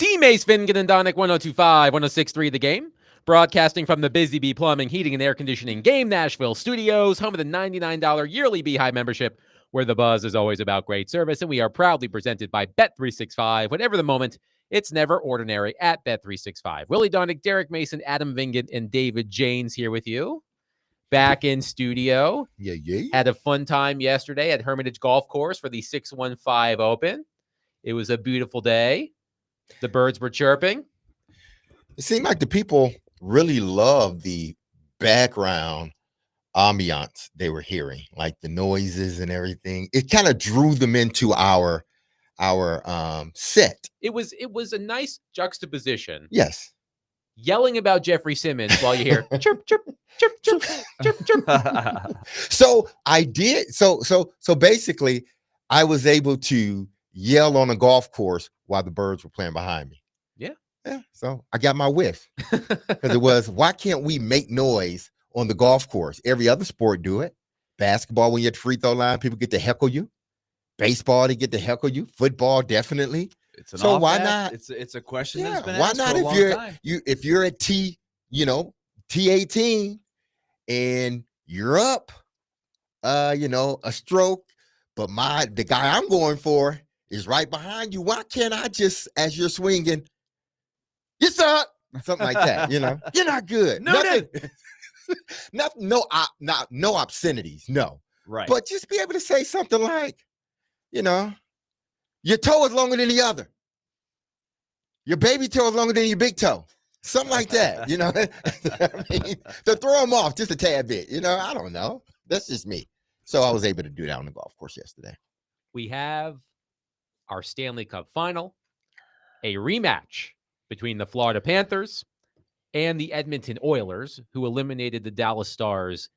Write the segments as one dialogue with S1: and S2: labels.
S1: D-Mace, Finnegan, and Donick, 102.5, 106.3 The Game. Broadcasting from the Busy Bee Plumbing, Heating, and Air Conditioning Game Nashville studios, home of the $99 yearly Beehive membership, where the buzz is always about great service. And we are proudly presented by Bet365. Whatever the moment, it's never ordinary at Bet365. Willie Donick, Derek Mason, Adam Vingan, and David Janes here with you. Back in studio.
S2: Yeah.
S1: Had a fun time yesterday at Hermitage Golf Course for the 615 Open. It was a beautiful day. The birds were chirping.
S2: It seemed like the people really loved the background ambiance they were hearing, like the noises and everything. It kind of drew them into our set.
S1: It was a nice juxtaposition.
S2: Yes.
S1: Yelling about Jeffrey Simmons while you hear chirp, chirp, chirp, chirp, chirp, chirp.
S2: So I did. So basically, I was able to yell on a golf course while the birds were playing behind me. Yeah. So I got my wish, because it was, why can't we make noise on the golf course? Every other sport do it. Basketball, when you're at the free throw line, people get to heckle you. Baseball, they get to heckle you. Football, definitely.
S3: It's an
S2: so
S3: off
S2: why
S3: ad.
S2: not?
S3: It's a question
S2: Yeah,
S3: that's been
S2: why
S3: asked
S2: not
S3: for a
S2: if
S3: long
S2: you're
S3: time.
S2: if you're at T18 and you're up, a stroke, but the guy I'm going for is right behind you. Why can't I just, as you're swinging, yes up, something like that? You're not good.
S3: Noted.
S2: Nothing. No obscenities. No.
S3: Right.
S2: But just be able to say something like, your toe is longer than the other. Your baby toe is longer than your big toe. Something like that. I mean, to throw them off just a tad bit. I don't know. That's just me. So I was able to do that on the golf course yesterday.
S1: We have our Stanley Cup final, a rematch between the Florida Panthers and the Edmonton Oilers, who eliminated the Dallas Stars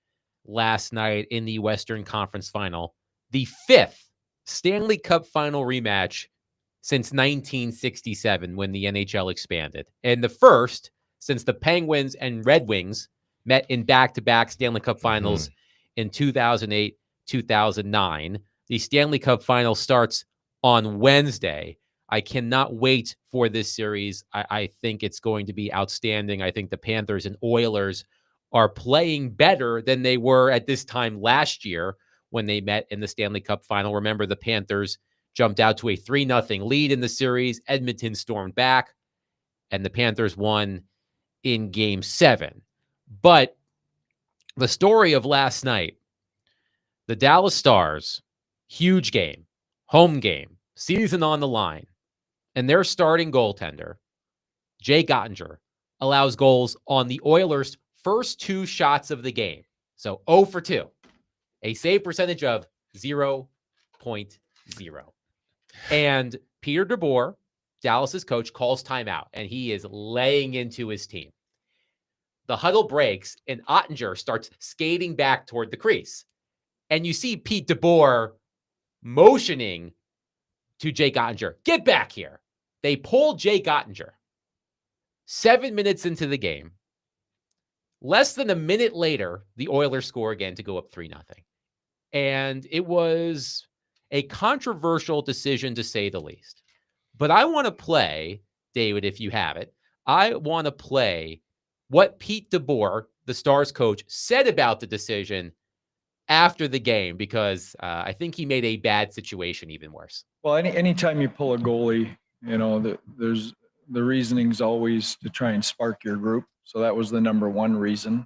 S1: last night in the Western Conference Final. The fifth Stanley Cup final rematch since 1967, when the NHL expanded. And the first since the Penguins and Red Wings met in back-to-back Stanley Cup finals in 2008, 2009. The Stanley Cup final starts on Wednesday. I cannot wait for this series. I think it's going to be outstanding. I think the Panthers and Oilers are playing better than they were at this time last year when they met in the Stanley Cup final. Remember, the Panthers jumped out to a 3-0 lead in the series. Edmonton stormed back, and the Panthers won in Game 7. But the story of last night, the Dallas Stars, huge game, home game, season on the line, and their starting goaltender, Jay Gottinger, allows goals on the Oilers' first two shots of the game. So 0 for 2, a save percentage of 0.0. And Peter DeBoer, Dallas's coach, calls timeout, and he is laying into his team. The huddle breaks, and Ottinger starts skating back toward the crease. And you see Pete DeBoer motioning to Jake Ottinger, get back here. They pull Jake Ottinger. 7 minutes into the game, less than a minute later, the Oilers score again to go up 3-0. And it was a controversial decision, to say the least. But I want to play, David, if you have it, I want to play what Pete DeBoer, the Stars coach, said about the decision after the game, because I think he made a bad situation even worse.
S4: Well, anytime you pull a goalie, there's the reasoning's always to try and spark your group. So that was the number one reason.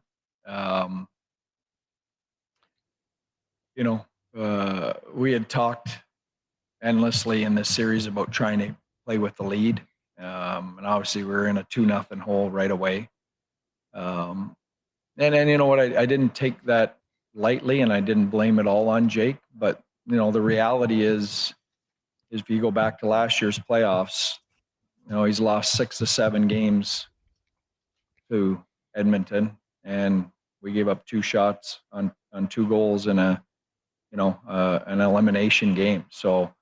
S4: We had talked endlessly in this series about trying to play with the lead. And obviously we were in a 2-0 hole right away. And you know what, I didn't take that lightly, and I didn't blame it all on Jake, but the reality is if you go back to last year's playoffs, he's lost 6 to 7 games to Edmonton, and we gave up 2 shots on 2 goals in an elimination game. So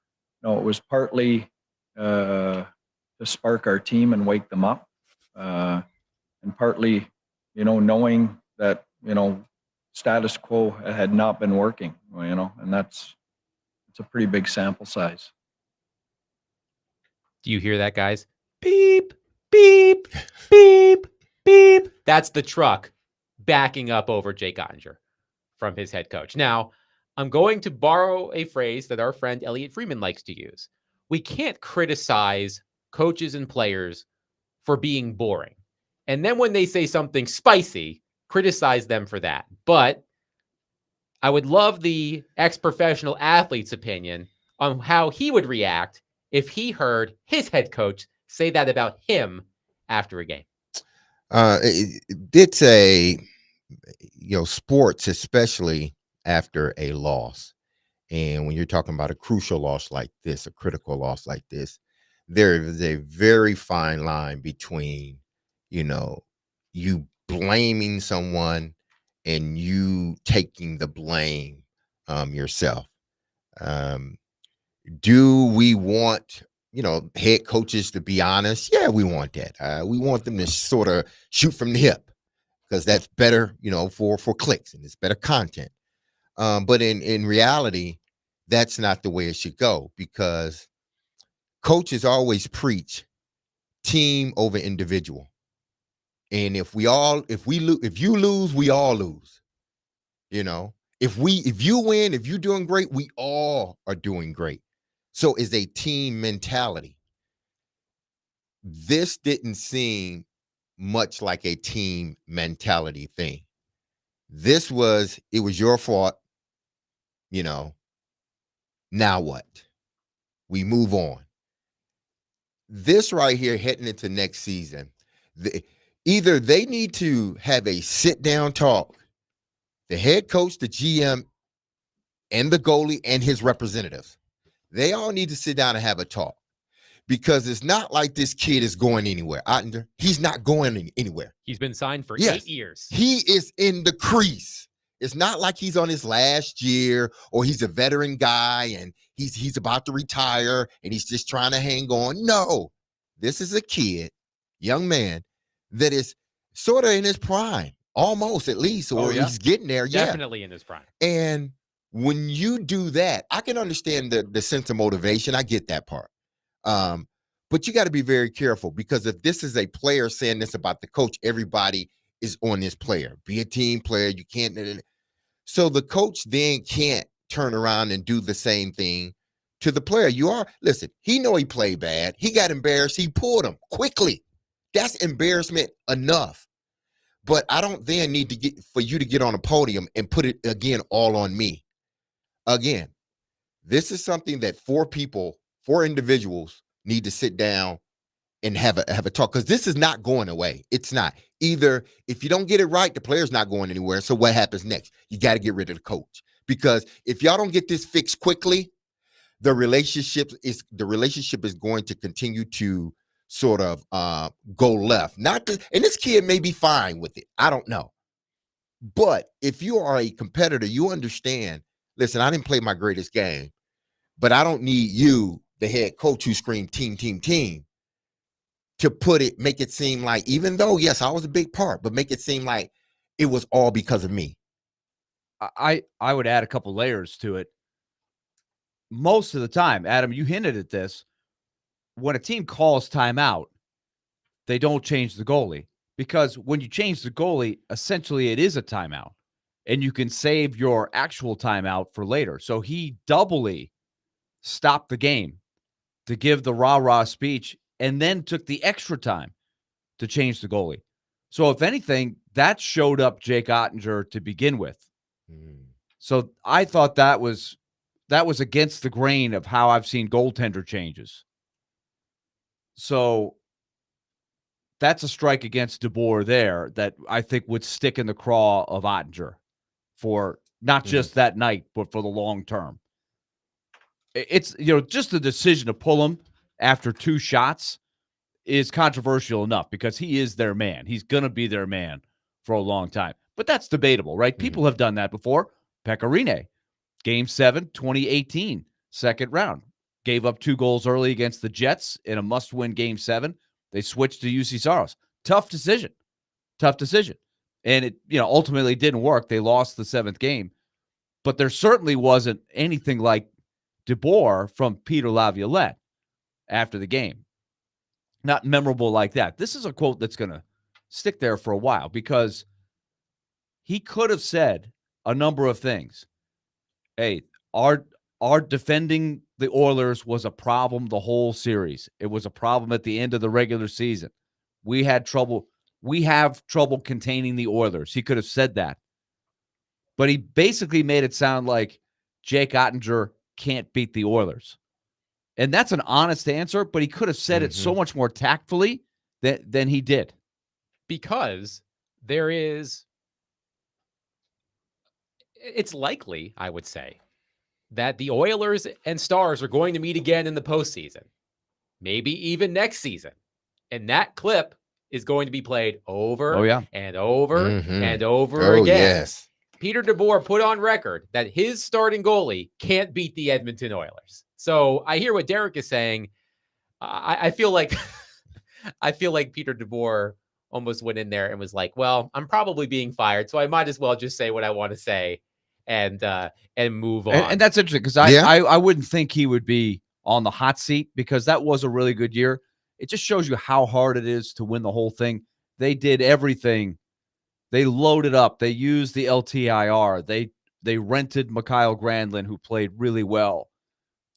S4: it was partly to spark our team and wake them up, and partly knowing that status quo had not been working, and it's a pretty big sample size.
S1: Do you hear that, guys? beep, beep, beep, beep. That's the truck backing up over Jake Ottinger from his head coach. Now, I'm going to borrow a phrase that our friend Elliot Freeman likes to use. We can't criticize coaches and players for being boring. And then when they say something spicy, criticize them for that. But I would love the ex-professional athlete's opinion on how he would react if he heard his head coach say that about him after a game.
S2: It's a, sports, especially after a loss. And when you're talking about a crucial loss like this, a critical loss like this, there is a very fine line between, you blaming someone and you taking the blame yourself. Do we want, head coaches to be honest? Yeah, we want that. We want them to sort of shoot from the hip because that's better, for clicks and it's better content. But in reality, that's not the way it should go, because coaches always preach team over individual. And if you lose, we all lose. If you win, if you're doing great, we all are doing great. So it's a team mentality. This didn't seem much like a team mentality thing. It was your fault. Now what? We move on. This right here, heading into next season, either they need to have a sit down talk, the head coach, the GM, and the goalie and his representatives. They all need to sit down and have a talk, because it's not like this kid is going anywhere. He's not going anywhere.
S1: He's been signed for 8 years.
S2: He is in the crease. It's not like he's on his last year or he's a veteran guy and he's about to retire and he's just trying to hang on. No, this is a kid, young man, that is sort of in his prime, almost at least, or he's getting there.
S1: Definitely in his prime.
S2: And when you do that, I can understand the sense of motivation. I get that part. But you got to be very careful, because if this is a player saying this about the coach, everybody is on this player. Be a team player. You can't. So the coach then can't turn around and do the same thing to the player. Listen, he know he played bad. He got embarrassed. He pulled him quickly. That's embarrassment enough. But I don't then need for you to get on a podium and put it again all on me. Again, this is something that four individuals need to sit down and have a talk, because this is not going away. It's not. Either if you don't get it right, the player's not going anywhere. So what happens next? You got to get rid of the coach, because if y'all don't get this fixed quickly, the relationship is going to continue to sort of go left. And this kid may be fine with it. I don't know. But if you are a competitor, you understand, listen, I didn't play my greatest game, but I don't need you, the head coach, who screamed team, team, team, to make it seem like, even though, yes, I was a big part, but make it seem like it was all because of me.
S3: I would add a couple layers to it. Most of the time, Adam, you hinted at this, when a team calls timeout, they don't change the goalie, because when you change the goalie, essentially it is a timeout, and you can save your actual timeout for later. So he doubly stopped the game to give the rah-rah speech, and then took the extra time to change the goalie. So if anything, that showed up Jake Ottinger to begin with. So I thought that was against the grain of how I've seen goaltender changes. So that's a strike against DeBoer there that I think would stick in the craw of Ottinger for not just that night, but for the long term. It's, just the decision to pull him after 2 shots is controversial enough, because he is their man. He's going to be their man for a long time. But that's debatable, right? People have done that before. Pecorine, Game 7, 2018, second round. Gave up 2 goals early against the Jets in a must-win Game 7. They switched to UC Saros. Tough decision. And it, ultimately didn't work. They lost the 7th game. But there certainly wasn't anything like DeBoer from Peter Laviolette after the game. not memorable like that. This is a quote that's going to stick there for a while because he could have said a number of things. Hey, our defending the Oilers was a problem the whole series. It was a problem at the end of the regular season. We have trouble containing the Oilers. He could have said that. But he basically made it sound like Jake Ottinger can't beat the Oilers. And that's an honest answer, but he could have said it so much more tactfully than he did.
S1: Because it's likely, I would say, that the Oilers and Stars are going to meet again in the postseason, maybe even next season. And that clip is going to be played over and over and over again.
S2: Yes.
S1: Peter DeBoer put on record that his starting goalie can't beat the Edmonton Oilers. So I hear what Derek is saying. I feel like Peter DeBoer almost went in there and was like, well, I'm probably being fired, so I might as well just say what I want to say and move on.
S3: And that's interesting because I wouldn't think he would be on the hot seat because that was a really good year. It just shows you how hard it is to win the whole thing. They did everything. They loaded up. They used the LTIR. They rented Mikhail Granlund, who played really well.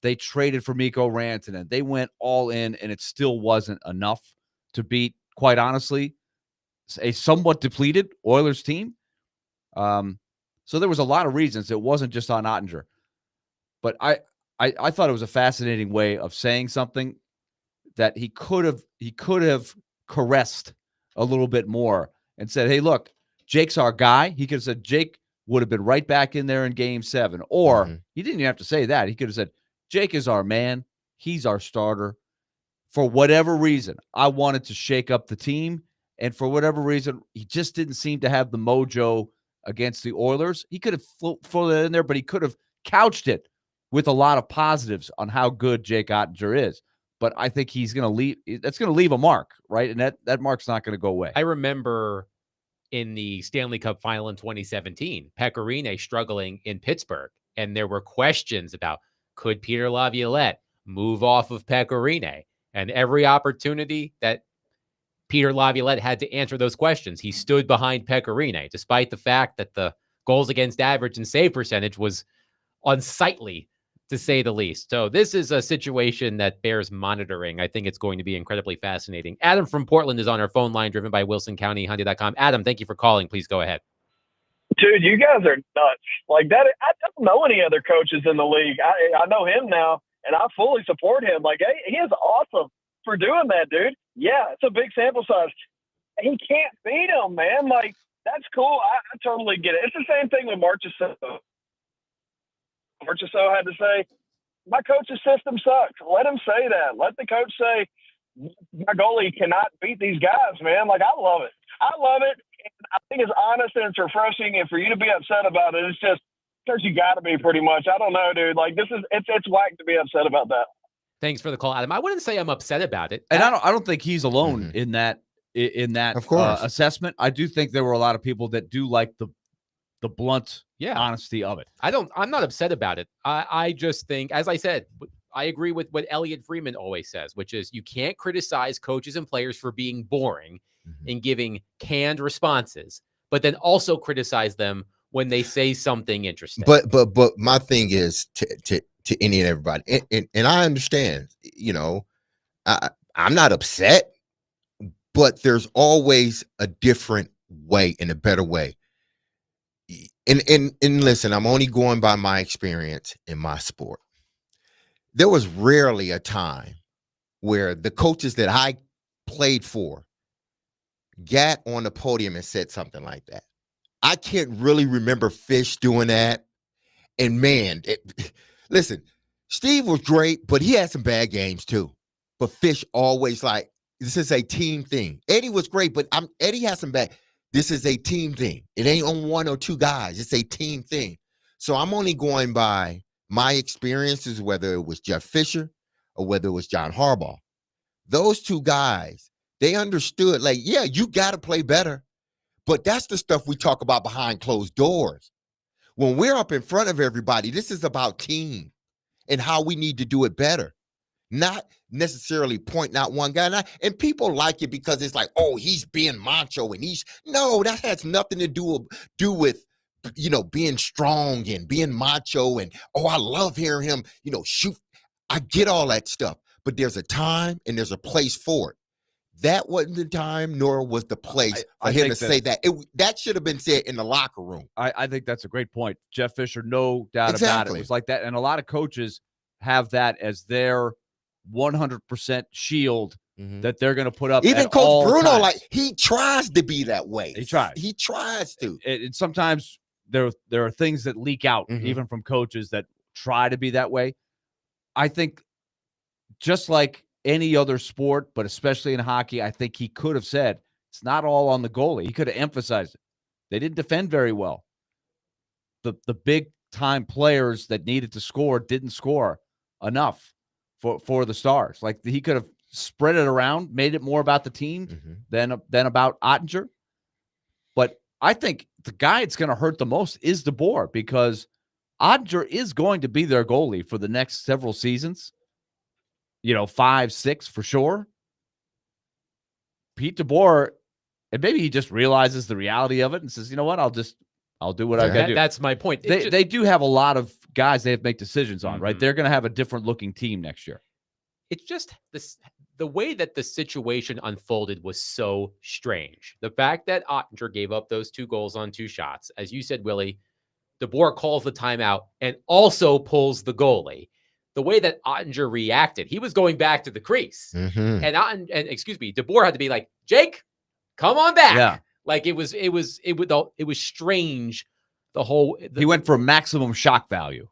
S3: They traded for Mikko Rantanen. They went all in, and it still wasn't enough to beat, quite honestly, a somewhat depleted Oilers team. So there was a lot of reasons. It wasn't just on Ottinger. But I thought it was a fascinating way of saying something that he could have caressed a little bit more and said, hey, look, Jake's our guy. He could have said Jake would have been right back in there in Game 7. Or he didn't even have to say that. He could have said, Jake is our man. He's our starter. For whatever reason, I wanted to shake up the team. And for whatever reason, he just didn't seem to have the mojo against the Oilers. He could have floated it in there, but he could have couched it with a lot of positives on how good Jake Ottinger is. But I think he's going to leave. That's going to leave a mark, right? And that mark's not going to go away.
S1: I remember in the Stanley Cup final in 2017, Pekka Rinne struggling in Pittsburgh. And there were questions about, could Peter Laviolette move off of Pekka Rinne? And every opportunity that Peter Laviolette had to answer those questions, he stood behind Pekka Rinne, despite the fact that the goals against average and save percentage was unsightly, to say the least. So this is a situation that bears monitoring. I think it's going to be incredibly fascinating. Adam from Portland is on our phone line, driven by WilsonCountyHyundai.com. Adam, thank you for calling. Please go ahead.
S5: Dude, you guys are nuts. Like that, I don't know any other coaches in the league. I know him now, and I fully support him. Like, hey, he is awesome for doing that, dude. Yeah, it's a big sample size. He can't beat him, man. Like, that's cool. I totally get it. It's the same thing with Marchessault. Marchessault had to say, my coach's system sucks. Let him say that. Let the coach say, my goalie cannot beat these guys, man. Like, I love it. I love it. I think it's honest and it's refreshing. And for you to be upset about it, it's just because you got to be pretty much. I don't know, dude. Like, it's whack to be upset about that.
S1: Thanks for the call, Adam. I wouldn't say I'm upset about it.
S3: And I don't think he's alone in that
S2: of course.
S3: assessment. I do think there were a lot of people that do like the blunt honesty of it.
S1: I'm not upset about it. I just think, as I said, I agree with what Elliot Freeman always says, which is you can't criticize coaches and players for being boring and giving canned responses, but then also criticize them when they say something interesting.
S2: But my thing is to any and everybody, and I understand, I'm not upset, but there's always a different way and a better way. And listen, I'm only going by my experience in my sport. There was rarely a time where the coaches that I played for got on the podium and said something like that. I can't really remember Fish doing that. And man, listen, Steve was great, but he had some bad games too. But Fish always this is a team thing. Eddie was great, but Eddie has some bad. This is a team thing. It ain't on one or two guys. It's a team thing. So I'm only going by my experiences, whether it was Jeff Fisher or whether it was John Harbaugh. Those two guys, they understood, you got to play better. But that's the stuff we talk about behind closed doors. When we're up in front of everybody, this is about team and how we need to do it better. not necessarily pointing out one guy. And people like it because it's like, oh, he's being macho, and no, that has nothing to do with being strong and being macho. And oh, I love hearing him, shoot. I get all that stuff, but there's a time and there's a place for it. That wasn't the time, nor was the place for him to say that. That should have been said in the locker room.
S3: I think that's a great point. Jeff Fisher, no doubt about it, was like that. And a lot of coaches have that as their 100% shield that they're going to put up.
S2: Even
S3: at
S2: Coach
S3: all
S2: Bruno,
S3: times.
S2: like, he tries to be that way.
S3: He tries.
S2: He tries to.
S3: And sometimes there are things that leak out, even from coaches that try to be that way. I think just like any other sport, but especially in hockey, I think he could have said it's not all on the goalie. He could have emphasized it. They didn't defend very well. The big time players that needed to score didn't score enough for the Stars. Like, he could have spread it around, made it more about the team than about Ottinger. But I think the guy it's going to hurt the most is DeBoer, because Ottinger is going to be their goalie for the next several seasons. 5, 6 for sure. Pete DeBoer, and maybe he just realizes the reality of it and says, you know what, I'll do what I got to do.
S1: That's my point.
S3: They do have a lot of guys they have to make decisions on, right? They're going to have a different looking team next year.
S1: It's just the way that the situation unfolded was so strange. The fact that Ottinger gave up those 2 goals on 2 shots, as you said, Willie, DeBoer calls the timeout and also pulls the goalie. The way that Ottinger reacted, he was going back to the crease, and DeBoer had to be like, Jake, come on back.
S3: Yeah.
S1: Like, it was strange.
S3: He went for maximum shock value.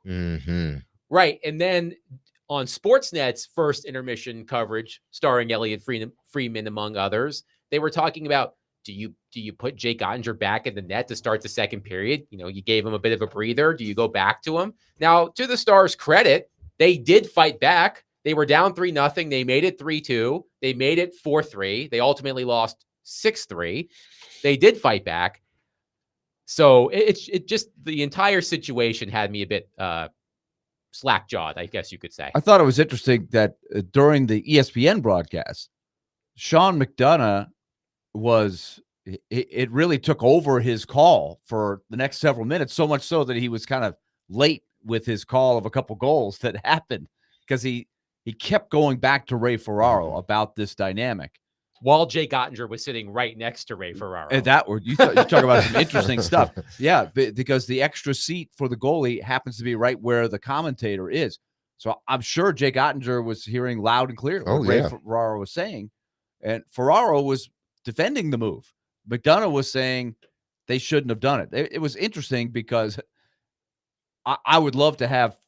S1: Right. And then on Sportsnet's first intermission coverage, starring Elliot Freeman, among others, they were talking about, do you put Jake Ottinger back in the net to start the second period? You gave him a bit of a breather. Do you go back to him? Now, to the Stars' credit, they did fight back. They were down 3-0. They made it 3-2. They made it 4-3. They ultimately lost 6-3. They did fight back. So it just, the entire situation had me a bit slack-jawed, I guess you could say.
S3: I thought it was interesting that during the ESPN broadcast, Sean McDonough it really took over his call for the next several minutes, so much so that he was kind of late with his call of a couple goals that happened, because he kept going back to Ray Ferraro about this dynamic.
S1: While Jake Ottinger was sitting right next to Ray Ferraro.
S3: And you talk about some interesting stuff. Yeah, because the extra seat for the goalie happens to be right where the commentator is. So I'm sure Jake Ottinger was hearing loud and clear what Ray Ferraro was saying. And Ferraro was defending the move. McDonough was saying they shouldn't have done it. It was interesting because I would love to have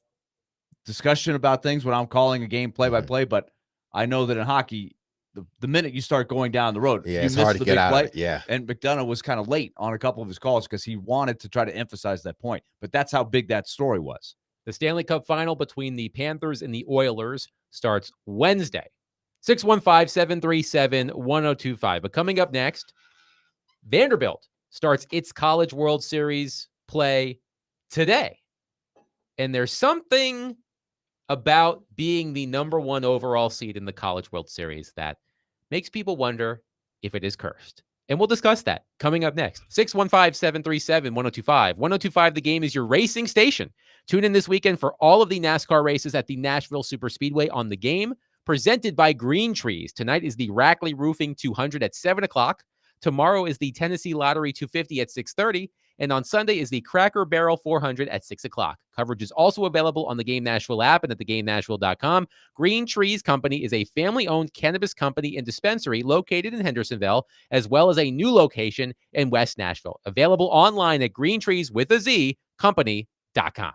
S3: discussion about things when I'm calling a game play-by-play, but I know that in hockey, the minute you start going down the road,
S2: it's hard to get out of it. Yeah.
S3: And McDonough was kind of late on a couple of his calls because he wanted to try to emphasize that point. But that's how big that story was.
S1: The Stanley Cup final between the Panthers and the Oilers starts Wednesday. 615-737-1025. But coming up next, Vanderbilt starts its College World Series play today. And there's something about being the #1 overall seed in the College World Series that makes people wonder if it is cursed. And we'll discuss that coming up next. 615-737-1025. 1025 The Game is your racing station. Tune in this weekend for all of the NASCAR races at the Nashville Superspeedway on The Game, presented by Green Trees. Tonight is the Rackley Roofing 200 at 7 o'clock. Tomorrow is the Tennessee Lottery 250 at 6:30. And on Sunday is the Cracker Barrel 400 at 6 o'clock. Coverage is also available on the Game Nashville app and at theGameNashville.com. Green Trees Company is a family-owned cannabis company and dispensary located in Hendersonville, as well as a new location in West Nashville. Available online at greentreeswithaz company.com.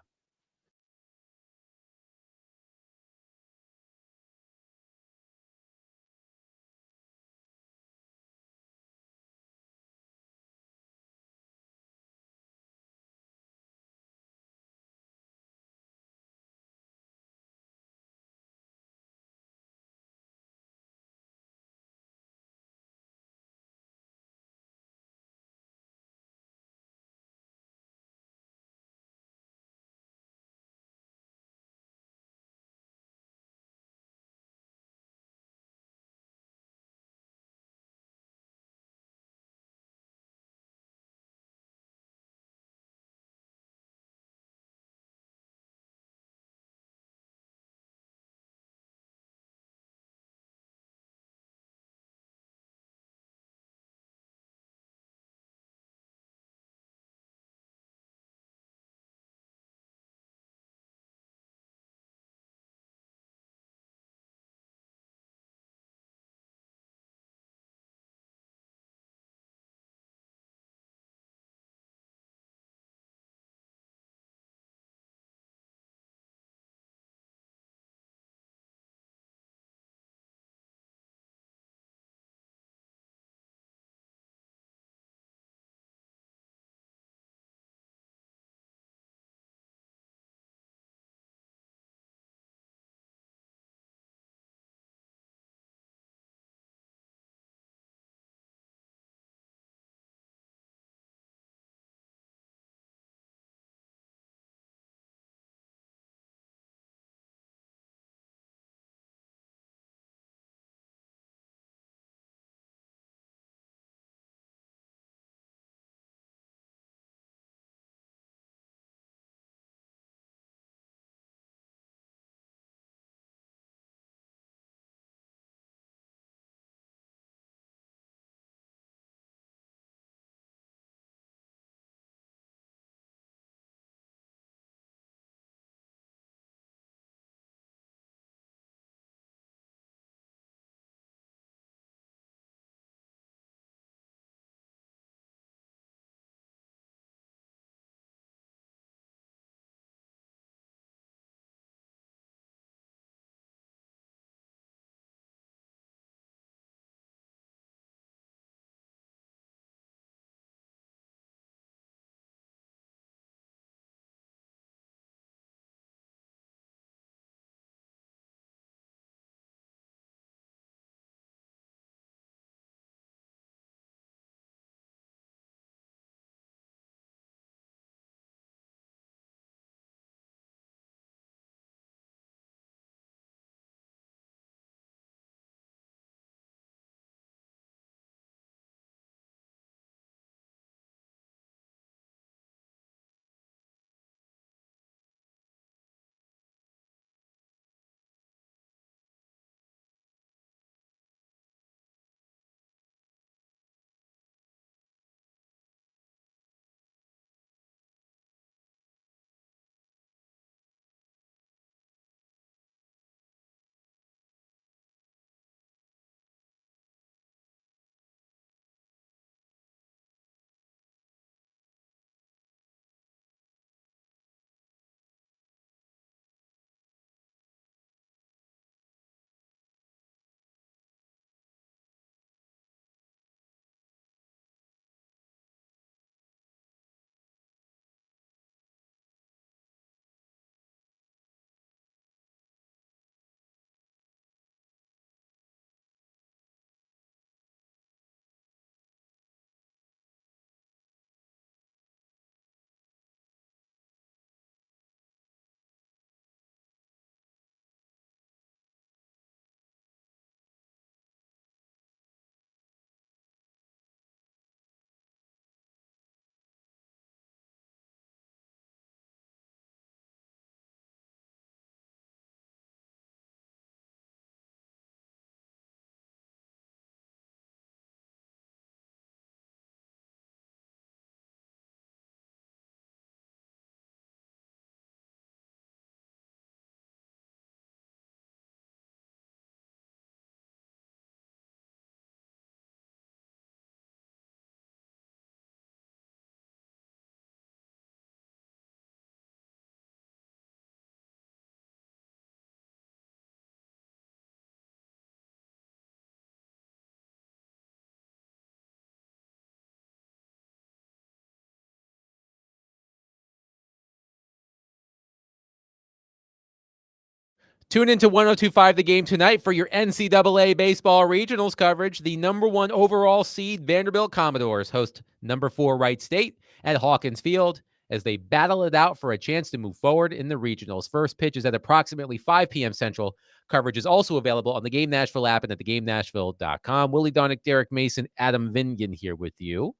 S1: Tune into 102.5 The Game tonight for your NCAA baseball regionals coverage. The number 1 overall seed Vanderbilt Commodores host number 4 Wright State at Hawkins Field as they battle it out for a chance to move forward in the regionals. First pitch is at approximately 5 p.m. Central. Coverage is also available on the Game Nashville app and at thegamenashville.com. Willie Donick, Derek Mason, Adam Vingan here with you.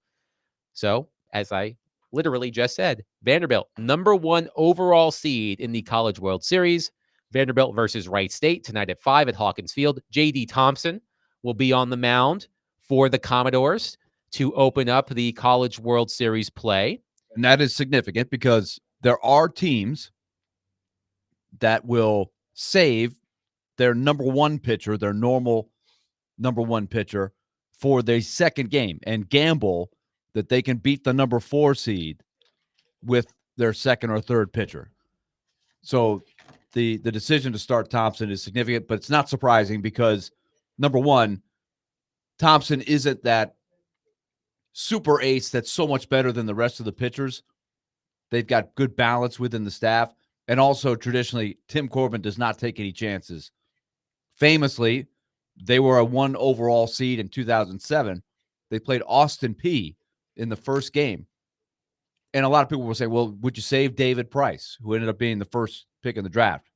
S1: So, as I literally just said, Vanderbilt, number 1 overall seed in the College World Series. Vanderbilt versus Wright State tonight at 5 at Hawkins Field. J.D. Thompson will be on the mound for the Commodores to open up the College World Series play.
S3: And that is significant because there are teams that will save their number 1 pitcher, their normal number 1 pitcher, for the second game and gamble that they can beat the number 4 seed with their second or third pitcher. So the decision to start Thompson is significant, but it's not surprising because, number 1, Thompson isn't that super ace that's so much better than the rest of the pitchers. They've got good balance within the staff. And also, traditionally, Tim Corbin does not take any chances. Famously, they were a 1 overall seed in 2007. They played Austin Peay in the first game. And a lot of people will say, well, would you save David Price, who ended up being the first pick in the draft,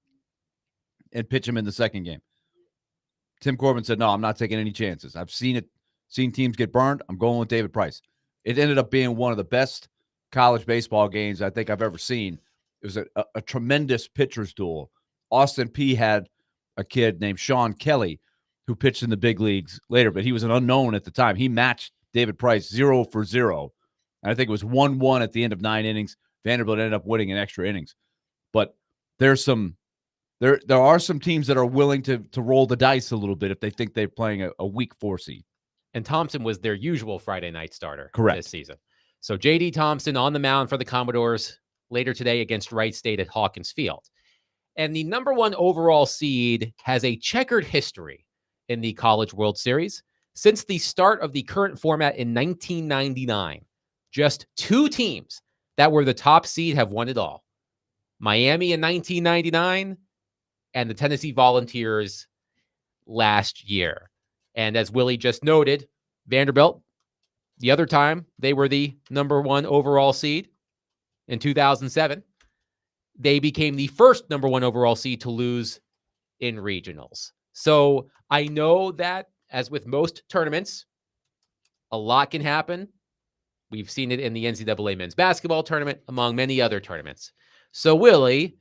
S3: and pitch him in the second game? Tim Corbin said, no, I'm not taking any chances. I've seen teams get burned. I'm going with David Price. It ended up being one of the best college baseball games I think I've ever seen. It was a tremendous pitcher's duel. Austin Peay had a kid named Sean Kelly who pitched in the big leagues later, but he was an unknown at the time. He matched David Price 0 for 0. And I think it was 1-1 at the end of 9 innings. Vanderbilt ended up winning in extra innings. But there are some teams that are willing to roll the dice a little bit if they think they're playing a weak 4 seed.
S1: And Thompson was their usual Friday night starter
S3: Correct.
S1: This season. So J.D. Thompson on the mound for the Commodores later today against Wright State at Hawkins Field. And the number 1 overall seed has a checkered history in the College World Series. Since the start of the current format in 1999, just 2 teams that were the top seed have won it all. Miami in 1999 and the Tennessee Volunteers last year. And as Willie just noted, Vanderbilt, the other time they were the number 1 overall seed in 2007. They became the first number 1 overall seed to lose in regionals. So I know that, as with most tournaments, a lot can happen. We've seen it in the NCAA men's basketball tournament, among many other tournaments. So, Willie,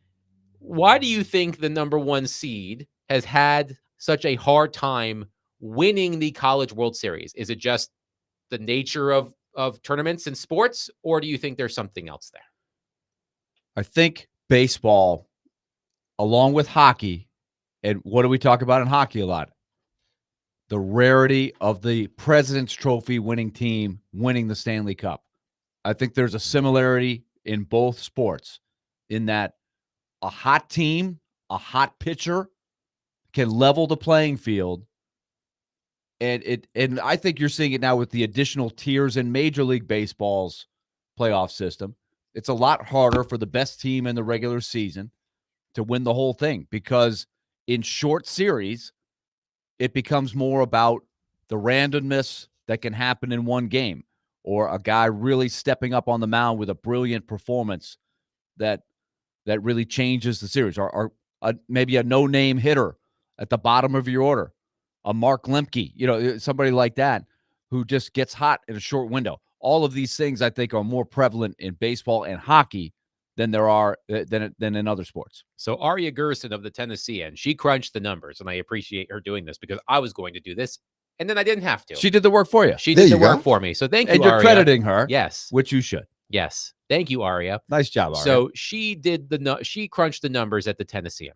S1: why do you think the number 1 seed has had such a hard time winning the College World Series? Is it just the nature of tournaments and sports, or do you think there's something else there?
S3: I think baseball, along with hockey, and what do we talk about in hockey a lot? The rarity of the President's Trophy winning team winning the Stanley Cup. I think there's a similarity in both sports in that a hot team, a hot pitcher can level the playing field. And I think you're seeing it now with the additional tiers in Major League Baseball's playoff system. It's a lot harder for the best team in the regular season to win the whole thing because in short series, it becomes more about the randomness that can happen in one game or a guy really stepping up on the mound with a brilliant performance that really changes the series, or maybe a no-name hitter at the bottom of your order, a Mark Lemke, somebody like that who just gets hot in a short window. All of these things I think are more prevalent in baseball and hockey than there are than in other sports.
S1: So Aria Gerson of the Tennessean, she crunched the numbers, and I appreciate her doing this because I was going to do this, and then I didn't have to.
S3: She did the work for you.
S1: She did the work for me. So thank you,
S3: and you're
S1: Aria.
S3: crediting her.
S1: Yes.
S3: Which you should.
S1: Yes. Thank you, Aria.
S3: Nice job, Aria.
S1: So she crunched the numbers at the Tennessean.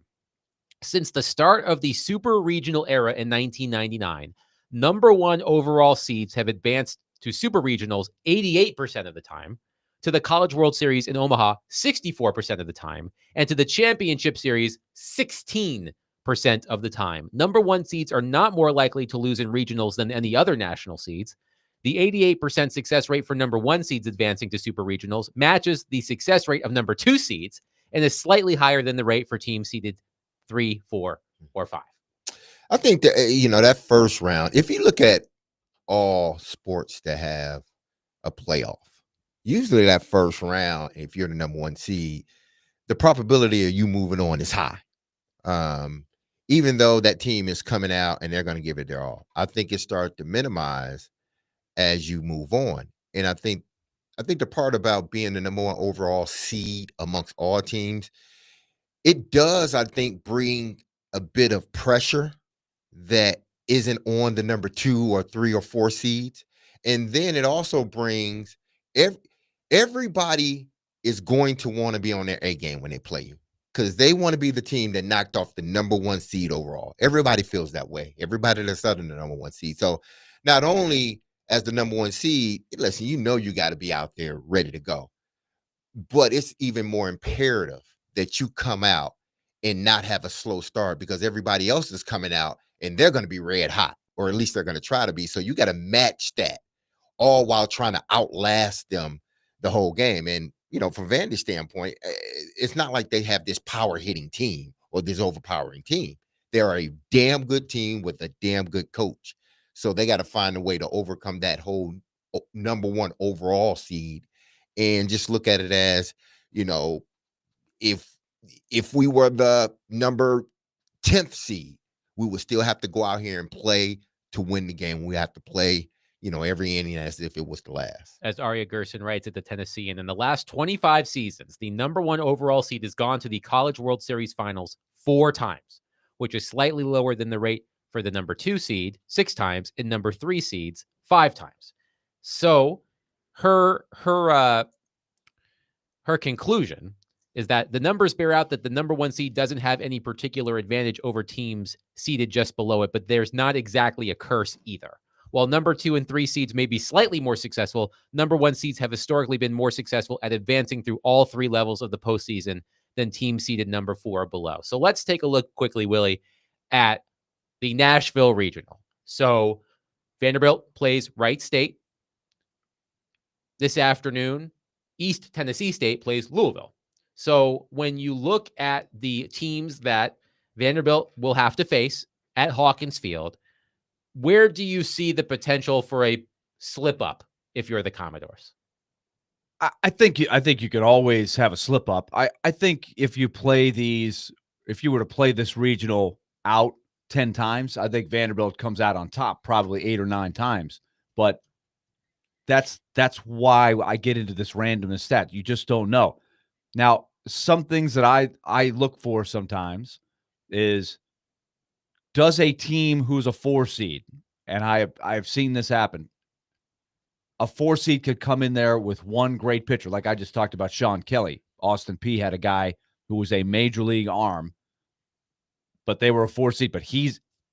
S1: Since the start of the super regional era in 1999, number 1 overall seeds have advanced to super regionals 88% of the time, to the College World Series in Omaha 64% of the time, and to the Championship Series 16% of the time. Number 1 seeds are not more likely to lose in regionals than any other national seeds. The 88% success rate for number 1 seeds advancing to super regionals matches the success rate of number 2 seeds and is slightly higher than the rate for teams seeded 3, 4, or 5?
S2: I think that, that first round, if you look at all sports that have a playoff, usually that first round, if you're the number 1 seed, the probability of you moving on is high. Even though that team is coming out and they're going to give it their all, I think it starts to minimize as you move on. And I think the part about being the number 1 overall seed amongst all teams, it does, I think, bring a bit of pressure that isn't on the number 2 or 3 or 4 seeds. And then it also brings everybody is going to want to be on their A game when they play you, because they want to be the team that knocked off the number 1 seed overall. Everybody feels that way. Everybody that's other than the number 1 seed. So not only as the number 1 seed, listen, you got to be out there ready to go, but it's even more imperative that you come out and not have a slow start, because everybody else is coming out and they're going to be red hot, or at least they're going to try to be. So you got to match that, all while trying to outlast them the whole game. And, from Vandy's standpoint, it's not like they have this power hitting team or this overpowering team. They're a damn good team with a damn good coach. So they got to find a way to overcome that whole number 1 overall seed, and just look at it as, if we were the number 10th seed, we would still have to go out here and play to win the game. We have to play, every inning as if it was the last.
S1: As Arya Gerson writes at the Tennessean, in the last 25 seasons, the number 1 overall seed has gone to the College World Series finals 4 times, which is slightly lower than the rate for the number 2 seed 6 times and number 3 seeds 5 times. So her conclusion is that the numbers bear out that the number 1 seed doesn't have any particular advantage over teams seated just below it, but there's not exactly a curse either. While number 2 and 3 seeds may be slightly more successful, number 1 seeds have historically been more successful at advancing through all 3 levels of the postseason than teams seated number 4 or below. So let's take a look quickly, Willie, at the Nashville Regional. So Vanderbilt plays Wright State this afternoon. East Tennessee State plays Louisville. So when you look at the teams that Vanderbilt will have to face at Hawkins Field, where do you see the potential for a slip up if you're the Commodores?
S3: I think you could always have a slip up. I think if you were to play this regional out 10 times, I think Vanderbilt comes out on top probably 8 or 9 times. But that's why I get into this randomness stat. You just don't know. Now, some things that I look for sometimes is, does a team who's a 4 seed, and I've seen this happen, a 4 seed could come in there with one great pitcher, like I just talked about Sean Kelly. Austin P had a guy who was a major league arm, but they were a 4 seed. But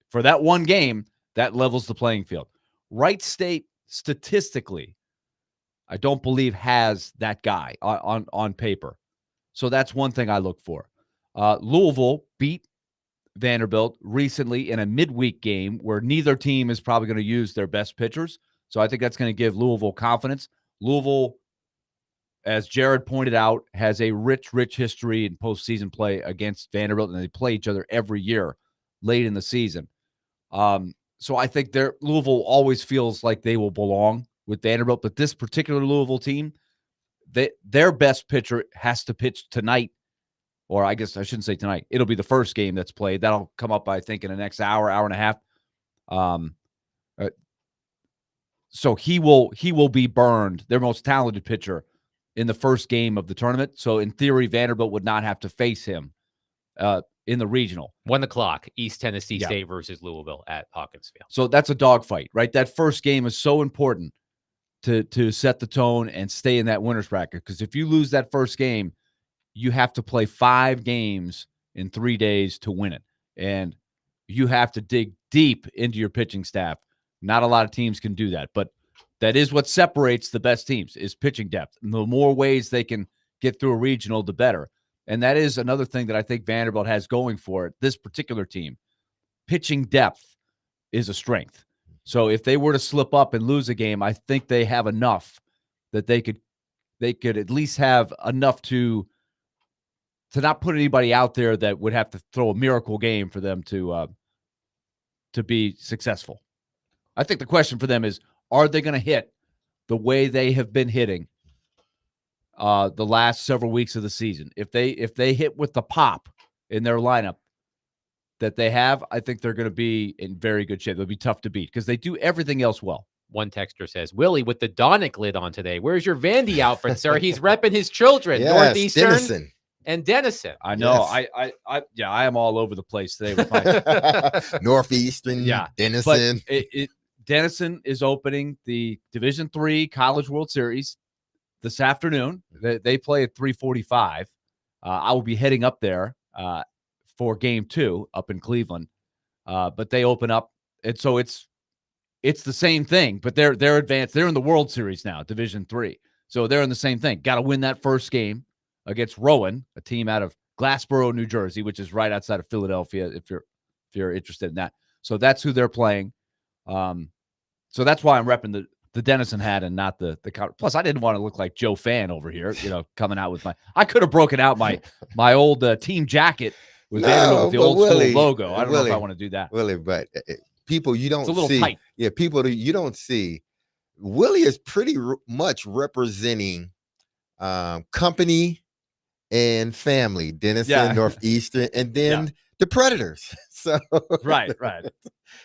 S3: for that one game, that levels the playing field. Wright State, statistically, I don't believe has that guy on paper. So that's one thing I look for. Louisville beat Vanderbilt recently in a midweek game where neither team is probably going to use their best pitchers. So I think that's going to give Louisville confidence. Louisville, as Jared pointed out, has a rich history in postseason play against Vanderbilt, and they play each other every year late in the season. So I think Louisville always feels like they will belong with Vanderbilt, but this particular Louisville team, their best pitcher has to pitch tonight, or I guess I shouldn't say tonight. It'll be the first game that's played. That'll come up, I think, in the next hour and a half. So he will be burned, their most talented pitcher, in the first game of the tournament. So in theory, Vanderbilt would not have to face him in the regional.
S1: 1 o'clock, East Tennessee State versus Louisville at Hawkins Field.
S3: So that's a dogfight, right? That first game is so important to set the tone and stay in that winner's bracket. Because if you lose that first game, you have to play 5 games in 3 days to win it. And you have to dig deep into your pitching staff. Not a lot of teams can do that, but that is what separates the best teams, is pitching depth. And the more ways they can get through a regional, the better. And that is another thing that I think Vanderbilt has going for it, this particular team. Pitching depth is a strength. So if they were to slip up and lose a game, I think they have enough that they could at least have enough to not put anybody out there that would have to throw a miracle game for them to be successful. I think the question for them is, are they going to hit the way they have been hitting the last several weeks of the season? If they hit with the pop in their lineup that they have, I think they're going to be in very good shape. They'll be tough to beat because they do everything else well.
S1: One texter says, Willie, with the Donick lid on today, where's your Vandy outfit, sir? He's repping his children,
S2: Yes,
S1: Northeastern
S2: Denison.
S1: and Denison.
S3: I know.
S2: Yes.
S3: I am all over the place today with my
S2: Northeastern, Denison.
S3: But Denison is opening the Division III College World Series this afternoon. They play at 3:45. I will be heading up there for Game 2 up in Cleveland. But they open up, and so it's the same thing. But they're advanced. They're in the World Series now, Division III. So they're in the same thing. Got to win that first game against Rowan, a team out of Glassboro, New Jersey, which is right outside of Philadelphia. If you're interested in that, so that's who they're playing. So that's why I'm repping the Denison hat and not the plus I didn't want to look like Joe Fan over here, coming out with I could have broken out my old team jacket with Vanderbilt with the old school logo. I don't know if I want to do that.
S2: Willie, but people you don't
S3: it's a little
S2: see.
S3: tight.
S2: Yeah, people you don't see. Willie is pretty much representing company and family, Denison, Northeastern, and then the Predators. So
S3: right.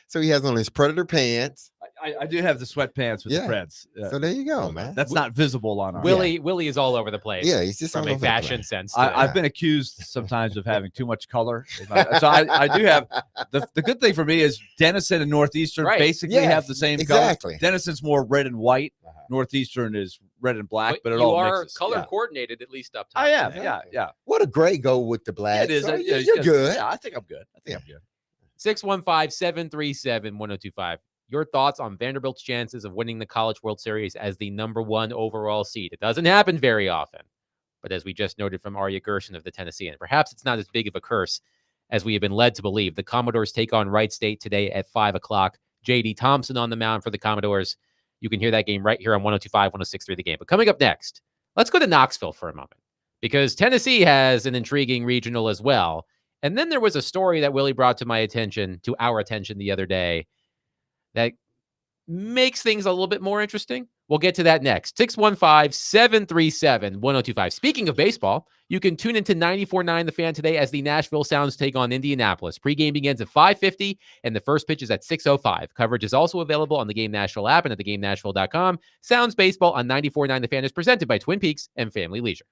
S2: So he has on his Predator pants.
S3: I do have the sweatpants with the Preds.
S2: So there you go, man.
S3: That's not visible on our.
S1: Willie is all over the place.
S2: Yeah, he's just
S1: from a fashion sense.
S3: I've been accused sometimes of having too much color. So I do have the good thing for me is Denison and Northeastern basically have the same color. Denison's more red and white. Northeastern is red and black, but it all mixes.
S1: You are color coordinated at least up top.
S3: I am. Yeah.
S2: What a great goal with the black.
S3: Yeah, it is.
S2: So you're good.
S3: Yeah, I think I'm good.
S1: 615-737-1025. Your thoughts on Vanderbilt's chances of winning the College World Series as the #1 overall seed. It doesn't happen very often, but as we just noted from Arya Gerson of the Tennessean, perhaps it's not as big of a curse as we have been led to believe. The Commodores take on Wright State today at 5 o'clock. J.D. Thompson on the mound for the Commodores. You can hear that game right here on 102.5, 106.3 The Game. But coming up next, let's go to Knoxville for a moment, because Tennessee has an intriguing regional as well. And then there was a story that Willie brought to our attention the other day that makes things a little bit more interesting. We'll get to that next. 615-737-1025. Speaking of baseball, you can tune into 94.9 The Fan today as the Nashville Sounds take on Indianapolis. Pre-game begins at 5:50, and the first pitch is at 6:05. Coverage is also available on the Game Nashville app and at theGameNashville.com. Sounds Baseball on 94.9 The Fan is presented by Twin Peaks and Family Leisure.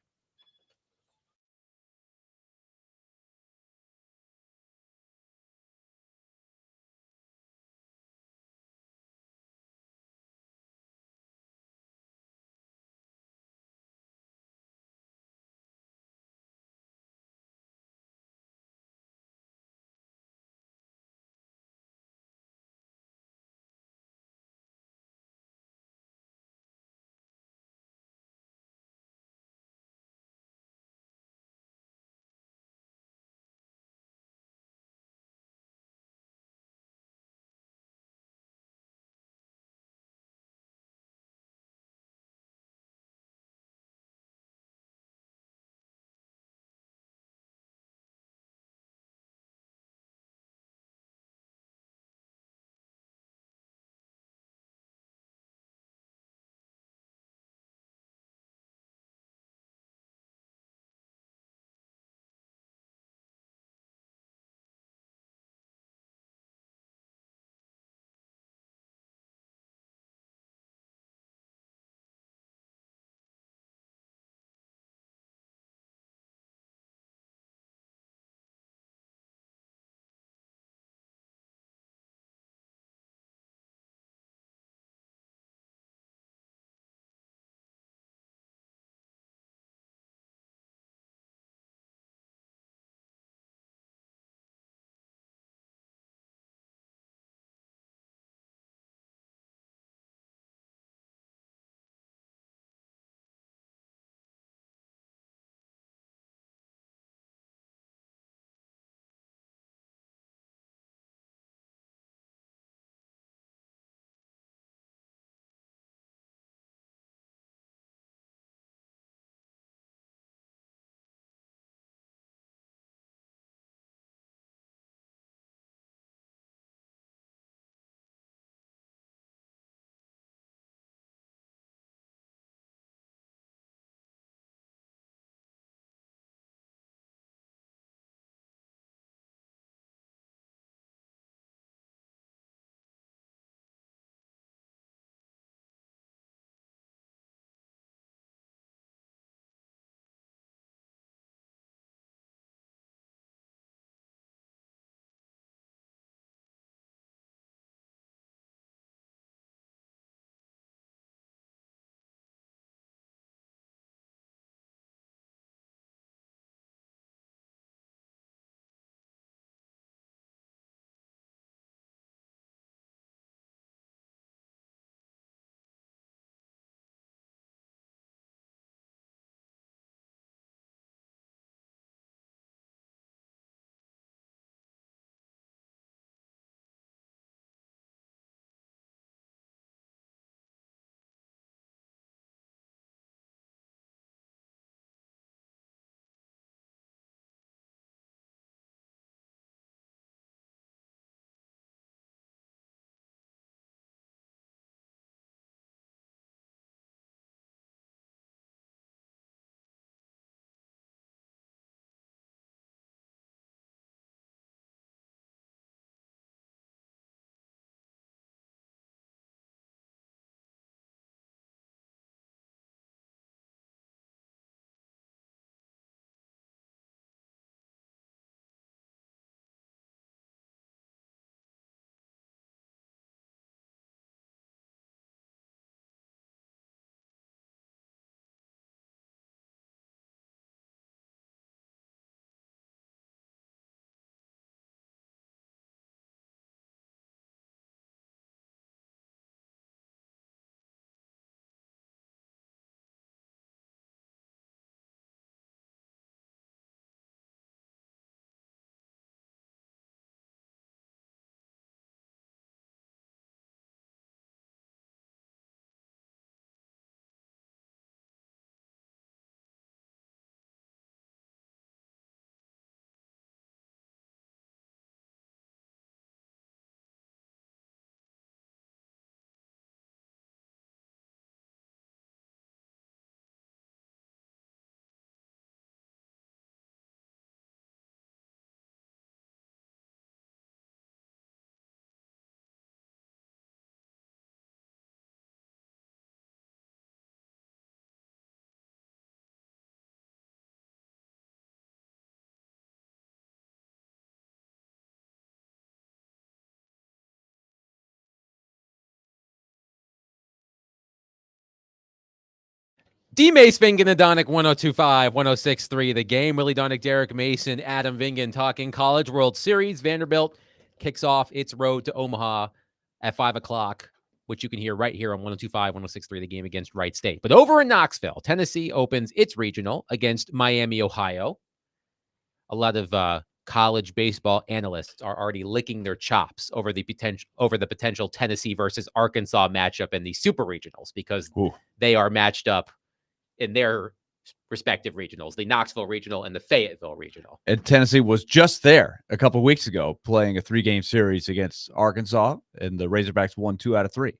S1: D. Mace Vingen and Donick 1025, 1063. The game. Willie Donick, Derek Mason, Adam Vingen talking College World Series. Vanderbilt kicks off its road to Omaha at 5 o'clock, which you can hear right here on 1025, 1063, the game against Wright State. But over in Knoxville, Tennessee opens its regional against Miami, Ohio. A lot of college baseball analysts are already licking their chops over the potential Tennessee versus Arkansas matchup in the super regionals because they are matched up in their respective regionals, the Knoxville regional and the Fayetteville regional.
S3: And Tennessee was just there a couple of weeks ago playing a 3-game series against Arkansas, and the Razorbacks won 2 out of 3.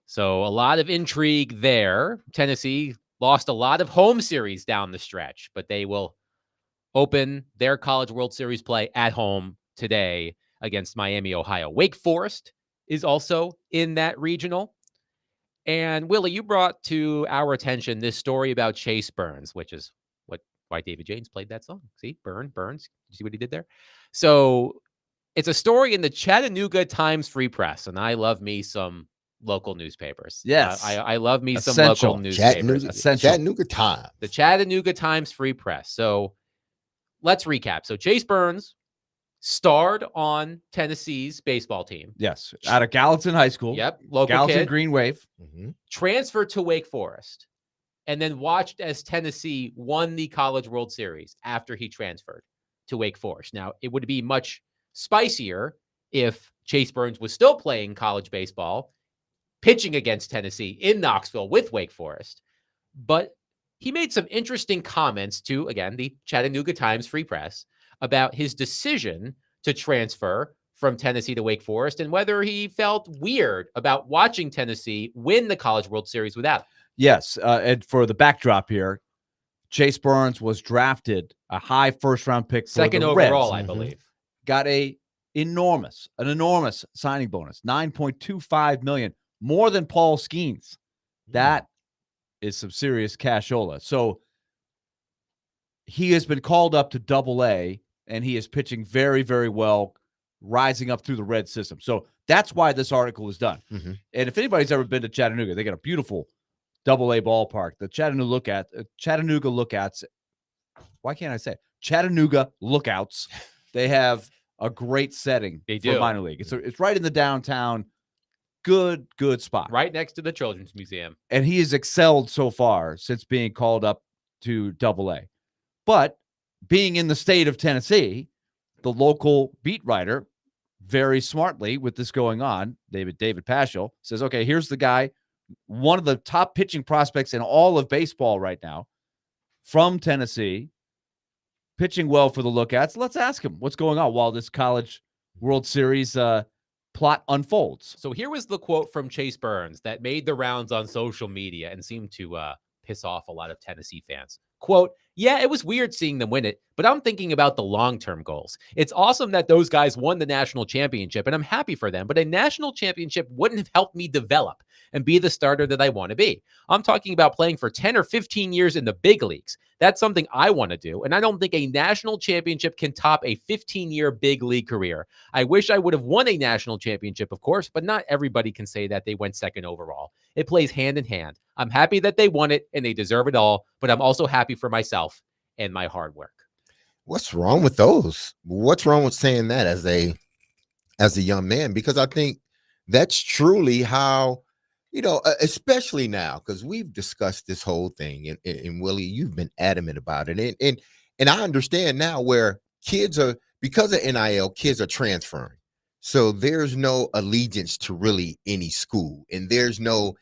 S1: So a lot of intrigue there. Tennessee lost a lot of home series down the stretch, but they will open their College World Series play at home today against Miami, Ohio. Wake Forest is also in that regional. And Willie, you brought to our attention this story about Chase Burns, which is why David James played that song. See, Burns. You see what he did there? So it's a story in the Chattanooga Times Free Press, and I love me some local newspapers.
S3: Yes,
S1: I love me some
S3: Essential.
S1: local newspapers.
S2: Chattanooga Times.
S1: The Chattanooga Times Free Press. So let's recap. So Chase Burns starred on Tennessee's baseball team.
S3: Yes, out of Gallatin High School.
S1: Yep, local
S3: Gallatin
S1: kid.
S3: Green Wave.
S1: Transferred to Wake Forest, and then watched as Tennessee won the College World Series after he transferred to Wake Forest. Now, it would be much spicier if Chase Burns was still playing college baseball, pitching against Tennessee in Knoxville with Wake Forest. But he made some interesting comments to, again, the Chattanooga Times Free Press about his decision to transfer from Tennessee to Wake Forest and whether he felt weird about watching Tennessee win the College World Series without him.
S3: Yes, and for the backdrop here, Chase Burns was drafted a high first-round pick,
S1: second overall, I believe.
S3: Got an enormous signing bonus, $9.25 million, more than Paul Skeens. That is some serious cashola. So he has been called up to Double-A, and he is pitching very, very well, rising up through the red system. So that's why this article is done. And if anybody's ever been to Chattanooga, they got a beautiful Double-A ballpark. The Chattanooga Lookouts. Why can't I say it? Chattanooga Lookouts. They have a great setting for minor league. It's right in the downtown. Good spot.
S1: Right next to the Children's Museum.
S3: And he has excelled so far since being called up to Double-A. But being in the state of Tennessee, the local beat writer, very smartly with this going on, David Paschal, says, okay, here's the guy, one of the top pitching prospects in all of baseball right now, from Tennessee, pitching well for the Lookouts. Let's ask him what's going on while this College World Series plot unfolds.
S1: So here was the quote from Chase Burns that made the rounds on social media and seemed to piss off a lot of Tennessee fans. Quote, yeah, it was weird seeing them win it, but I'm thinking about the long-term goals. It's awesome that those guys won the national championship, and I'm happy for them, but a national championship wouldn't have helped me develop and be the starter that I want to be. I'm talking about playing for 10 or 15 years in the big leagues. That's something I want to do, and I don't think a national championship can top a 15-year big league career. I wish I would have won a national championship, of course, but not everybody can say that they went second overall. It plays hand in hand. I'm happy that they won it, and they deserve it all, but I'm also happy for myself and my hard work.
S2: What's wrong with those? What's wrong with saying that as a young man? Because I think that's truly how, especially now, because we've discussed this whole thing, and Willie, you've been adamant about it, and I understand now where kids are, because of NIL, kids are transferring, so there's no allegiance to really any school, and there's no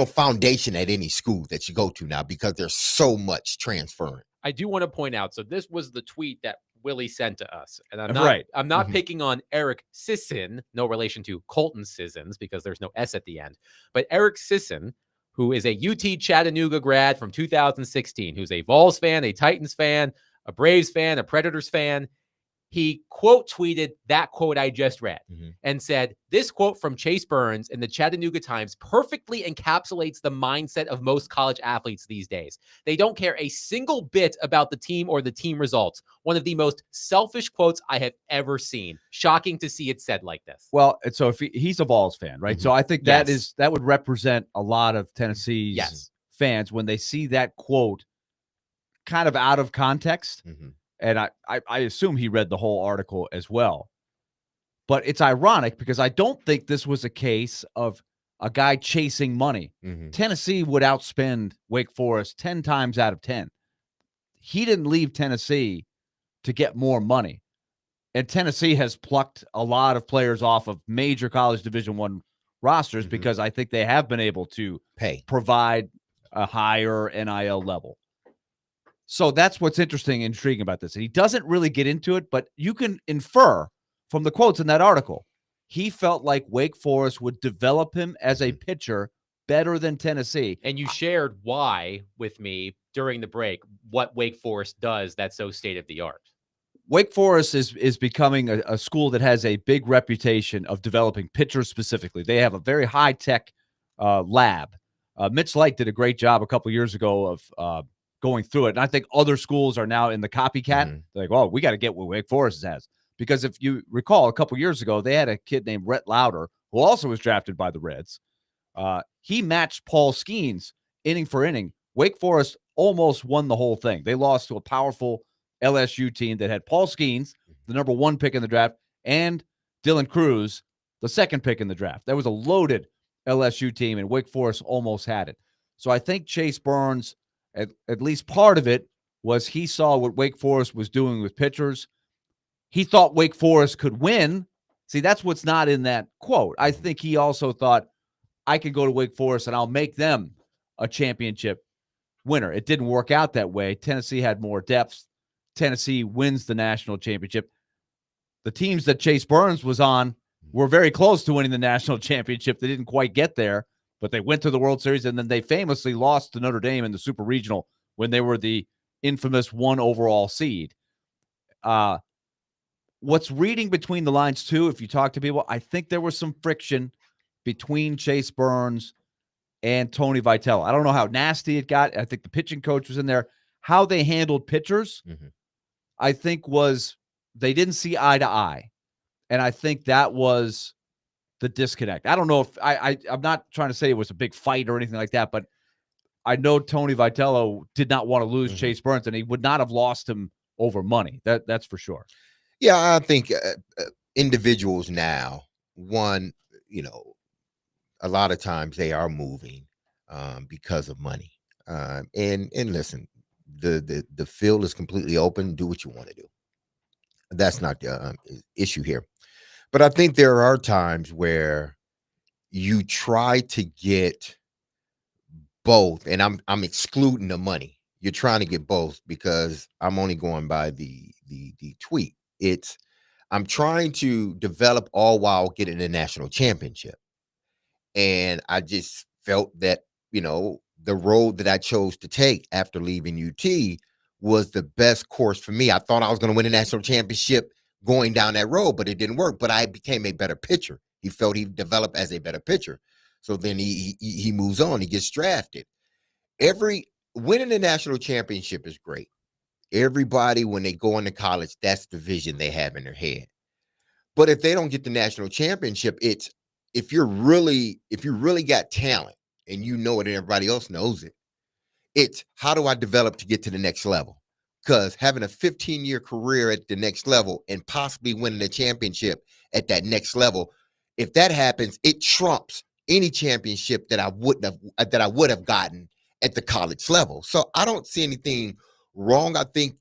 S2: foundation at any school that you go to now because there's so much transferring.
S1: I do want to point out, so this was the tweet that Willie sent to us, and I'm not picking on Eric Sisson, no relation to Colton Sissons because there's no S at the end, but Eric Sisson, who is a UT Chattanooga grad from 2016, who's a Vols fan, a Titans fan, a Braves fan, a Predators fan. he quote tweeted that quote I just read
S2: Mhm.
S1: and said, this quote from Chase Burns in the Chattanooga Times perfectly encapsulates the mindset of most college athletes these days. They don't care a single bit about the team or the team results. One of the most selfish quotes I have ever seen. Shocking to see it said like this.
S3: Well, and so if he's a Vols fan, right?
S2: Mhm.
S3: So I think
S1: Yes.
S3: that would represent a lot of Tennessee's
S1: Yes.
S3: fans when they see that quote kind of out of context.
S2: Mhm.
S3: And I assume he read the whole article as well. But it's ironic because I don't think this was a case of a guy chasing money.
S2: Mhm.
S3: Tennessee would outspend Wake Forest 10 times out of 10. He didn't leave Tennessee to get more money. And Tennessee has plucked a lot of players off of major college Division I rosters
S2: Mhm.
S3: because I think they have been able to
S2: Pay.
S3: provide a higher NIL level. So that's what's interesting and intriguing about this. And he doesn't really get into it, but you can infer from the quotes in that article, he felt like Wake Forest would develop him as a pitcher better than Tennessee.
S1: And you shared why with me during the break, what Wake Forest does that's so state of the art.
S3: Wake Forest is becoming a school that has a big reputation of developing pitchers specifically. They have a very high-tech lab. Mitch Light did a great job a couple years ago of going through it. And I think other schools are now in the copycat.
S2: Mhm.
S3: They're like, well, we got to get what Wake Forest has. Because if you recall, a couple years ago, they had a kid named Rhett Lauder, who also was drafted by the Reds. He matched Paul Skeens inning for inning. Wake Forest almost won the whole thing. They lost to a powerful LSU team that had Paul Skeens, the number 1 pick in the draft, and Dylan Cruz, the 2nd pick in the draft. That was a loaded LSU team, and Wake Forest almost had it. So I think Chase Burns, at least part of it, was he saw what Wake Forest was doing with pitchers. He thought Wake Forest could win. See, that's what's not in that quote. I think he also thought, I could go to Wake Forest and I'll make them a championship winner. It didn't work out that way. Tennessee had more depth. Tennessee wins the national championship. The teams that Chase Burns was on were very close to winning the national championship. They didn't quite get there, but they went to the World Series, and then they famously lost to Notre Dame in the Super Regional when they were the infamous 1 overall seed. What's reading between the lines, too, if you talk to people, I think there was some friction between Chase Burns and Tony Vitello. I don't know how nasty it got. I think the pitching coach was in there. How they handled pitchers, I think, was they didn't see eye to eye. And I think that was the disconnect. I don't know if I'm not trying to say it was a big fight or anything like that, but I know Tony Vitello did not want to lose Chase Burns, and he would not have lost him over money. That's for sure.
S2: Yeah, I think individuals now, one, a lot of times they are moving because of money. And listen, the field is completely open. Do what you want to do. That's not the issue here. But I think there are times where you try to get both, and I'm excluding the money. You're trying to get both because I'm only going by the tweet. I'm trying to develop all while getting a national championship. And I just felt that, the road that I chose to take after leaving UT was the best course for me. I thought I was going to win a national championship going down that road, but it didn't work. But I became a better pitcher. He felt he developed as a better pitcher. So then he moves on. He gets drafted. Winning the national championship is great. Everybody, when they go into college, that's the vision they have in their head. But if they don't get the national championship, it's if you really got talent and you know it and everybody else knows it, it's how do I develop to get to the next level? Because having a 15-year career at the next level and possibly winning a championship at that next level, if that happens, it trumps any championship that I would have gotten at the college level. So I don't see anything wrong. I think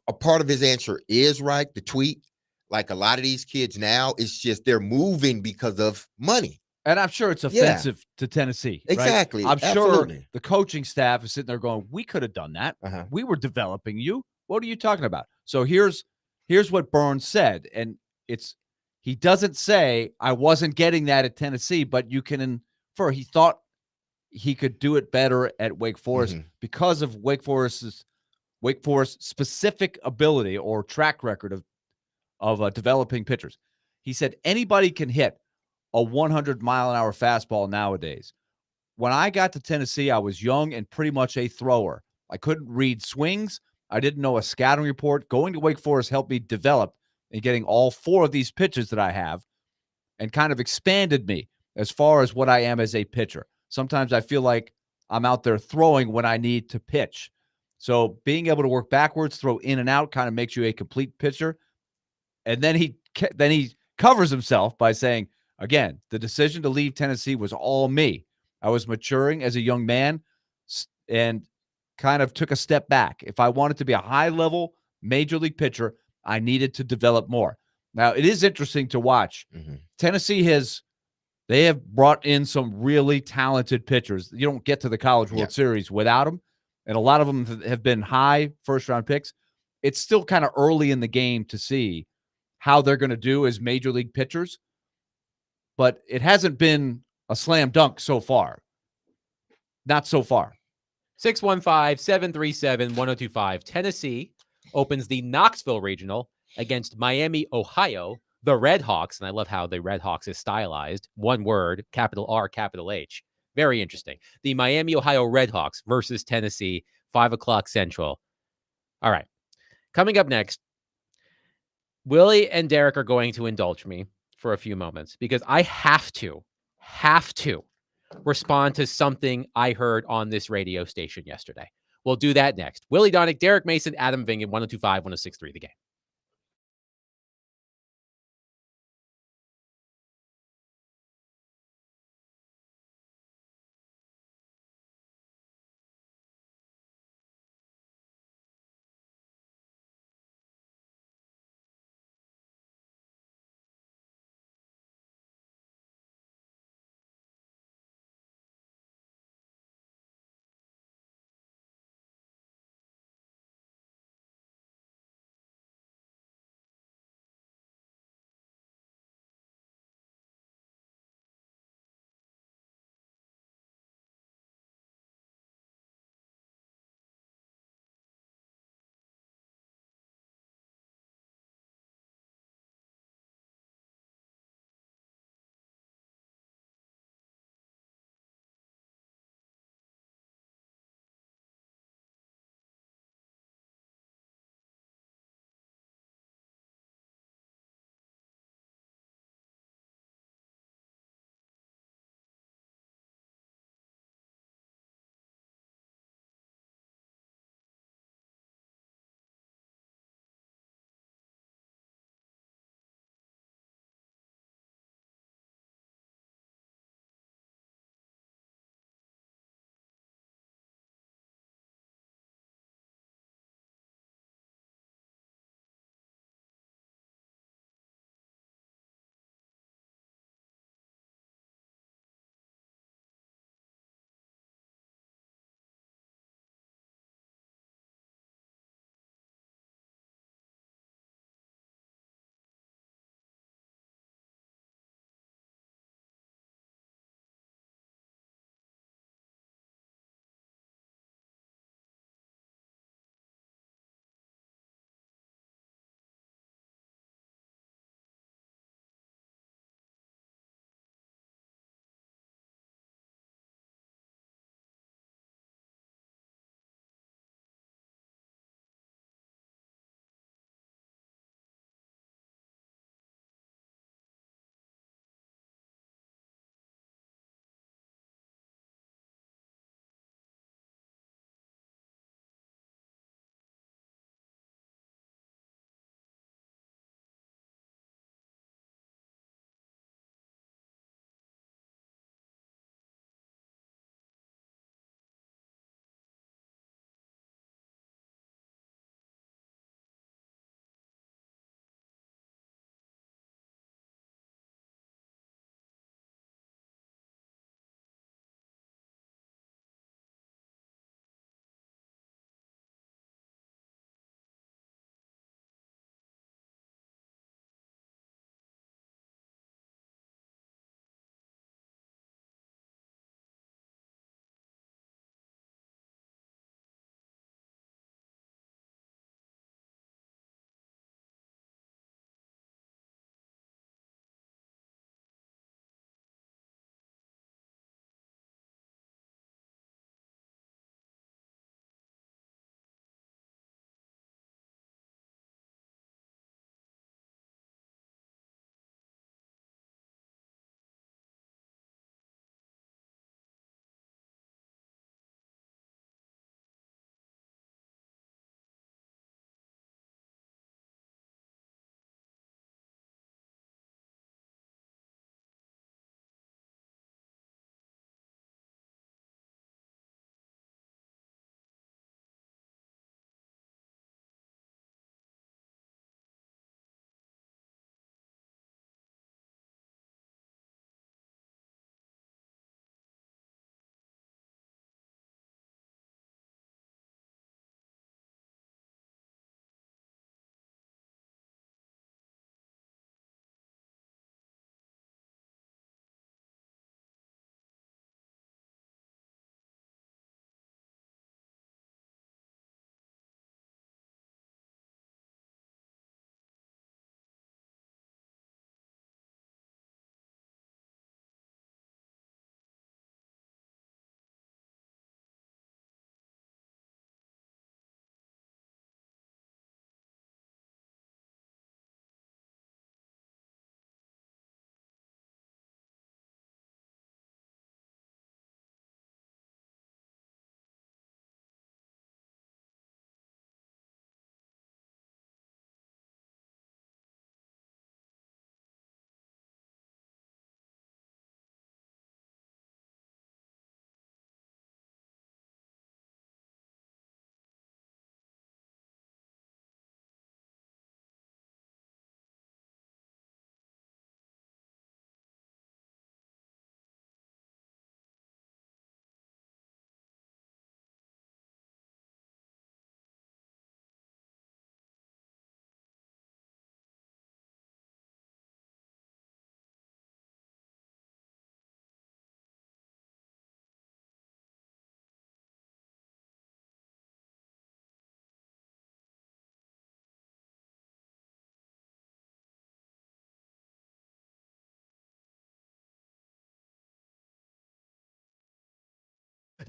S2: a part of his answer is right. The tweet, like a lot of these kids now, it's just they're moving because of money.
S3: And I'm sure it's offensive to Tennessee.
S2: Exactly.
S3: Right? I'm
S2: Absolutely.
S3: sure the coaching staff is sitting there going, we could have done that. We were developing you. What are you talking about? So here's what Burns said. And he doesn't say, I wasn't getting that at Tennessee, but you can infer he thought he could do it better at Wake Forest because of Wake Forest's Wake Forest specific ability or track record of developing pitchers. He said anybody can hit a 100-mile-an-hour fastball nowadays. When I got to Tennessee, I was young and pretty much a thrower. I couldn't read swings. I didn't know a scouting report. Going to Wake Forest helped me develop and getting all 4 of these pitches that I have and kind of expanded me as far as what I am as a pitcher. Sometimes I feel like I'm out there throwing when I need to pitch. So being able to work backwards, throw in and out kind of makes you a complete pitcher. And then he covers himself by saying, again, the decision to leave Tennessee was all me. I was maturing as a young man and kind of took a step back. If I wanted to be a high-level major league pitcher, I needed to develop more. Now, it is interesting to watch. Tennessee they have brought in some really talented pitchers. You don't get to the College World Series without them, and a lot of them have been high first-round picks. It's still kind of early in the game to see how they're going to do as major league pitchers, but it hasn't been a slam dunk so far. Not so far.
S1: 615-737-1025. Tennessee opens the Knoxville Regional against Miami, Ohio, the Red Hawks. And I love how the Red Hawks is stylized. One word, capital R, capital H. Very interesting. The Miami, Ohio Red Hawks versus Tennessee, 5 o'clock Central. All right. Coming up next, Willie and Derek are going to indulge me for a few moments because I have to respond to something I heard on this radio station yesterday. We'll do that next. Willie Donick, Derek Mason, Adam Vingan, 102.5, 106.3 The Game.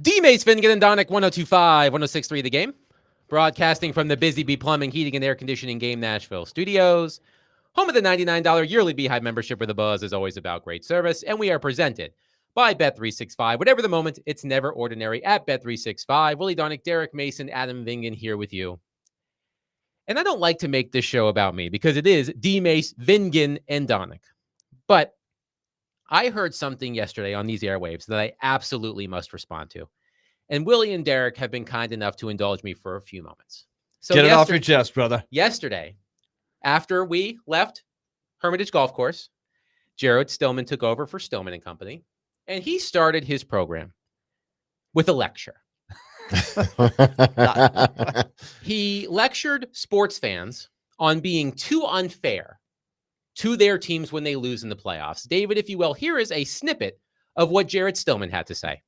S1: D-Mace, Finnegan, and Donick, 102.5, 106.3 The Game. Broadcasting from the Busy Bee Plumbing, Heating, and Air Conditioning Game Nashville studios. Home of the $99 yearly Beehive membership, where the buzz is always about great service. And we are presented by Bet365. Whatever the moment, it's never ordinary at Bet365. Willie Donick, Derek Mason, Adam Vingan here with you. And I don't like to make this show about me because it is D-Mace, Vingan, and Donick. But I heard something yesterday on these airwaves that I absolutely must respond to. And Willie and Derek have been kind enough to indulge me for a few moments. So
S3: get it off your chest, brother.
S1: Yesterday, after we left Hermitage Golf Course, Jared Stillman took over for Stillman and Company, and he started his program with a lecture. He lectured sports fans on being too unfair to their teams when they lose in the playoffs. David, if you will, here is a snippet of what Jared Stillman had to say.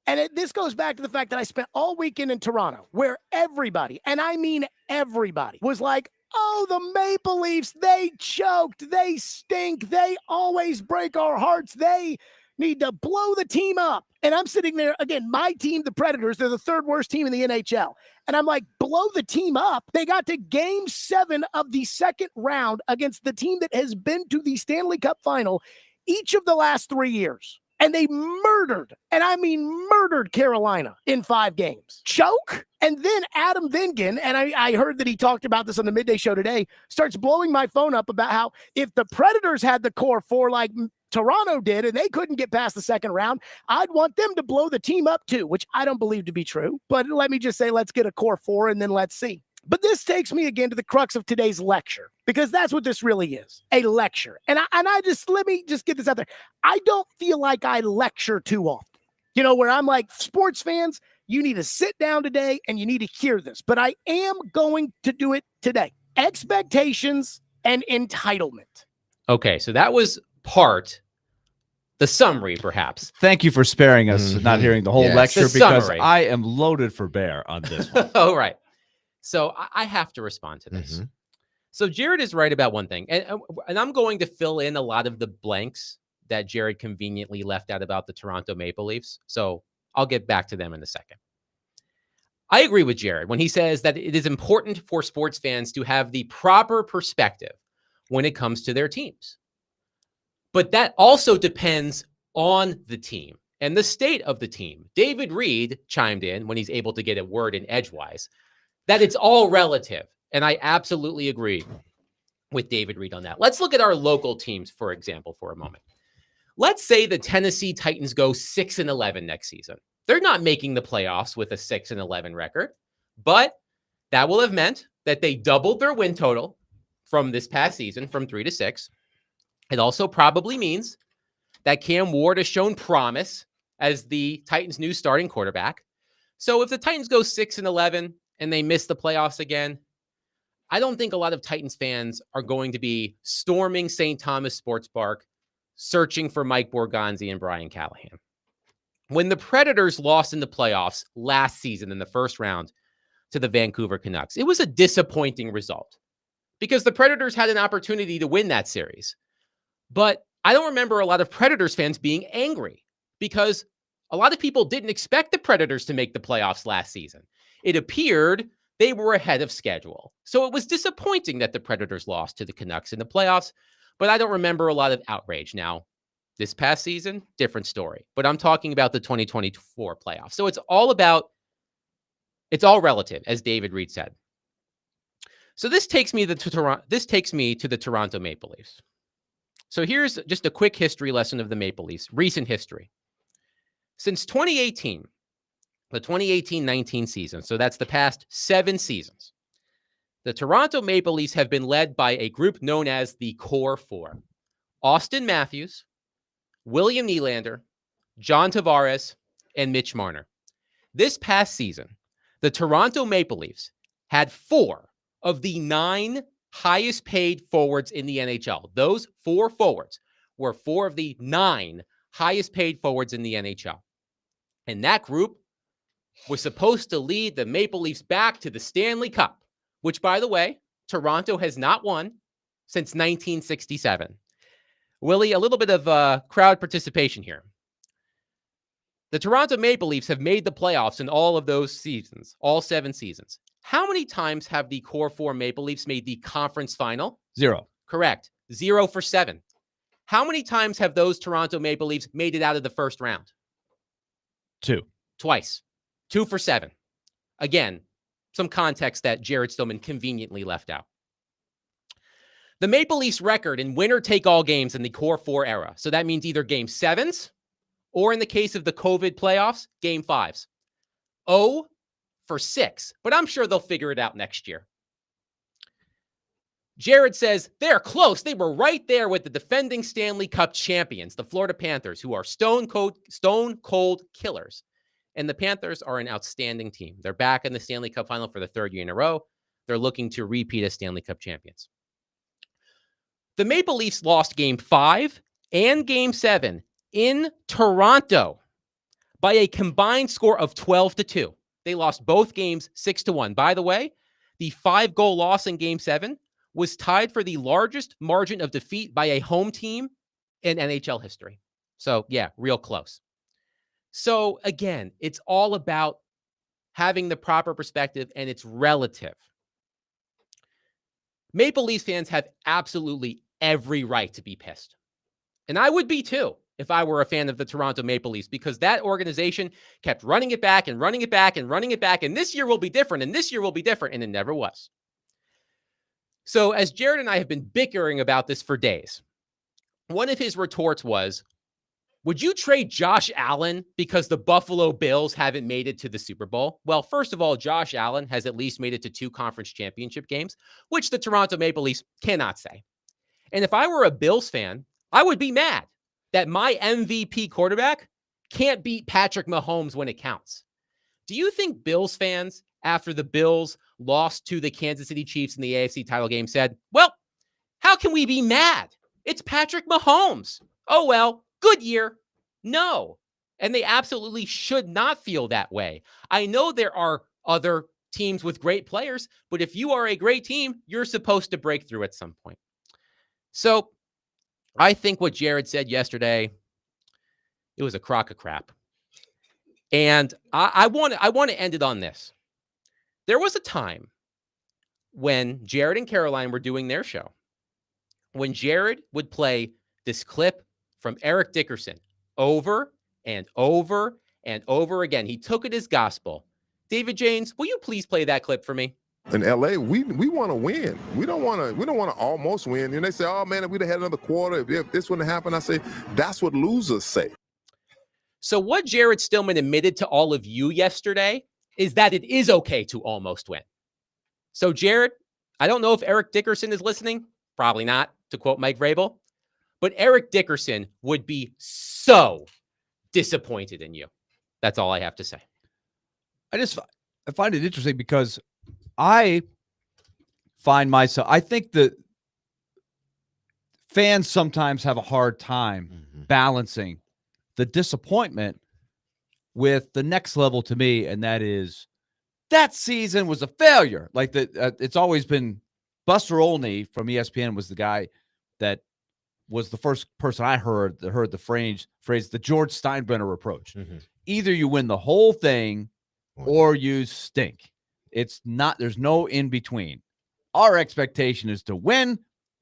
S6: And this goes back to the fact that I spent all weekend in Toronto, where everybody, and I mean everybody, was like, oh, the Maple Leafs, they choked, they stink, they always break our hearts, they need to blow the team up. And I'm sitting there, again, my team, the Predators, they're the third worst team in the NHL. And I'm like, blow the team up. They got to Game 7 of the second round against the team that has been to the Stanley Cup final each of the last 3 years. And they murdered, and I mean murdered Carolina in 5 games. Choke? And then Adam Vingan, and I heard that he talked about this on the midday show today, starts blowing my phone up about how if the Predators had the core 4 like Toronto did and they couldn't get past the second round, I'd want them to blow the team up too, which I don't believe to be true. But let me just say, let's get a core 4 and then let's see. But this takes me again to the crux of today's lecture, because that's what this really is, a lecture. And I just, let me just get this out there. I don't feel like I lecture too often, where I'm like, sports fans, you need to sit down today and you need to hear this. But I am going to do it today. Expectations and entitlement.
S1: Okay, so that was the summary, perhaps.
S3: Thank you for sparing us not hearing the whole lecture, because
S1: summary.
S3: I am loaded for bear on this one.
S1: Oh, right. So I have to respond to this. So Jared is right about one thing, and I'm going to fill in a lot of the blanks that Jared conveniently left out about the Toronto Maple Leafs. So I'll get back to them in a second. I agree with Jared when he says that it is important for sports fans to have the proper perspective when it comes to their teams. But that also depends on the team and the state of the team. David Reed chimed in when he's able to get a word in edgewise, that it's all relative. And I absolutely agree with David Reed on that. Let's look at our local teams, for example, for a moment. Let's say the Tennessee Titans go 6-11 next season. They're not making the playoffs with a 6-11 record, but that will have meant that they doubled their win total from this past season from 3 to 6. It also probably means that Cam Ward has shown promise as the Titans' new starting quarterback. So if the Titans go 6-11, and they miss the playoffs again, I don't think a lot of Titans fans are going to be storming St. Thomas Sports Park, searching for Mike Borgonzi and Brian Callahan. When the Predators lost in the playoffs last season in the first round to the Vancouver Canucks, it was a disappointing result because the Predators had an opportunity to win that series. But I don't remember a lot of Predators fans being angry because a lot of people didn't expect the Predators to make the playoffs last season. It appeared they were ahead of schedule. So it was disappointing that the Predators lost to the Canucks in the playoffs, but I don't remember a lot of outrage. Now, this past season, different story, but I'm talking about the 2024 playoffs. So it's all relative, as David Reed said. So this takes me to the Toronto Maple Leafs. So here's just a quick history lesson of the Maple Leafs, recent history. Since 2018, the 2018-19 season, so that's the past 7 seasons, the Toronto Maple Leafs have been led by a group known as the Core 4. Austin Matthews, William Nylander, John Tavares, and Mitch Marner. This past season, the Toronto Maple Leafs had 4 of the 9 highest paid forwards in the NHL. Those 4 forwards were 4 of the 9 highest paid forwards in the NHL. And that group was supposed to lead the Maple Leafs back to the Stanley Cup, which, by the way, Toronto has not won since 1967. Willie, a little bit of crowd participation here. The Toronto Maple Leafs have made the playoffs in all of those seasons, all 7 seasons. How many times have the core 4 Maple Leafs made the conference final?
S3: 0.
S1: Correct. 0 for 7. How many times have those Toronto Maple Leafs made it out of the first round?
S3: 2.
S1: Twice. 2 for 7. Again, some context that Jared Stillman conveniently left out. The Maple Leafs record in winner-take-all games in the core 4 era. So that means either game 7s or in the case of the COVID playoffs, game 5s. 0 for 6. But I'm sure they'll figure it out next year. Jared says they're close. They were right there with the defending Stanley Cup champions, the Florida Panthers, who are stone cold killers. And the Panthers are an outstanding team. They're back in the Stanley Cup final for the 3rd year in a row. They're looking to repeat as Stanley Cup champions. The Maple Leafs lost game 5 and game 7 in Toronto by a combined score of 12-2. They lost both games 6-1. By the way, the 5-goal loss in game 7 was tied for the largest margin of defeat by a home team in NHL history. So, yeah, real close. So, again, it's all about having the proper perspective, and it's relative. Maple Leafs fans have absolutely every right to be pissed. And I would be too if I were a fan of the Toronto Maple Leafs, because that organization kept running it back and running it back and running it back. And this year will be different, and this year will be different. And it never was. So as Jared and I have been bickering about this for days, one of his retorts was, would you trade Josh Allen because the Buffalo Bills haven't made it to the Super Bowl? Well, first of all, Josh Allen has at least made it to 2 conference championship games, which the Toronto Maple Leafs cannot say. And if I were a Bills fan, I would be mad that my MVP quarterback can't beat Patrick Mahomes when it counts. Do you think Bills fans, after the Bills lost to the Kansas City Chiefs in the AFC title game, said, well, how can we be mad? It's Patrick Mahomes. Oh, well, good year. No. And they absolutely should not feel that way. I know there are other teams with great players, but if you are a great team, you're supposed to break through at some point. So I think what Jared said yesterday, it was a crock of crap. And I want to end it on this. There was a time when Jared and Caroline were doing their show, when Jared would play this clip from Eric Dickerson over and over and over again. He took it as gospel. David James, will you please play that clip for me?
S7: In LA, we want to win. We don't want to almost win. And they say, oh man, if we'd have had another quarter, if this wouldn't happen, I say, that's what losers say.
S1: So what Jared Stillman admitted to all of you yesterday is that it is okay to almost win. So Jared, I don't know if Eric Dickerson is listening. Probably not, to quote Mike Vrabel. But Eric Dickerson would be so disappointed in you. That's all I have to say.
S3: I find it interesting because I think that fans sometimes have a hard time balancing the disappointment with the next level to me, and that is that season was a failure. Like it's always been Buster Olney from ESPN was the guy that was the first person I heard the phrase the George Steinbrenner approach. Either you win the whole thing or you stink. It's not, there's no in between. Our expectation is to win.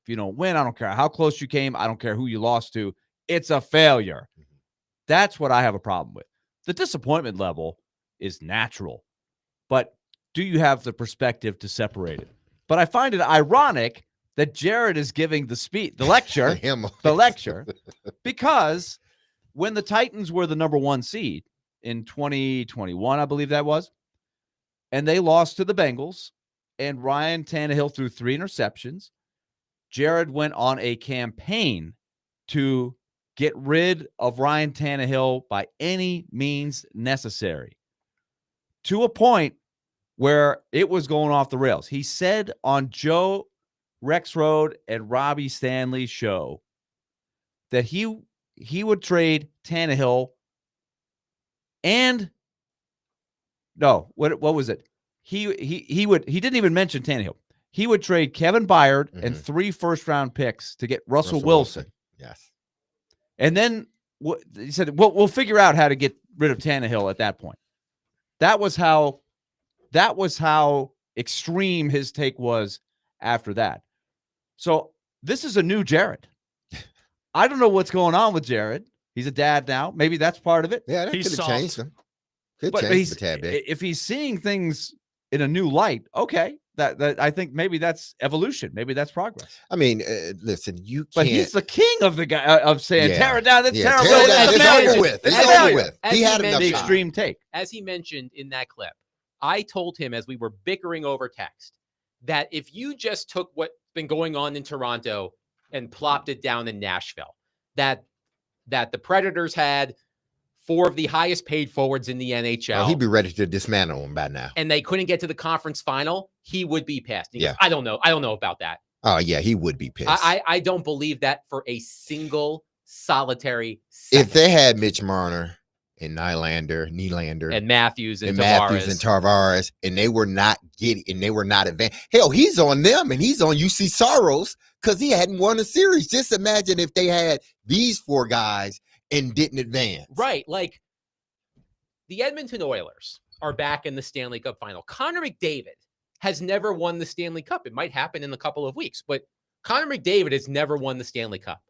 S3: If you don't win, I don't care how close you came. I don't care who you lost to. It's a failure. That's what I have a problem with. The disappointment level is natural, but do you have the perspective to separate it? But I find it ironic that Jared is giving the lecture, because when the Titans were the #1 seed in 2021, I believe that was, and they lost to the Bengals, and Ryan Tannehill threw 3 interceptions, Jared went on a campaign to get rid of Ryan Tannehill by any means necessary, to a point where it was going off the rails. He said on Joe Rexrode and Robbie Stanley's show that he would trade Tannehill and what was it? He didn't even mention Tannehill. He would trade Kevin Byard and 3 first-round picks to get Russell Wilson.
S2: Yes.
S3: And then he said, well, we'll figure out how to get rid of Tannehill at that point. That was how extreme his take was after that. So this is a new Jared. I don't know what's going on with Jared. He's a dad now. Maybe that's part of it.
S2: Yeah, that
S6: He's
S2: could have
S6: soft.
S2: changed him. Could
S3: But
S2: change him a tad bit.
S3: if he's seeing things in a new light, okay, that I think maybe that's evolution. Maybe that's progress.
S2: I mean, listen, you can't.
S3: But he's the king of the guy of saying,
S2: Yeah.
S3: tear it down. That's
S2: Yeah,
S3: terrible.
S2: tear it down.
S3: It's
S2: It's
S3: failure.
S2: over with.
S3: It's
S2: It's
S3: failure.
S2: over with.
S1: As
S2: He
S1: you
S2: had enough
S3: The
S1: mentioned-
S2: time.
S3: extreme take.
S1: As he mentioned in that clip, I told him as we were bickering over text that if you just took what's been going on in Toronto and plopped it down in Nashville, that the Predators had 4 of the highest paid forwards in the NHL.
S2: Oh, he'd be ready to dismantle him by now.
S1: and they couldn't get to the conference final, he would be pissed. He goes,
S2: Yeah.
S1: I don't know about that.
S2: Oh, yeah, he would be pissed.
S1: I don't believe that for a single solitary second.
S2: If they had Mitch Marner and Nylander,
S1: and Matthews and
S2: and
S1: Tavares.
S2: Matthews and Tavares, and they were not advanced. Hell, he's on them and he's on UC Soros because he hadn't won a series. Just imagine if they had these 4 guys and didn't advance.
S1: Right. Like the Edmonton Oilers are back in the Stanley Cup final. Connor McDavid has never won the Stanley Cup. It might happen in a couple of weeks, but Connor McDavid has never won the Stanley Cup.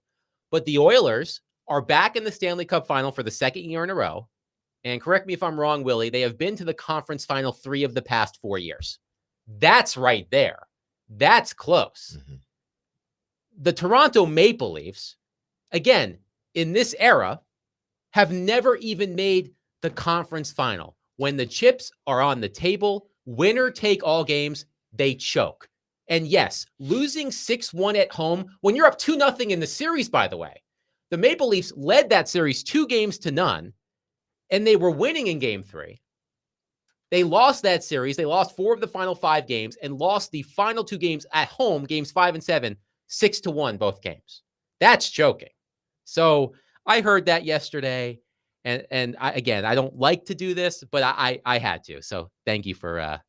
S1: But the Oilers are back in the Stanley Cup final for the second year in a row. And correct me if I'm wrong, Willie, they have been to the conference final 3 of the past 4 years. That's right there. That's close.
S2: Mhm.
S1: The Toronto Maple Leafs, again, in this era, have never even made the conference final. When the chips are on the table, winner take all games, they choke. And yes, losing 6-1 at home, when you're up 2-0 in the series, by the way, the Maple Leafs led that series 2-0, and they were winning in game 3. They lost that series. They lost 4 of the final 5 games and lost the final 2 games at home, games 5 and 7, 6-1, both games. That's choking. So I heard that yesterday, and I don't like to do this, but I had to. So thank you for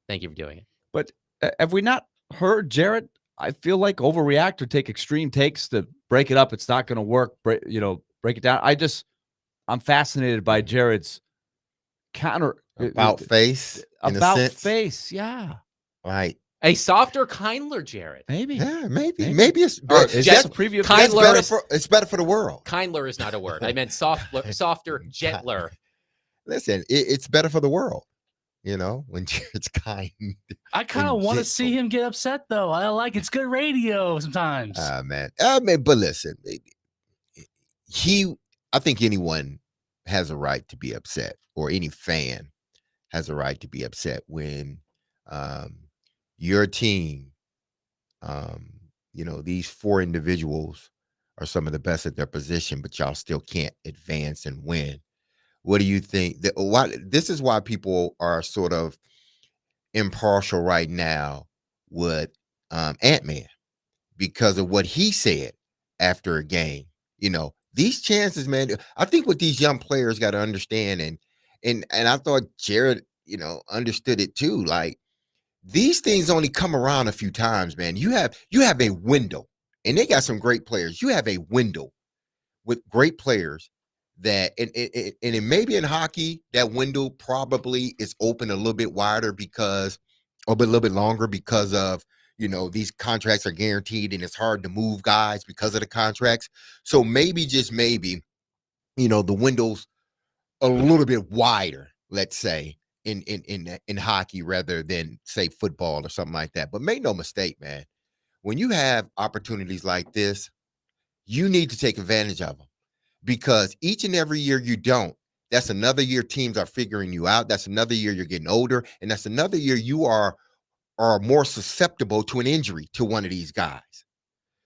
S1: doing it.
S3: But have we not heard Jared? I feel like overreact or take extreme takes to break it up. It's not going to work. Break it down. I'm fascinated by Jared's counter
S2: About face. In a
S3: about
S2: sense.
S3: face. Yeah,
S2: Right.
S1: A softer, kindler Jared.
S3: maybe.
S2: Yeah, maybe.
S3: Maybe.
S2: Maybe it's
S1: Or
S3: Is
S1: Jet-
S3: this a preview? Of
S1: Kind- Kindler is-
S2: it's better for the world.
S1: Kindler is not a word. I meant softer, gentler.
S2: Listen, it's better for the world. When Jared's kind.
S8: I kind of
S2: and
S8: want to see
S2: gentle.
S8: him get upset, though. I like it's good radio sometimes.
S2: Man. But listen, I think anyone has a right to be upset, or any fan has a right to be upset when your team, these 4 individuals are some of the best at their position, but y'all still can't advance and win. What do you think? This is why people are sort of impartial right now with Ant-Man, because of what he said after a game. These chances, man. I think what these young players got to understand, and I thought Jared, understood it too. Like, these things only come around a few times, man. You have a window, and they got some great players. You have a window with great players that, and maybe in hockey, that window probably is open a little bit wider a little bit longer because of, these contracts are guaranteed and it's hard to move guys because of the contracts. So maybe, just maybe, the window's a little bit wider, let's say, in hockey rather than, say, football or something like that. But make no mistake, man, when you have opportunities like this, you need to take advantage of them. Because each and every year you don't, that's another year teams are figuring you out. That's another year you're getting older. And that's another year you are more susceptible to an injury to one of these guys.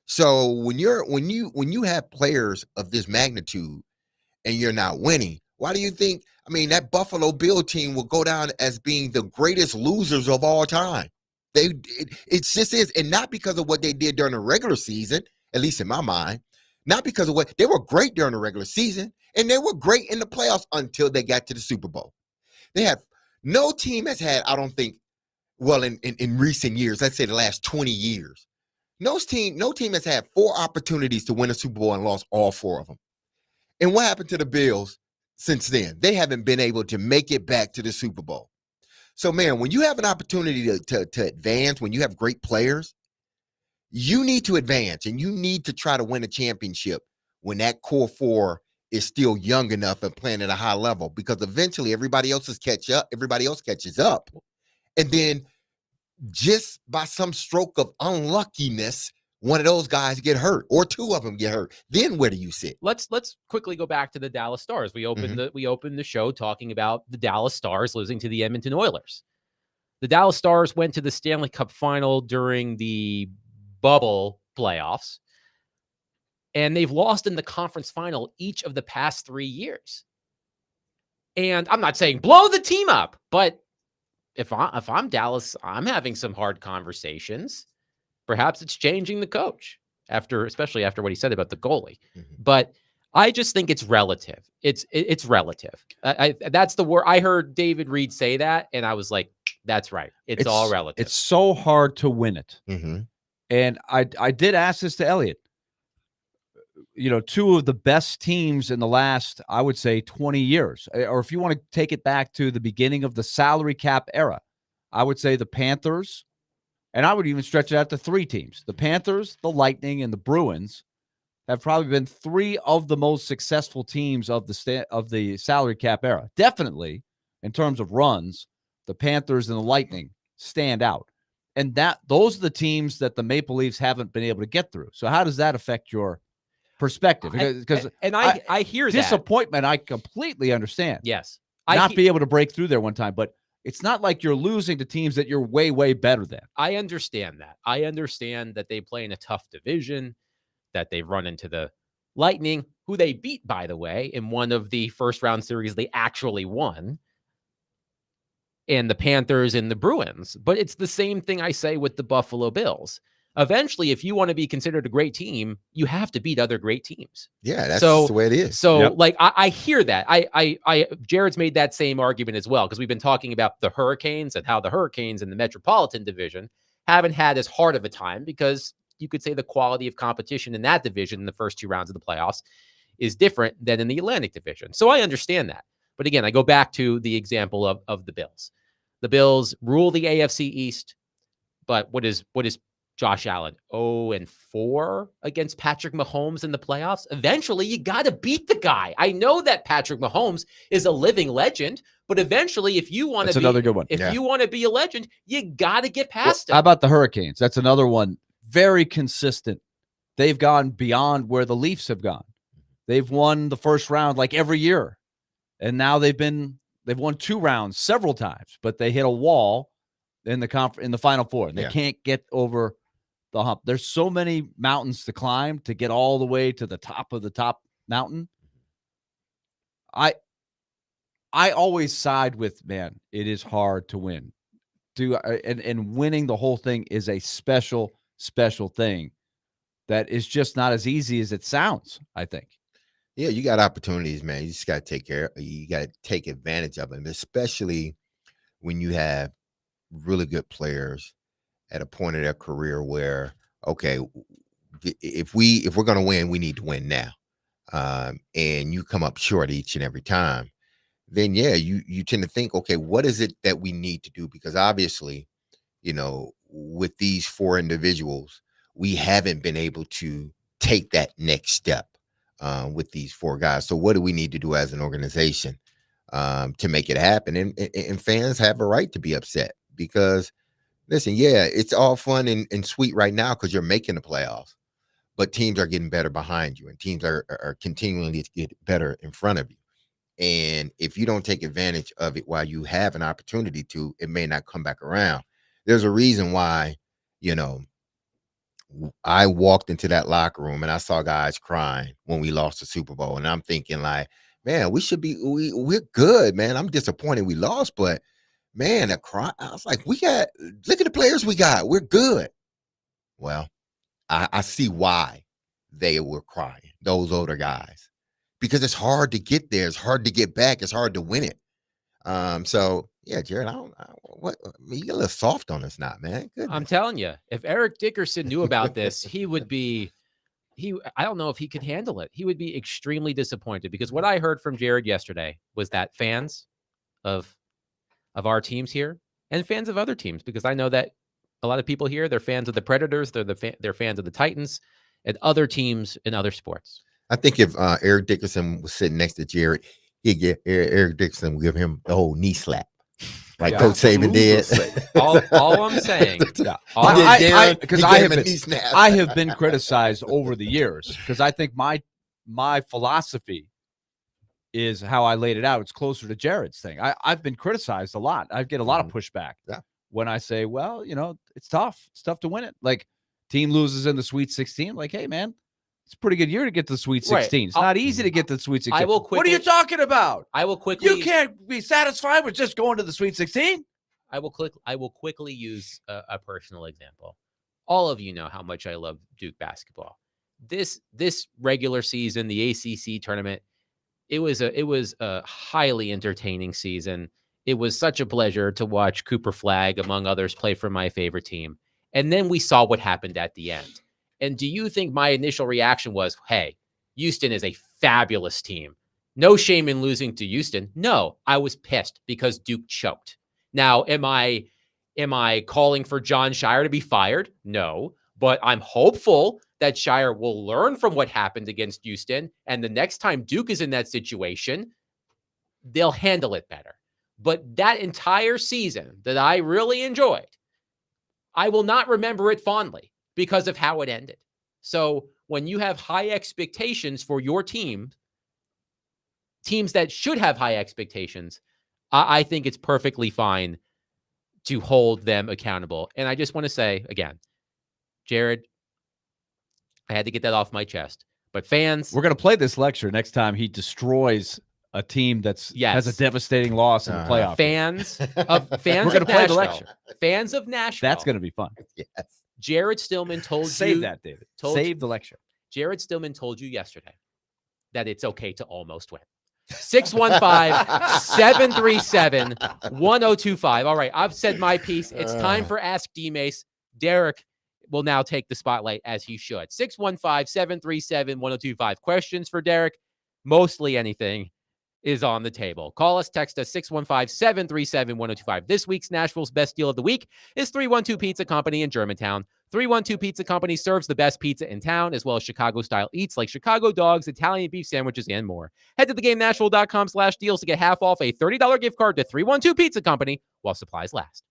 S2: So when you have players of this magnitude and you're not winning, why do you think, that Buffalo Bill team will go down as being the greatest losers of all time? It just is. And not because of what they did during the regular season, at least in my mind. Not because of what they were great during the regular season, and they were great in the playoffs until they got to the Super Bowl. No team has had, I don't think, well, in recent years, let's say the last 20 years, no team has had 4 opportunities to win a Super Bowl and lost all 4 of them. And what happened to the Bills since then. They haven't been able to make it back to the Super Bowl. So, man, when you have an opportunity to advance, when you have great players, you need to advance and you need to try to win a championship when that core four is still young enough and playing at a high level, because eventually everybody else catches up. And then just by some stroke of unluckiness, one of those guys get hurt or two of them get hurt. Then where do you sit?
S1: Let's quickly go back to the Dallas Stars. We opened the show talking about the Dallas Stars losing to the Edmonton Oilers. The Dallas Stars went to the Stanley Cup final during the bubble playoffs, and they've lost in the conference final each of the past 3 years. And I'm not saying blow the team up, but if I'm Dallas, I'm having some hard conversations. Perhaps it's changing the coach especially after what he said about the goalie. But I just think it's relative. It's relative. That's the word. I heard David Reed say that, and I was like, that's right. It's all relative.
S3: It's so hard to win it. And I did ask this to Elliot. Two of the best teams in the last, I would say, 20 years, or if you want to take it back to the beginning of the salary cap era, I would say the Panthers, and I would even stretch it out to 3 teams. The Panthers, the Lightning, and the Bruins have probably been 3 of the most successful teams of the salary cap era. Definitely, in terms of runs, the Panthers and the Lightning stand out. And those are the teams that the Maple Leafs haven't been able to get through. So how does that affect your perspective? Because
S1: I hear that.
S3: Disappointment, I completely understand.
S1: Yes.
S3: Be able to break through there one time, but it's not like you're losing to teams that you're way, way better than.
S1: I understand that. I understand that they play in a tough division, that they've run into the Lightning, who they beat, by the way, in one of the first round series they actually won, and the Panthers and the Bruins. But it's the same thing I say with the Buffalo Bills. Eventually, if you want to be considered a great team, you have to beat other great teams.
S2: Yeah, that's just the way it is.
S1: So, I hear that. Jared's made that same argument as well, because we've been talking about the Hurricanes and how the Hurricanes in the Metropolitan Division haven't had as hard of a time, because you could say the quality of competition in that division in the first 2 rounds of the playoffs is different than in the Atlantic Division. So I understand that. But again, I go back to the example of the Bills. The Bills rule the AFC East, but what is Josh Allen? 0-4 against Patrick Mahomes in the playoffs. Eventually, you got to beat the guy. I know that Patrick Mahomes is a living legend, but eventually, if you want to be
S3: another good one.
S1: If you want to be a legend, you got to get past him.
S3: How about the Hurricanes? That's another one. Very consistent. They've gone beyond where the Leafs have gone. They've won the first round like every year, and now they've won 2 rounds several times, but they hit a wall in the Final Four. And they can't get over the hump. There's so many mountains to climb to get all the way to the top of the top mountain. I always side with, man, it is hard to win. And winning the whole thing is a special thing that is just not as easy as it sounds, I think.
S2: Yeah, you got opportunities, man. You just got to you got to take advantage of them, especially when you have really good players at a point of their career where, okay, if we're going to win, we need to win now. And you come up short each and every time, then you tend to think, okay, what is it that we need to do? Because obviously, with these 4 individuals, we haven't been able to take that next step with these 4 guys. So what do we need to do as an organization to make it happen? And fans have a right to be upset, because listen, it's all fun and sweet right now because you're making the playoffs, but teams are getting better behind you, and teams are continuing to get better in front of you. And if you don't take advantage of it while you have an opportunity to, it may not come back around. There's a reason why, I walked into that locker room and I saw guys crying when we lost the Super Bowl. And I'm thinking like, man, we're good, man. I'm disappointed we lost, but man, I was like, look at the players we got. We're good. Well, I see why they were crying, those older guys, because it's hard to get there. It's hard to get back. It's hard to win it. So yeah, Jared, you get a little soft on us now, man. Goodness.
S1: I'm telling you, if Eric Dickerson knew about this, he would be I don't know if he could handle it. He would be extremely disappointed because what I heard from Jared yesterday was that fans of our teams here and fans of other teams, because I know that a lot of people here, they're fans of the Predators, they're fans of the Titans and other teams in other sports.
S2: I think if Eric Dickerson was sitting next to Jared, he'd get Eric Dickerson would give him the whole knee slap, like Coach Saban did.
S1: All I'm saying,
S3: Yeah,
S1: because
S3: I have been criticized over the years because I think my philosophy is how I laid it out. It's closer to Jared's thing. I've been criticized a lot. I get a lot of pushback when I say, well, it's tough. It's tough to win it. Like team loses in the Sweet 16. Like, hey, man, it's a pretty good year to get to the Sweet 16. Right. It's not easy to get to the Sweet 16. What are you talking about? You can't be satisfied with just going to the Sweet 16.
S1: I will quickly use a personal example. All of you know how much I love Duke basketball. This regular season, the ACC tournament, it was a highly entertaining season. It was such a pleasure to watch Cooper Flagg, among others, play for my favorite team. And then we saw what happened at the end. And do you think my initial reaction was, hey, Houston is a fabulous team. No shame in losing to Houston. No, I was pissed because Duke choked. Now, am I calling for John Shire to be fired? No, but I'm hopeful that Shire will learn from what happened against Houston, and the next time Duke is in that situation, they'll handle it better. But that entire season that I really enjoyed, I will not remember it fondly because of how it ended. So when you have high expectations for your teams that should have high expectations, I think it's perfectly fine to hold them accountable. And I just want to say again, Jared, I had to get that off my chest. But fans,
S3: we're going to play this lecture next time he destroys a team has a devastating loss in the playoff.
S1: Fans
S3: we're going to play the lecture.
S1: Fans of Nashville.
S3: That's going to be fun.
S2: Yes.
S1: Jared Stillman told you.
S3: Save that, David. Save the lecture.
S1: Jared Stillman told you yesterday that it's okay to almost win. 615-737-1025. All right, I've said my piece. It's time for Ask D-Mace. Derek will now take the spotlight as he should. 615-737-1025. Questions for Derek? Mostly anything is on the table. Call us, text us, 615-737-1025. This week's Nashville's best deal of the week is 312 Pizza Company in Germantown. 312 Pizza Company serves the best pizza in town, as well as Chicago-style eats like Chicago dogs, Italian beef sandwiches, and more. Head to theGameNashville.com/deals to get half off a $30 gift card to 312 Pizza Company while supplies last.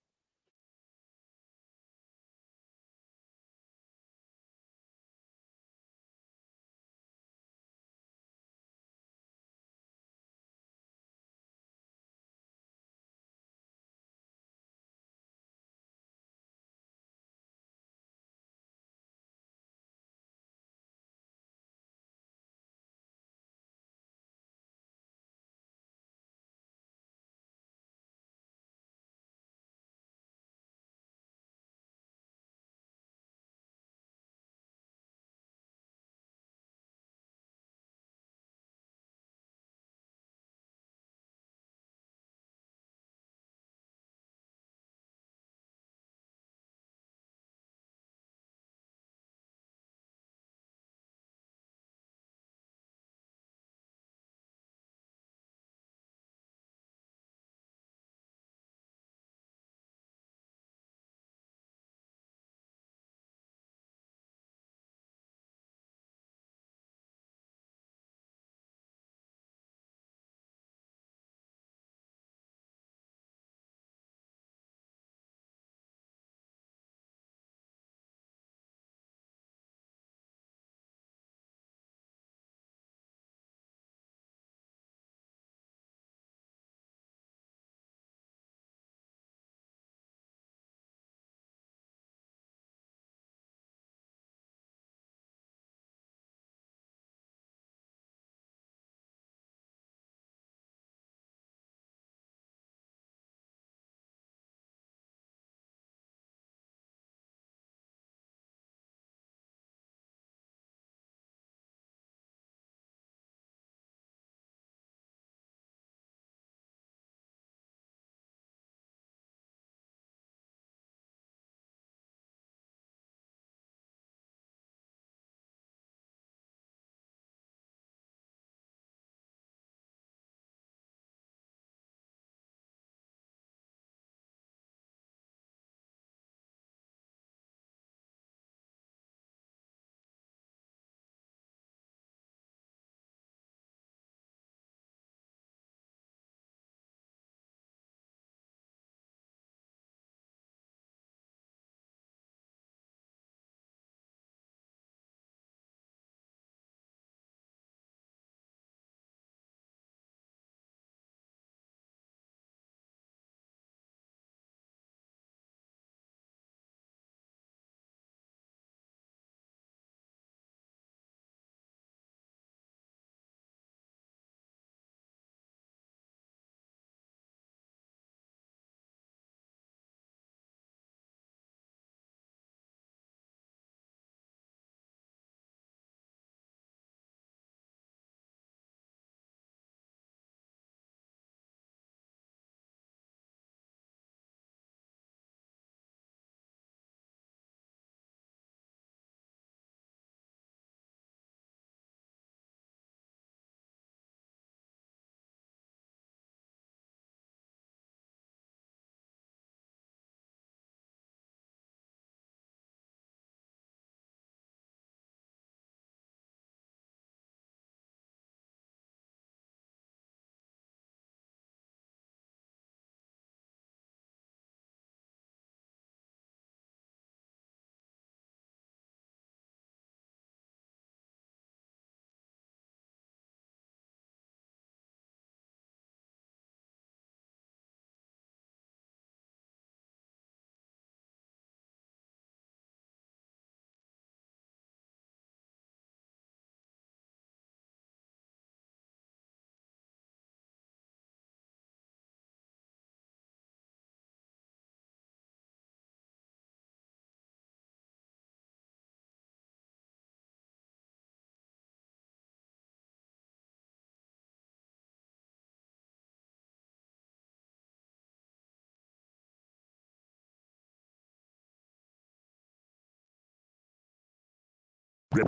S9: He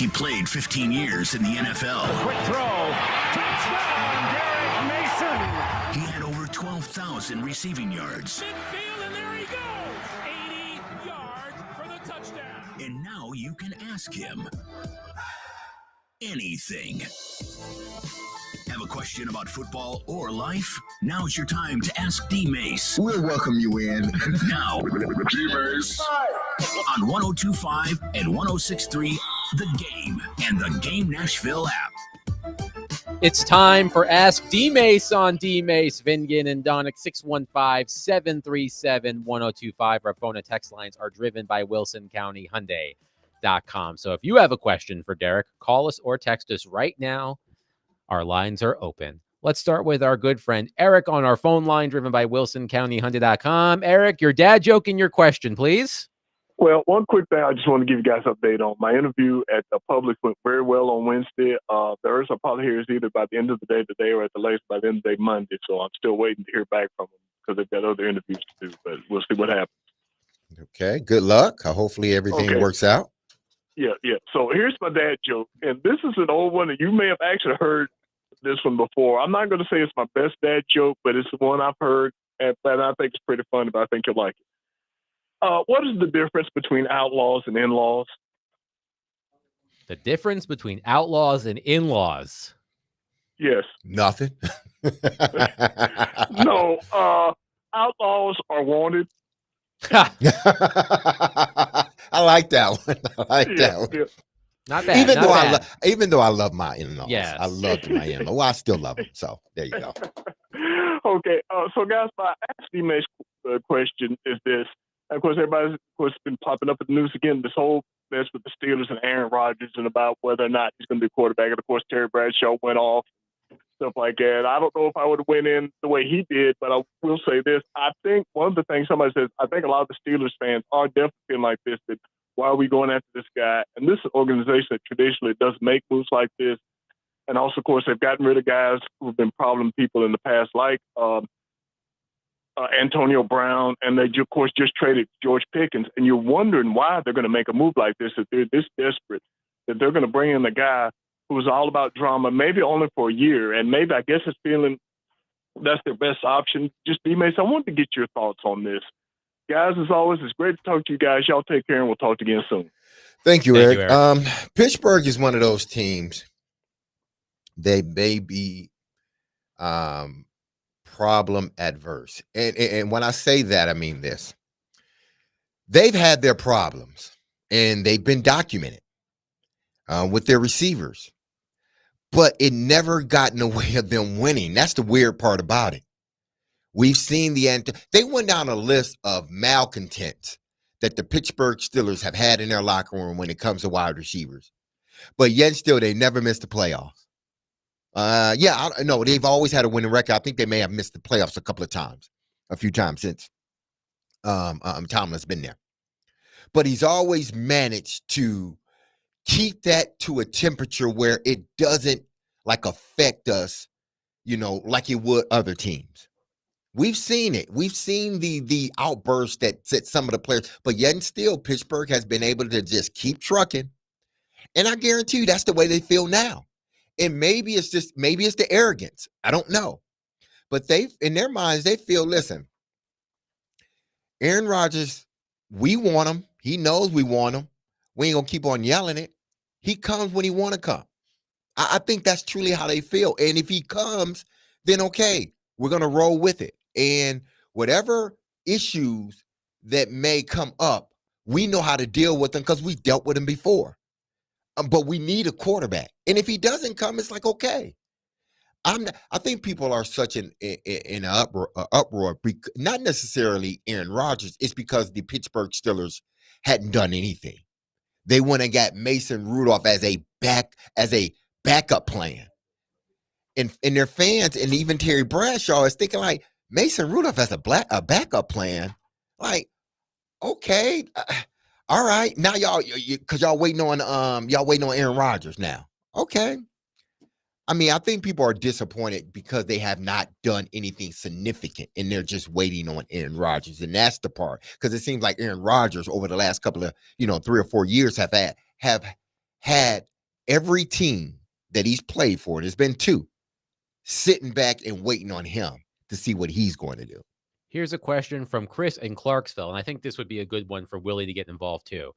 S9: played 15 years in the NFL.
S10: Quick throw. Touchdown, Derek Mason.
S9: He had over 12,000 receiving yards.
S10: Midfield, and there he goes. 80 yards for the touchdown.
S9: And now you can ask him anything. Have a question about football or life? Now's your time to ask D-Mace.
S11: We'll welcome you in.
S9: Now,
S11: D-Mace.
S9: on 102.5 and 106.3, The Game and the Game Nashville app.
S1: It's time for Ask D-Mace on D-Mace, Vingan and Donick, 615-737-1025. Our phone and text lines are driven by WilsonCountyHyundai.com. So if you have a question for Derek, call us or text us right now. Our lines are open. Let's start with our good friend Eric on our phone line, driven by WilsonCountyHyundai.com. Eric, your dad joke and your question, please.
S5: Well, one quick thing I just want to give you guys an update on. My interview at the Publix went very well on Wednesday. There's a probably hear is either by the end of the day today or at the latest by the end of the day Monday. So I'm still waiting to hear back from them because they've got other interviews to do. But we'll see what happens.
S2: Okay, good luck. Hopefully everything works out.
S5: Yeah. So here's my dad joke. And this is an old one, and you may have actually heard this one before. I'm not going to say it's my best dad joke, but it's the one I've heard, and I think it's pretty funny, but I think you'll like it. What is the difference between outlaws and in-laws?
S1: The difference between outlaws and in-laws.
S5: Yes.
S2: Nothing.
S5: No. Outlaws are wanted.
S2: I like that one. That one.
S5: Yeah.
S1: Not bad.
S2: Even though I love my in-laws.
S1: Yes.
S2: I loved my in-laws. Well, I still love them. So there you go.
S5: Okay. So guys, my asking question is this. Of course, everybody's been popping up in the news again, this whole mess with the Steelers and Aaron Rodgers and about whether or not he's going to be quarterback. And of course, Terry Bradshaw went off, stuff like that. I don't know if I would have went in the way he did, but I will say this. I think one of the things somebody says, I think a lot of the Steelers fans are definitely feeling like this, that why are we going after this guy? And this is an organization that traditionally does make moves like this. And also, of course, they've gotten rid of guys who've been problem people in the past, like Antonio Brown, and they, of course, just traded George Pickens. And you're wondering why they're going to make a move like this, if they're this desperate, that they're going to bring in a guy who's all about drama, maybe only for a year. And maybe, I guess, it's feeling that's their best option. Just D-Mace, I want to get your thoughts on this. Guys, as always, it's great to talk to you guys. Y'all take care, and we'll talk again soon.
S2: Thank you, Eric. Pittsburgh is one of those teams. They may be problem adverse. And when I say that, I mean this. They've had their problems, and they've been documented with their receivers. But it never got in the way of them winning. That's the weird part about it. We've seen they went down a list of malcontents that the Pittsburgh Steelers have had in their locker room when it comes to wide receivers. But yet still, they never missed the playoffs. No, they've always had a winning record. I think they may have missed the playoffs a few times since Tomlin's been there. But he's always managed to keep that to a temperature where it doesn't affect us, like it would other teams. We've seen it. We've seen the outbursts that some of the players, but yet and still Pittsburgh has been able to just keep trucking. And I guarantee you that's the way they feel now. And maybe it's the arrogance. I don't know. But in their minds, they feel, listen, Aaron Rodgers, we want him. He knows we want him. We ain't going to keep on yelling it. He comes when he want to come. I think that's truly how they feel. And if he comes, then okay, we're going to roll with it. And whatever issues that may come up, we know how to deal with them because we dealt with them before. But we need a quarterback. And if he doesn't come, it's like, okay. I think people are such in an uproar, not necessarily Aaron Rodgers. It's because the Pittsburgh Steelers hadn't done anything. They went and got Mason Rudolph as a backup plan. And their fans and even Terry Bradshaw is thinking like, Mason Rudolph as a backup plan? Like, okay. All right, now y'all waiting on Aaron Rodgers now. Okay, I mean, I think people are disappointed because they have not done anything significant and they're just waiting on Aaron Rodgers. And that's the part. Because it seems like Aaron Rodgers over the last couple of, 3 or 4 years have had every team that he's played for, and there's been 2, sitting back and waiting on him to see what he's going to do.
S1: Here's a question from Chris in Clarksville, and I think this would be a good one for Willie to get involved too.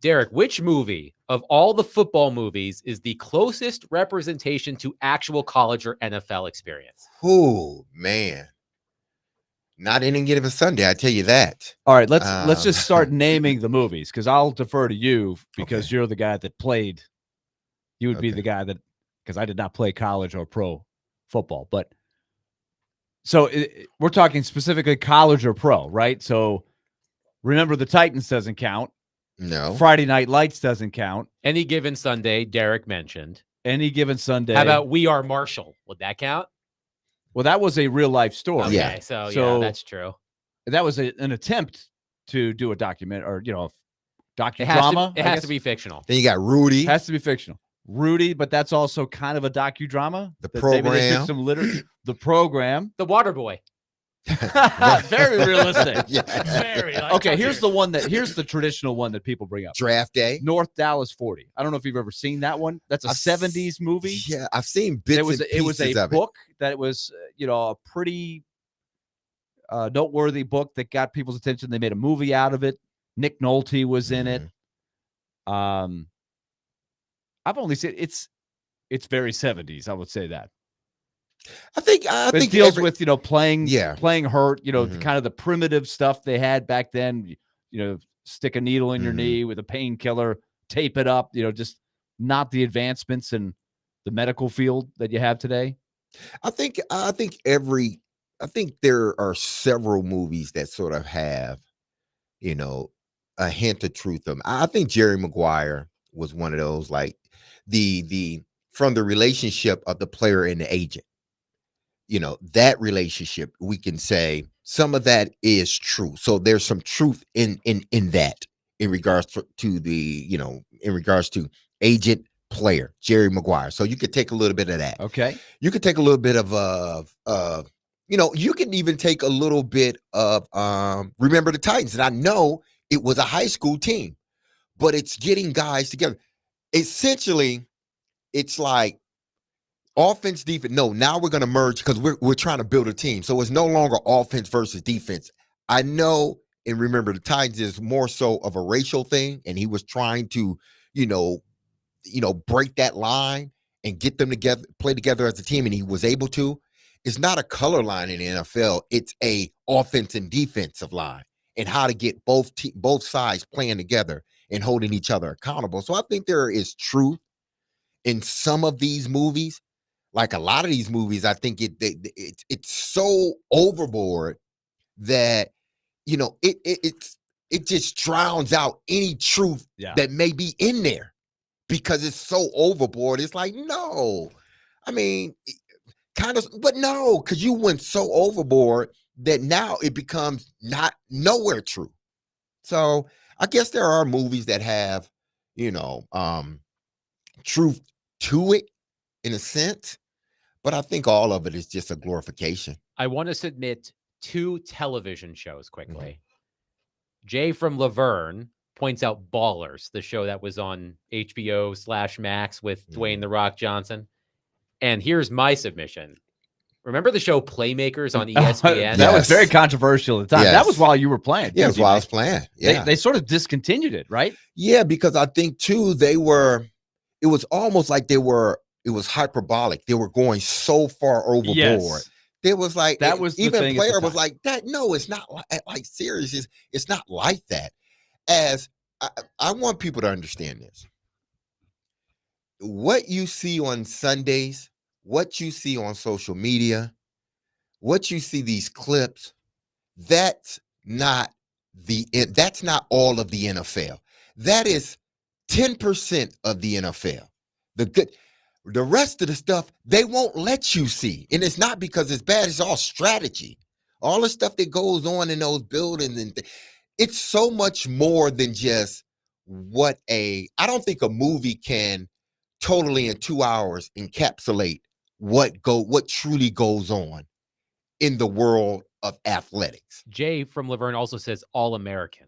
S1: Derek, which movie of all the football movies is the closest representation to actual college or NFL experience?
S2: Oh, man. Not Any Given Sunday, I tell you that.
S3: All right, let's just start naming the movies, because I'll defer to you because you're the guy that played. You would be the guy that, because I did not play college or pro football, but so we're talking specifically college or pro, right? So Remember the Titans doesn't count.
S2: No.
S3: Friday Night Lights doesn't count.
S1: Any Given Sunday, Derek mentioned.
S3: Any Given Sunday.
S1: How about We Are Marshall? Would that count?
S3: Well, that was a real life story.
S1: Okay,
S2: Yeah.
S1: so yeah, that's true.
S3: That was an attempt to do a document or, docudrama.
S1: It has to be fictional.
S2: Then you got Rudy.
S3: Has to be fictional. Rudy, but that's also kind of a docudrama.
S2: The
S3: Maybe they took
S2: Program.
S3: some the program.
S1: The Water Boy.
S3: Very realistic.
S2: Yeah.
S8: Very.
S3: Okay, here's the traditional one that people bring up.
S2: Draft Day.
S3: North Dallas 40. I don't know if you've ever seen that one. That's a 70s movie.
S2: Yeah, I've seen bits
S3: It was
S2: and
S3: a
S2: of
S3: book that was, a pretty noteworthy book that got people's attention. They made a movie out of it. Nick Nolte was in it. I've only seen it's very 70s. I would say that.
S2: I think
S3: It deals with playing hurt.
S2: Mhm.
S3: Kind of the primitive stuff they had back then. Stick a needle in your knee with a painkiller, tape it up. Just not the advancements in the medical field that you have today.
S2: I think there are several movies that sort of have, a hint of truth of them. I think Jerry Maguire was one of those, like the from the relationship of the player and the agent. That relationship, we can say some of that is true. So there's some truth in that in regards to the, in regards to agent player, Jerry Maguire. So you could take a little bit of that.
S3: Okay.
S2: You could take a little bit of you can even take a little bit of Remember the Titans. And I know it was a high school team, but it's getting guys together. Essentially, it's like offense, defense. No, now we're going to merge because we're trying to build a team. So it's no longer offense versus defense. I know, and Remember the Titans is more so of a racial thing, and he was trying to, break that line and get them together, play together as a team, and he was able to. It's not a color line in the NFL. It's a offense and defensive line, and how to get both sides playing together and holding each other accountable. So I think there is truth in some of these movies. Like a lot of these movies, I think it's so overboard that it just drowns out any truth that may be in there because it's so overboard. It's like, no, I mean, kind of, but no, because you went so overboard that now it becomes nowhere true. So I guess there are movies that have, truth to it in a sense, but I think all of it is just a glorification.
S1: I want to submit 2 television shows quickly. Jay from Laverne points out Ballers, the show that was on HBO/Max with Dwayne The Rock Johnson. And here's my submission. Remember the show Playmakers on ESPN?
S3: That was very controversial at the time.
S2: Yes.
S3: That was while you were playing.
S2: Yeah, it was while I was playing. Yeah.
S3: They sort of discontinued it, right?
S2: Yeah, because I think too, it was almost like it was hyperbolic. They were going so far overboard.
S3: Yes.
S2: There was like,
S3: That was the
S2: even
S3: thing at the
S2: player was
S3: time.
S2: like that. No, it's not like serious. It's not like that. As I want people to understand this. What you see on Sundays, what you see on social media, what you see these clips, that's not all of the NFL. That is 10% of the NFL. The rest of the stuff they won't let you see, and it's not because it's bad. It's all strategy. All the stuff that goes on in those buildings, and it's so much more than just I don't think a movie can totally in 2 hours encapsulate what truly goes on in the world of athletics.
S1: Jay from Laverne also says All-American.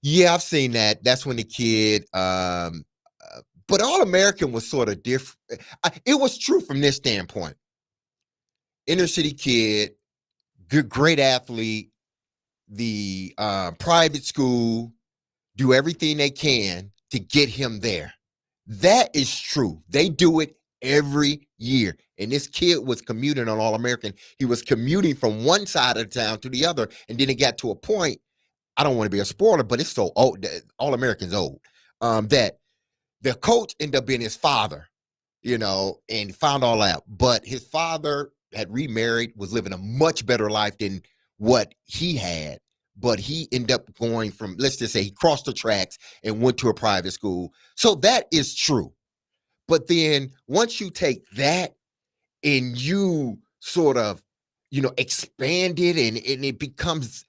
S2: Yeah, I've seen that. That's when the kid, but All-American was sort of different. It was true from this standpoint. Inner city kid, good, great athlete, the private school, do everything they can to get him there. That is true. They do it every year. And this kid was commuting on All-American. He was commuting from one side of the town to the other. And then it got to a point, I don't want to be a spoiler, but it's so old, All-American's old, that the coach ended up being his father, and found all out. But his father had remarried, was living a much better life than what he had. But he ended up going from, let's just say, he crossed the tracks and went to a private school. So that is true. But then once you take that and you sort of, expand it and it becomes,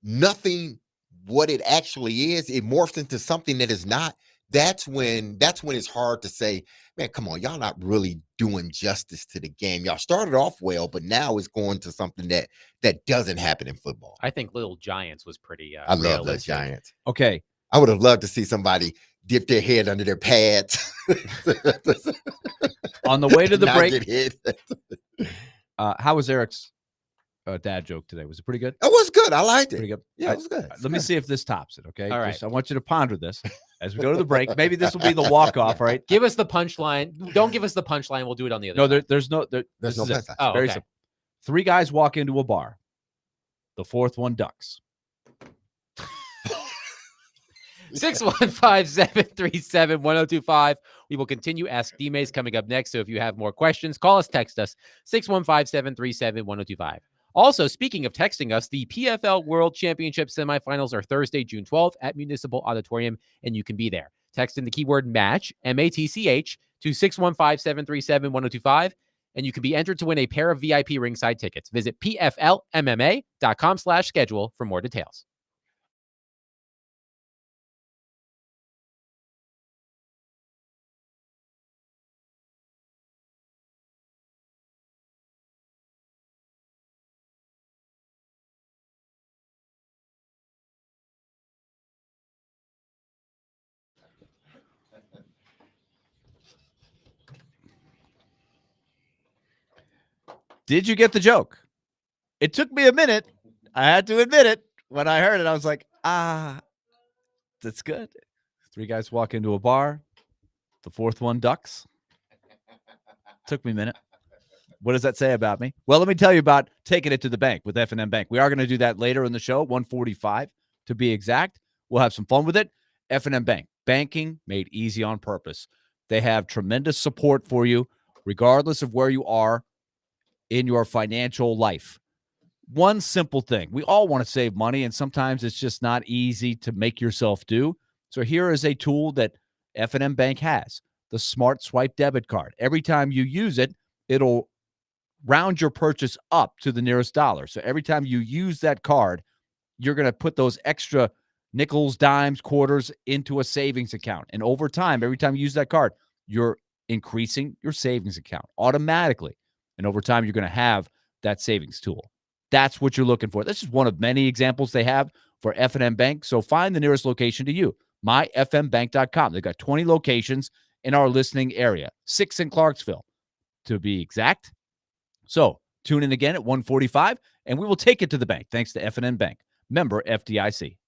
S2: nothing what it actually is, it morphs into something that is not. That's when it's hard to say, man, come on, y'all not really doing justice to the game. Y'all started off well, but now it's going to something that doesn't happen in football.
S1: I think Little Giants was pretty
S2: I love
S1: realistic.
S2: those Giants.
S3: Okay.
S2: I would have loved to see somebody dip their head under their pads.
S3: On the way to the
S2: Not
S3: break,
S2: get hit.
S3: how was Eric's dad joke today? Was it pretty good?
S2: It was good. I liked it.
S3: Pretty good.
S2: Yeah, it was good.
S3: Let me see if this tops it, okay?
S1: All right.
S3: Just, I want you to ponder this as we go to the break. Maybe this will be the walk-off, right?
S1: Give us the punchline. Don't give us the punchline. We'll do it on the other
S3: No,
S1: side.
S3: there's no
S2: There's
S3: this
S2: no
S3: is it.
S2: punchline.
S1: Oh,
S3: Very
S1: okay.
S3: simple. 3 guys walk into a bar. The fourth one ducks.
S1: 615-737-1025. We will continue Ask D-Maze coming up next. So if you have more questions, call us, text us, 615-737-1025. Also, speaking of texting us, the PFL World Championship semifinals are Thursday, June 12th at Municipal Auditorium, and you can be there. Text in the keyword MATCH, M-A-T-C-H, to 615-737-1025, and you can be entered to win a pair of VIP ringside tickets. Visit pflmma.com/schedule for more details.
S3: Did you get the joke? It took me a minute. I had to admit it. When I heard it, I was like, that's good. 3 guys walk into a bar. The fourth one ducks. Took me a minute. What does that say about me? Well, let me tell you about taking it to the bank with F&M Bank. We are going to do that later in the show, 1:45 to be exact. We'll have some fun with it. F&M Bank, banking made easy on purpose. They have tremendous support for you, regardless of where you are in your financial life. One simple thing. We all want to save money, and sometimes it's just not easy to make yourself do. So here is a tool that F&M Bank has, the Smart Swipe debit card. Every time you use it, it'll round your purchase up to the nearest dollar. So every time you use that card, you're going to put those extra nickels, dimes, quarters into a savings account. And over time, every time you use that card, you're increasing your savings account automatically. And over time, you're going to have that savings tool. That's what you're looking for. This is one of many examples they have for F&M Bank. So find the nearest location to you, myfmbank.com. They've got 20 locations in our listening area, 6 in Clarksville, to be exact. So tune in again at 1:45, and we will take it to the bank. Thanks to F&M Bank. Member FDIC.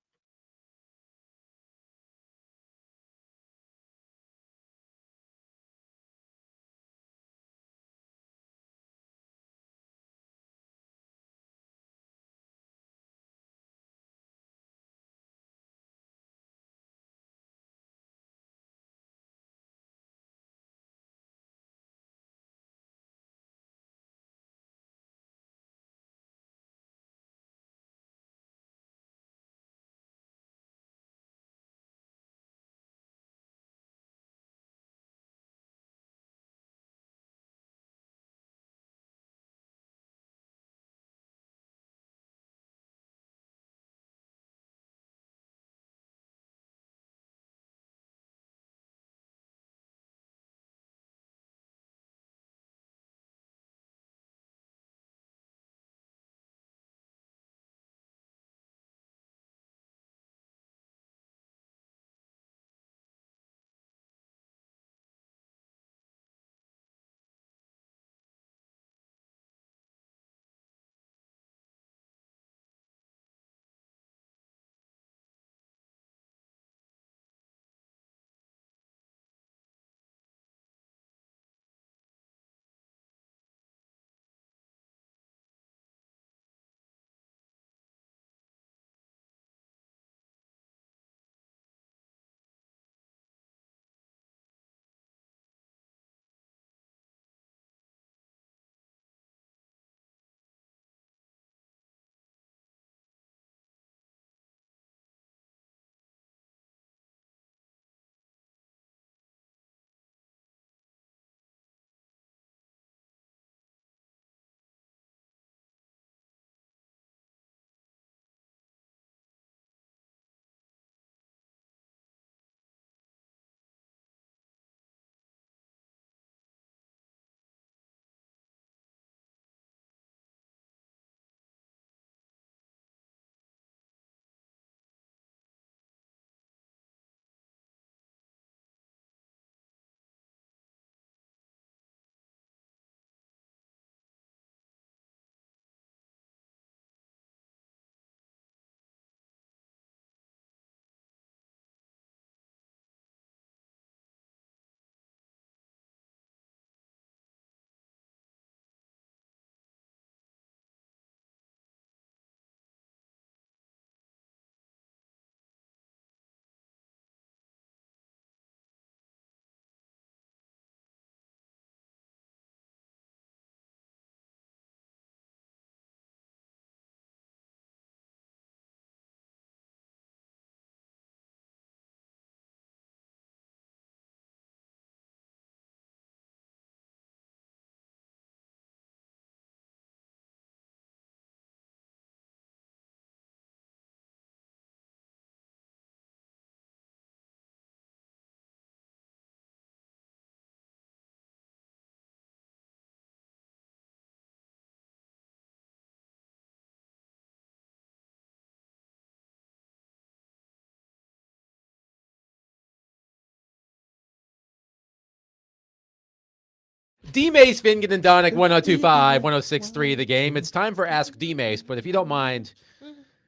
S1: D-Mace, Fingan, and Donick, 102.5, 106.3 The Game. It's time for Ask D-Mace, but if you don't mind,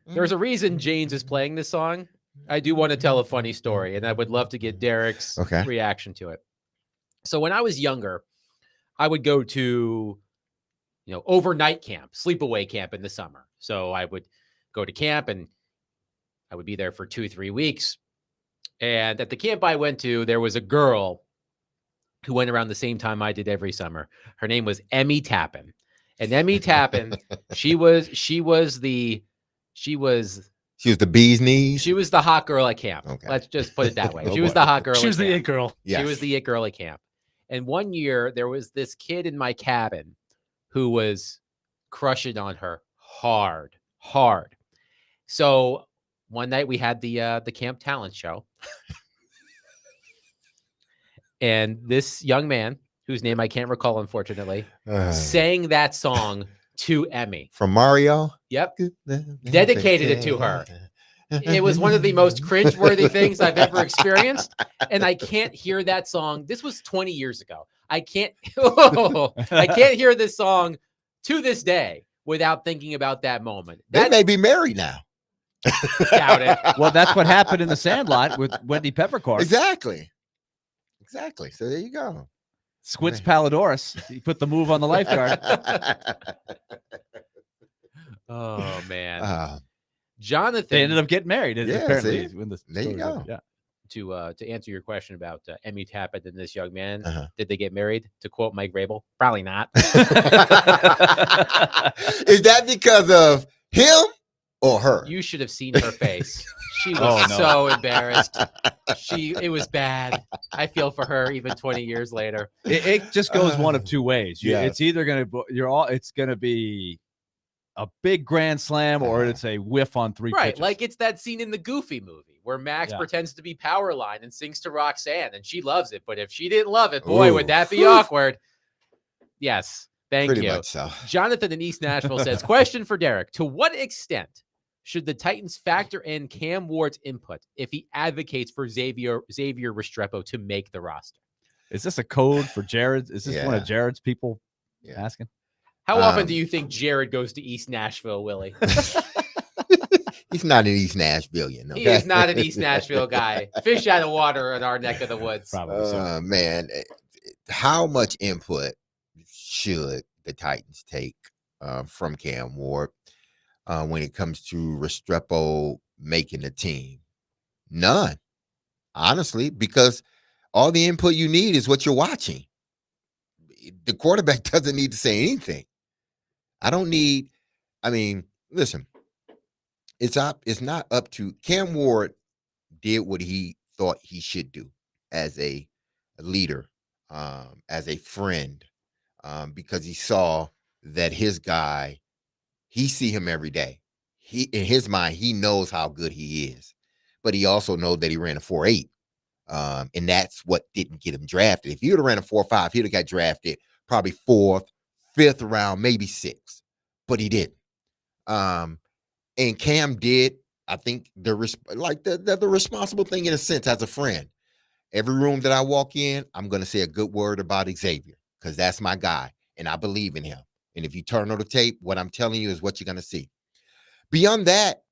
S1: there's a reason Janes is playing this song. I do want to tell a funny story, and I would love to get Derek's reaction to it. So when I was younger, I would go to, overnight camp, sleepaway camp in the summer. So I would go to camp, and I would be there for 2-3 weeks. And at the camp I went to, there was a girl who went around the same time I did every summer. Her name was Emmy Tappan. And Emmy Tappan, she was the
S2: bee's knees.
S1: She was the hot girl at camp.
S2: Okay.
S1: Let's just put it that way. She was the hot girl.
S8: She was the it girl.
S1: She was the it girl at camp. And one year there was this kid in my cabin who was crushing on her hard. So one night we had the camp talent show. And this young man, whose name I can't recall, unfortunately, sang that song to Emmy.
S2: From Mario?
S1: Yep. Dedicated it to her. It was one of the most cringeworthy things I've ever experienced. And I can't hear that song. This was 20 years ago. I can't hear this song to this day without thinking about that moment.
S2: They may be married now.
S1: Doubt it.
S3: Well, that's what happened in the Sandlot with Wendy Peppercorn.
S2: Exactly. So there you go.
S3: Squints Palidorus. He put the move on the lifeguard.
S1: Oh, man. Jonathan.
S3: They ended up getting married. Apparently.
S2: There you go.
S3: Yeah.
S1: To answer your question about Emmy Tappan and this young man, did they get married? To quote Mike Vrabel, probably not.
S2: Is that because of him or her?
S1: You should have seen her face. She was so embarrassed. It was bad. I feel for her even 20 years later.
S3: It just goes one of two ways. It's either it's gonna be a big grand slam or it's a whiff on three pitches.
S1: Like it's that scene in the Goofy movie where Max pretends to be Powerline and sings to Roxanne, and she loves it. But if she didn't love it, boy, would that be awkward. Yes. Thank you.
S2: Much so.
S1: Jonathan in East Nashville says, question for Derek. To what extent should the Titans factor in Cam Ward's input if he advocates for Xavier Restrepo to make the roster?
S3: Is this a code for Jared? Is this one of Jared's people asking?
S1: How often do you think Jared goes to East Nashville, Willie?
S2: He's not in East Nashville, okay?
S1: He is not an East Nashville guy. Fish out of water in our neck of the woods.
S3: Probably.
S2: Man, how much input should the Titans take from Cam Ward when it comes to Restrepo making the team? None, honestly, because all the input you need is what you're watching. The quarterback doesn't need to say anything. Listen, it's not up to Cam Ward did what he thought he should do as a leader, as a friend, because he saw that his guy, he see him every day. In his mind, he knows how good he is, but he also knows that he ran a 4.8. And that's what didn't get him drafted. If he would have ran a 4.5, he'd have got drafted probably 4th, 5th round, maybe 6th, but he didn't. And Cam did, I think, the responsible thing in a sense as a friend. Every room that I walk in, I'm going to say a good word about Xavier because that's my guy, and I believe in him. And if you turn on the tape, what I'm telling you is what you're going to see. Beyond that,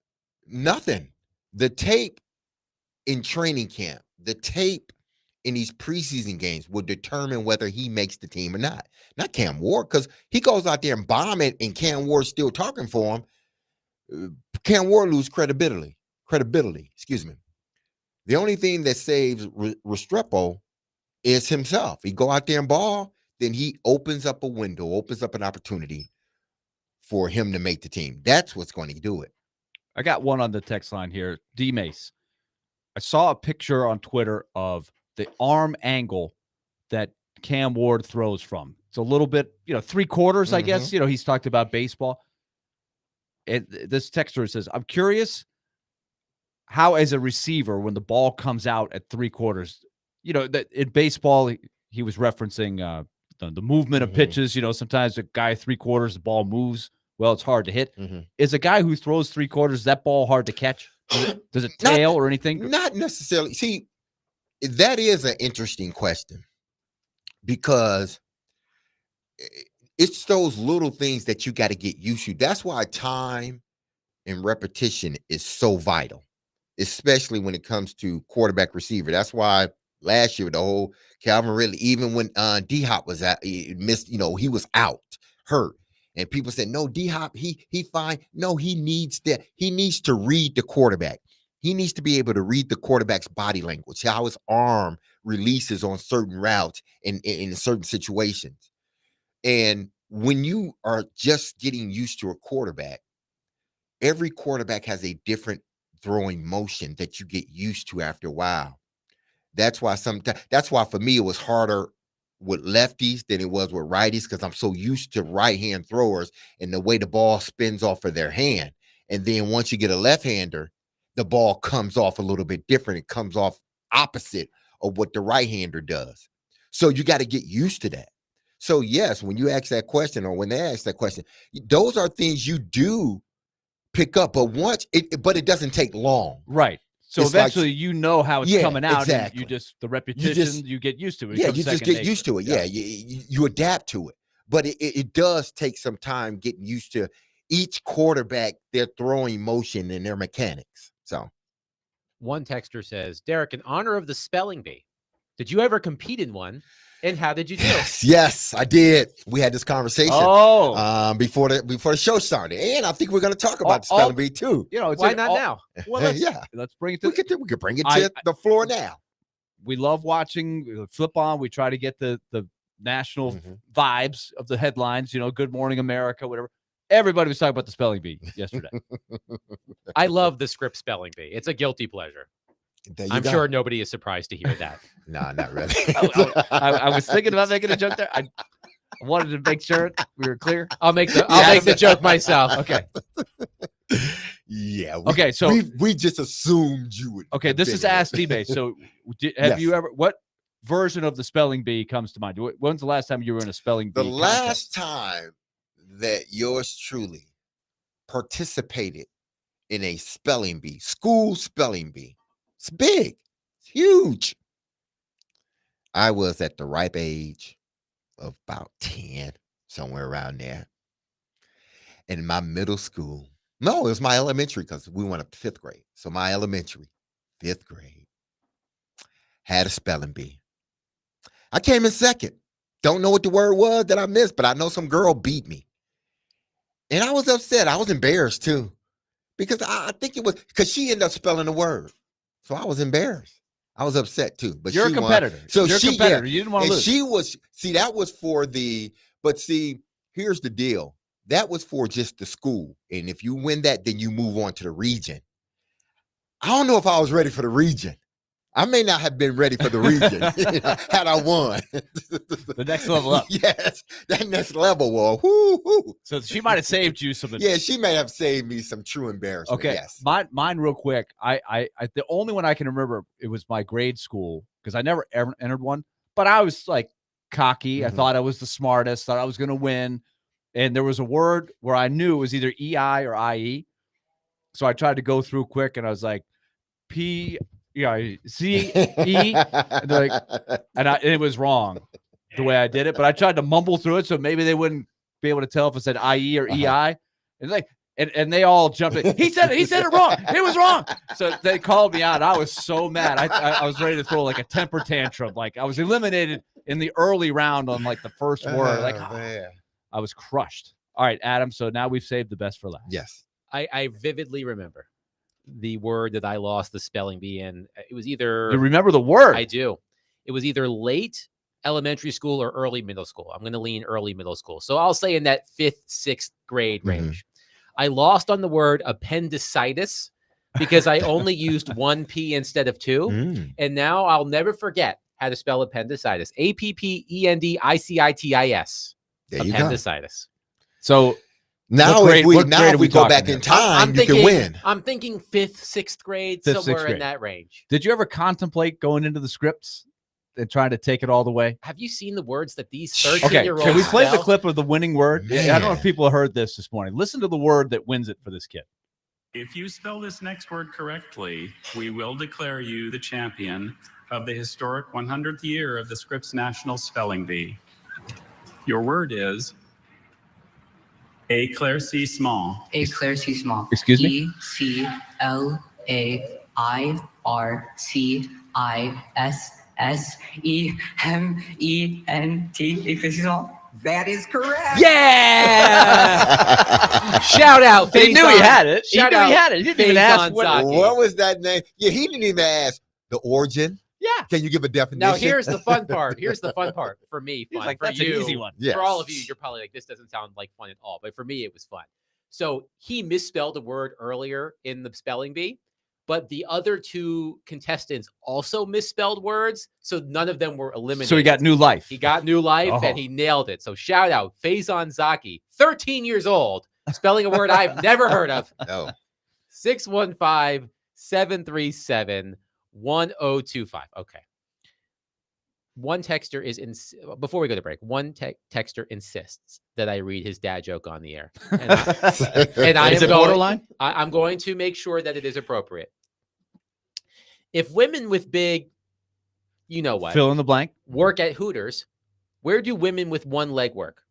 S2: nothing. The tape in training camp, the tape in these preseason games will determine whether he makes the team or not. Not Cam Ward, because he goes out there and bomb it, and Cam Ward's still talking for him. Cam Ward lose credibility. Excuse me. The only thing that saves Restrepo is himself. He go out there and ball, then he opens up a window, opens up an opportunity for him to make the team. That's what's going to do it.
S3: I got one on the text line here. D-Mace. I saw a picture on Twitter of the arm angle that Cam Ward throws from. It's a little bit, 3/4, I guess. He's talked about baseball. This texter says, I'm curious how, as a receiver, when the ball comes out at 3/4, that in baseball, he was referencing the movement of pitches. Sometimes a guy 3/4, the ball moves. Well, it's hard to hit. Is a guy who throws 3/4, that ball hard to catch? Does it tail or anything?
S2: Not necessarily. See, that is an interesting question because it's those little things that you got to get used to. That's why time and repetition is so vital, especially when it comes to quarterback receiver. That's why last year the whole Calvin Ridley, even when D Hop was out, he missed. He was out, hurt, and people said, "No, D Hop, he fine." No, he needs that. He needs to read the quarterback. He needs to be able to read the quarterback's body language, how his arm releases on certain routes in certain situations. And when you are just getting used to a quarterback, every quarterback has a different throwing motion that you get used to after a while. That's why for me it was harder with lefties than it was with righties, because I'm so used to right-hand throwers and the way the ball spins off of their hand. And then once you get a left-hander, the ball comes off a little bit different. It comes off opposite of what the right-hander does. So you got to get used to that. So yes, when you ask that question, or when they ask that question, those are things you do pick up, but it doesn't take long.
S3: Right. So
S2: It's
S3: eventually how it's coming out.
S2: Exactly.
S3: And the repetition, you get used to it.
S2: You just get used to it. Yeah. You adapt to it. But it does take some time getting used to each quarterback, their throwing motion and their mechanics. So
S1: one texter says, Derek, in honor of the spelling bee, did you ever compete in one? And how did you do?
S2: Yes, I did. We had this conversation before the show started, and I think we're going to talk about the spelling bee too.
S1: Why not now?
S3: Well, let's bring it to.
S2: We could bring it to the floor now.
S3: We love watching Flip On. We try to get the national vibes of the headlines. Good Morning America, whatever. Everybody was talking about the spelling bee yesterday.
S1: I love the script spelling bee. It's a guilty pleasure. I'm sure nobody is surprised to hear that.
S2: No, not really.
S3: I was thinking about making a joke there. I wanted to make sure we were clear.
S1: I'll make the joke myself.
S3: Okay.
S2: Yeah.
S3: Okay. So
S2: we just assumed you would.
S3: Okay. This is Ask D-Base. So have you ever? What version of the spelling bee comes to mind? When's the last time you were in a spelling bee?
S2: The last time that yours truly participated in a spelling bee, school spelling bee. It's big. It's huge. I was at the ripe age of about 10, somewhere around there. And in my middle school, no, it was my elementary, because we went up to 5th grade. So my elementary, 5th grade, had a spelling bee. I came in second. Don't know what the word was that I missed, but I know some girl beat me. And I was upset. I was embarrassed too, because I think it was because she ended up spelling the word. So I was embarrassed. I was upset too. But
S3: you're a competitor.
S2: Won. So
S3: you're a competitor. You didn't want to lose.
S2: She was, that was for but here's the deal. That was for just the school. And if you win that, then you move on to the region. I don't know if I was ready for the region. I may not have been ready for the region had I won.
S3: The next level up.
S2: Yes, that next level was. Woo.
S3: So she might have saved you some.
S2: Yeah, she may have saved me some true embarrassment.
S3: Okay,
S2: yes.
S3: Mine real quick. I the only one I can remember, it was my grade school, because I never ever entered one. But I was like cocky. I thought I was the smartest. Thought I was going to win. And there was a word where I knew it was either EI or IE. So I tried to go through quick, and I was like, P. Yeah, C-E, and it was wrong the way I did it, but I tried to mumble through it so maybe they wouldn't be able to tell if it said IE or EI. And they all jumped in. He said it wrong. It was wrong. So they called me out. I was so mad. I was ready to throw like a temper tantrum. Like I was eliminated in the early round on like the first word. I was crushed. All right, Adam. So now we've saved the best for last.
S2: Yes.
S1: I vividly remember the word that I lost the spelling bee in. It was either.
S3: You remember the word?
S1: I do. It was either late elementary school or early middle school. I'm going to lean early middle school. So I'll say in that 5th, 6th grade range. I lost on the word appendicitis because I only used one P instead of two. And now I'll never forget how to spell appendicitis. APPENDICITIS.
S2: There you
S1: appendicitis.
S2: Go.
S3: So
S2: now if we go back in time, you can win.
S1: I'm thinking 5th, 6th grade, somewhere in that range.
S3: Did you ever contemplate going into the scripts and trying to take it all the way?
S1: Have you seen the words that these 13-year-olds
S3: can we play the
S1: spell?
S3: clip of the winning word? I don't know if people heard this morning. Listen to the word that wins it for this kid.
S12: If you spell this next word correctly, we will declare you the champion of the historic 100th year of the Scripps National Spelling Bee. Your word is éclaircissement.
S13: Éclaircissement.
S3: Excuse me?
S13: Éclaircissement. Éclaircissement. That is correct.
S1: Yeah! Shout out.
S3: He knew he had it. He
S1: Shout
S3: knew he
S1: out
S3: had it. He didn't even ask
S1: Faison Zaki.
S2: What was that name? Yeah, he didn't even ask the origin.
S1: Yeah.
S2: Can you give a definition?
S1: Now here's the fun part. Here's the fun part for me.
S3: He's
S1: Fun.
S3: like,
S1: for
S3: that's
S1: you,
S3: an easy one.
S2: Yes.
S1: For all of you, you're probably like, this doesn't sound like fun at all. But for me, it was fun. So he misspelled a word earlier in the spelling bee, but the other two contestants also misspelled words. So none of them were eliminated.
S3: So he got new life.
S1: He got new life
S3: Oh.
S1: and he nailed it. So shout out Faison Zaki, 13 years old, spelling a word I've never heard of.
S2: No.
S1: 615-737-1025. Okay. One texter is before we go to break. One texter insists that I read his dad joke on the air, and I
S3: Is
S1: am
S3: it borderline?
S1: I'm going to make sure that it is appropriate. If women with big, you know what,
S3: Fill in the blank.
S1: work at Hooters, where do women with one leg work?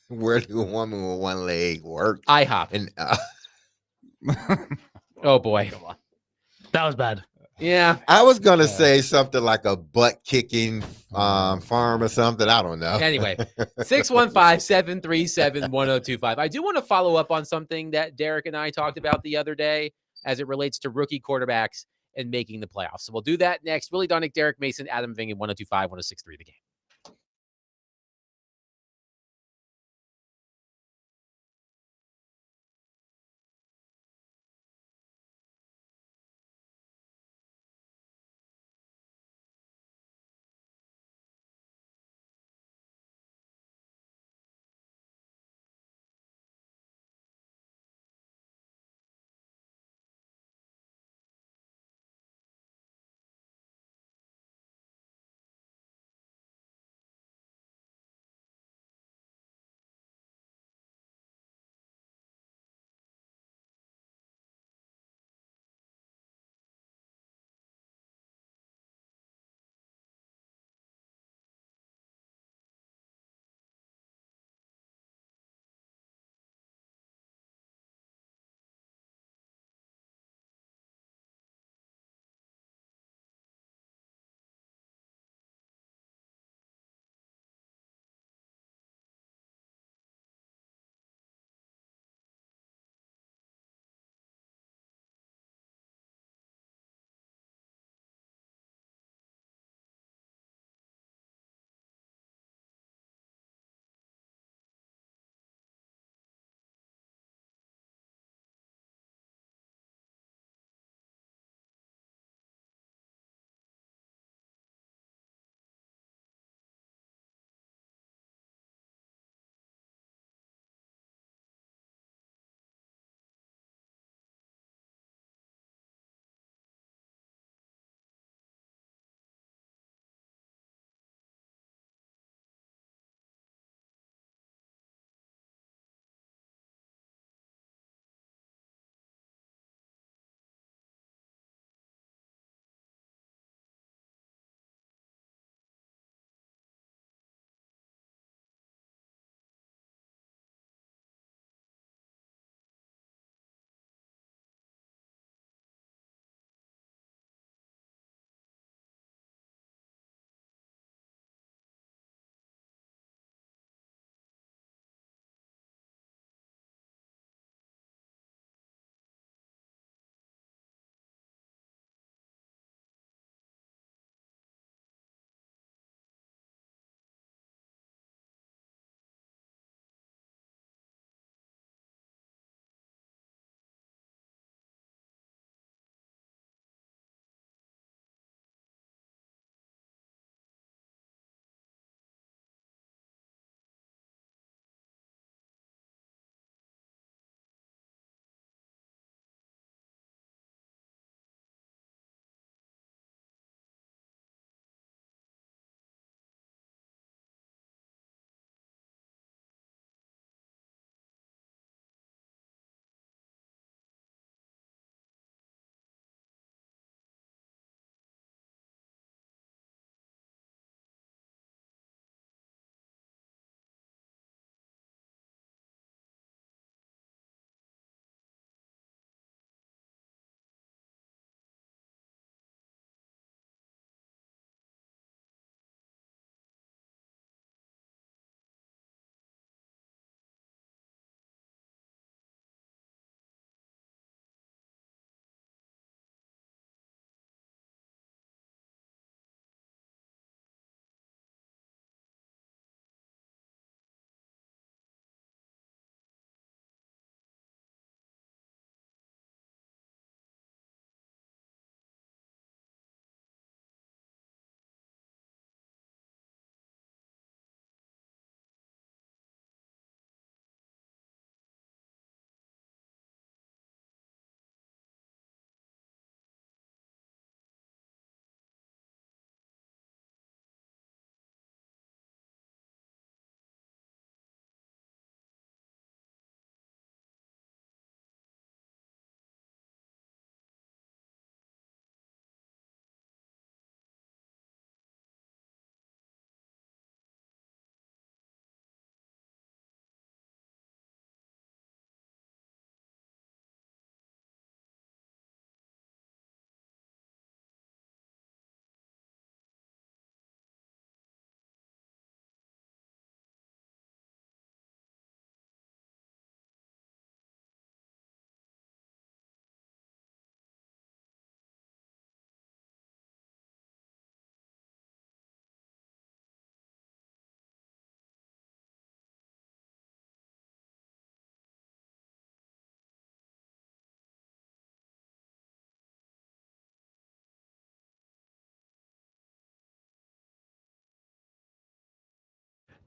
S2: Where do a woman with one leg work?
S1: IHOP.
S2: And
S1: Oh boy,
S8: That was bad.
S1: yeah.
S2: I was gonna say something like a butt kicking farm or something. I don't know.
S1: Anyway, 615-737-1025. I do want to follow up on something that Derek and I talked about the other day as it relates to rookie quarterbacks and making the playoffs. So we'll do that next. Willie Donick, Derek Mason, Adam Ving, 1025, 1063 The Game.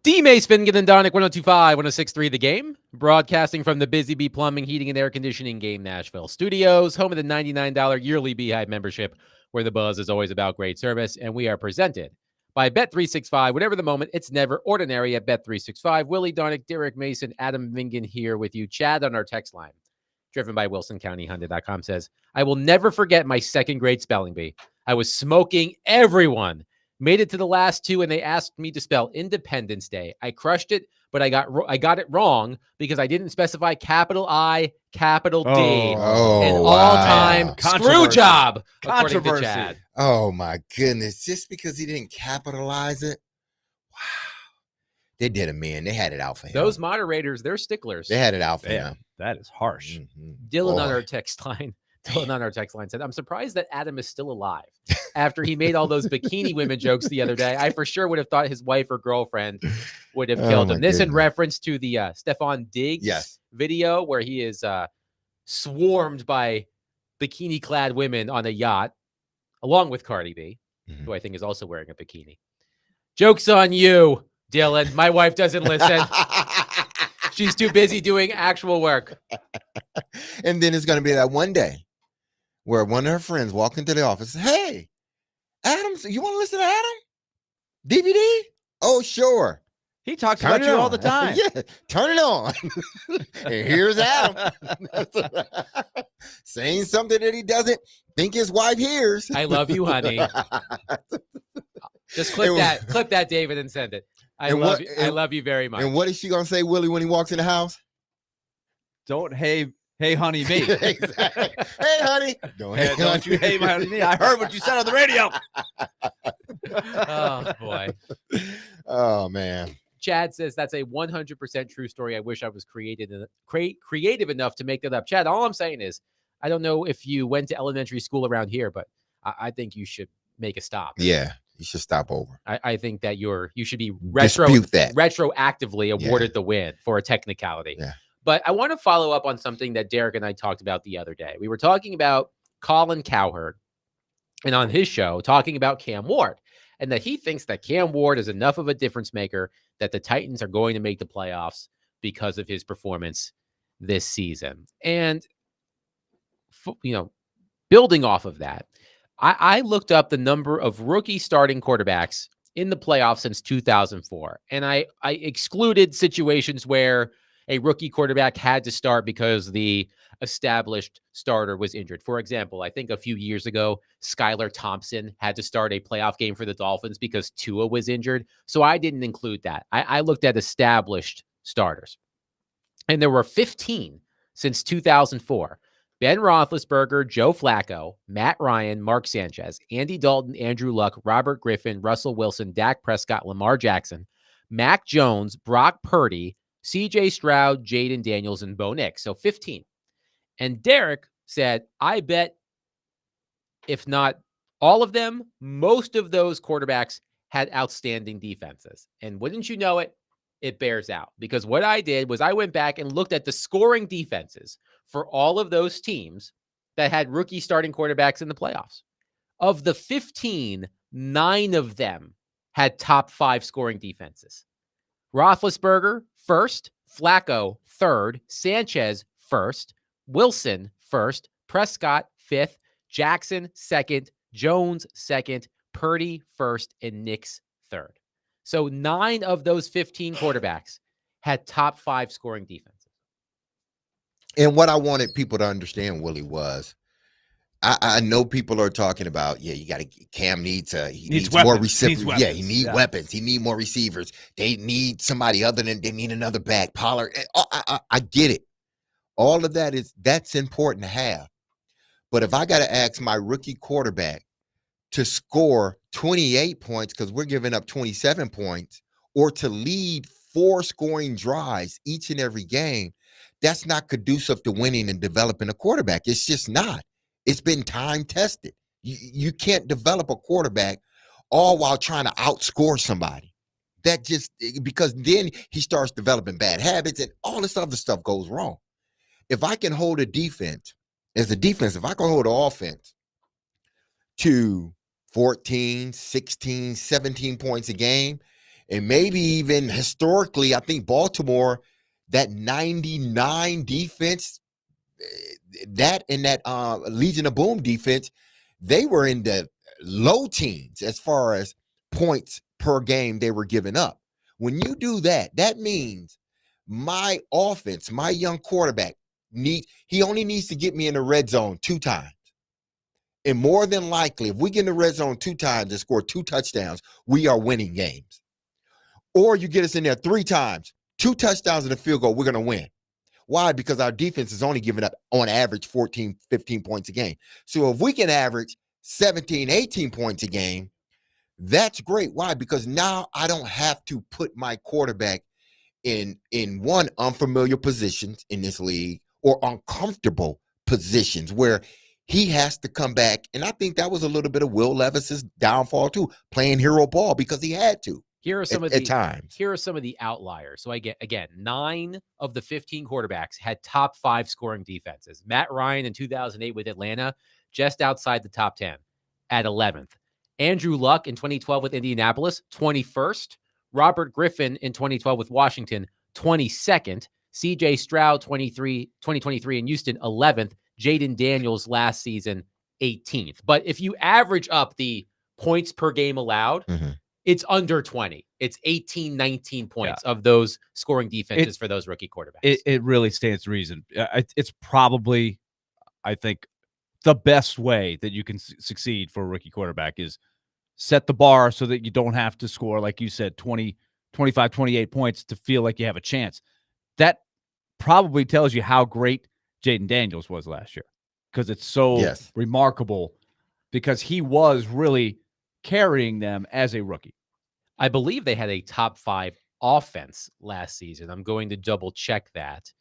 S1: D. Mace, Finnegan, and Donick, 102.5, 106.3 The Game. Broadcasting from the Busy Bee Plumbing, Heating, and Air Conditioning Game Nashville Studios, home of the $99 yearly Beehive membership, where the buzz is always about great service. And we are presented by Bet365. Whatever the moment, it's never ordinary at Bet365. Willie Donick, Derek Mason, Adam Vingan here with you. Chad on our text line, driven by WilsonCountyHonda.com, says, I will never forget my second grade spelling bee. I was smoking everyone. Made it to the last two, and they asked me to spell Independence Day. I crushed it, but I got it wrong because I didn't specify capital I, capital D. An all-time screw job, according to Chad.
S2: Oh, my goodness. Just because he didn't capitalize it? Wow. They did it, man. They had it out for him.
S1: Those moderators, they're sticklers.
S2: They had it out for him.
S3: That is harsh.
S1: Dylan on our text line. Dylan on our text line said, I'm surprised that Adam is still alive. After he made all those bikini women jokes the other day, I for sure would have thought his wife or girlfriend would have killed him. This in reference to the Stephon Diggs video where he is swarmed by bikini-clad women on a yacht, along with Cardi B, who I think is also wearing a bikini. Joke's on you, Dylan. My wife doesn't listen. She's too busy doing actual work.
S2: And then it's going to be that one day where one of her friends walk into the office. Hey, Adam, you want to listen to Adam? DVD? Oh, sure.
S3: He talks about you all the time.
S2: Yeah, turn it on. And here's Adam saying something that he doesn't think his wife hears.
S1: I love you, honey. Just clip that, David, and send it. I love you very much.
S2: And what is she gonna say, Willie, when he walks in the house?
S3: Don't hey honey me.
S2: Exactly. Hey honey.
S3: Don't you hey my honey me. I heard what you said on the radio.
S1: Oh boy.
S2: Oh man.
S1: Chad says that's a 100% true story. I wish I was creative enough to make that up. Chad, all I'm saying is, I don't know if you went to elementary school around here, but I think you should make a stop.
S2: Yeah, you should stop over.
S1: I think that you should be
S2: retroactively
S1: awarded the win for a technicality.
S2: Yeah.
S1: But I want to follow up on something that Derek and I talked about the other day. We were talking about Colin Cowherd, and on his show, talking about Cam Ward, and that he thinks that Cam Ward is enough of a difference maker that the Titans are going to make the playoffs because of his performance this season. And, building off of that, I looked up the number of rookie starting quarterbacks in the playoffs since 2004. And I excluded situations where a rookie quarterback had to start because the established starter was injured. For example, I think a few years ago, Skylar Thompson had to start a playoff game for the Dolphins because Tua was injured. So I didn't include that. I looked at established starters. And there were 15 since 2004. Ben Roethlisberger, Joe Flacco, Matt Ryan, Mark Sanchez, Andy Dalton, Andrew Luck, Robert Griffin, Russell Wilson, Dak Prescott, Lamar Jackson, Mac Jones, Brock Purdy, CJ Stroud, Jaden Daniels, and Bo Nix. So 15. And Derek said, I bet if not all of them, most of those quarterbacks had outstanding defenses. And wouldn't you know it, it bears out. Because what I did was I went back and looked at the scoring defenses for all of those teams that had rookie starting quarterbacks in the playoffs. Of the 15, 9 of them had top 5 scoring defenses. Roethlisberger, first. Flacco, third. Sanchez, first. Wilson, first. Prescott, fifth. Jackson, second. Jones, second. Purdy, first. And Nix, third. So 9 of those 15 quarterbacks had top 5 scoring defenses.
S2: And what I wanted people to understand, Willie, was I know people are talking about, you got to, Cam needs more receivers. Yeah, he needs weapons. He needs more receivers. They need somebody other than, they need another back. Pollard. I get it. All of that's important to have. But if I got to ask my rookie quarterback to score 28 points because we're giving up 27 points, or to lead 4 scoring drives each and every game, that's not conducive to winning and developing a quarterback. It's just not. It's been time tested. You can't develop a quarterback all while trying to outscore somebody. That just, because then he starts developing bad habits and all this other stuff goes wrong. If I can hold a defense, as a defense, if I can hold an offense to 14, 16, 17 points a game, And maybe even historically, I think Baltimore, that 99 defense, that and that Legion of Boom defense, they were in the low teens as far as points per game they were giving up. When you do that, that means my offense, my young quarterback, he only needs to get me in the red zone 2 times. And more than likely, if we get in the red zone 2 times and score 2 touchdowns, we are winning games. Or you get us in there 3 times, 2 touchdowns and a field goal, we're going to win. Why? Because our defense is only giving up on average 14, 15 points a game. So if we can average 17, 18 points a game, that's great. Why? Because now I don't have to put my quarterback in one, unfamiliar positions in this league, or uncomfortable positions where he has to come back. And I think that was a little bit of Will Levis's downfall too, playing hero ball because he had to.
S1: Here are some
S2: at times.
S1: Here are some of the outliers. So again, 9 of the 15 quarterbacks had top 5 scoring defenses. Matt Ryan in 2008 with Atlanta, just outside the top 10 at 11th. Andrew Luck in 2012 with Indianapolis, 21st. Robert Griffin in 2012 with Washington, 22nd. CJ Stroud 2023 in Houston, 11th. Jaden Daniels last season, 18th. But if you average up the points per game allowed, it's under 20. It's 18, 19 points of those scoring defenses for those rookie quarterbacks.
S3: It really stands to reason. It's probably, I think, the best way that you can succeed for a rookie quarterback is set the bar so that you don't have to score, like you said, 20, 25, 28 points to feel like you have a chance. That probably tells you how great Jaden Daniels was last year, because it's so remarkable, because he was really carrying them as a rookie.
S1: I believe they had a top 5 offense last season. I'm going to double check that.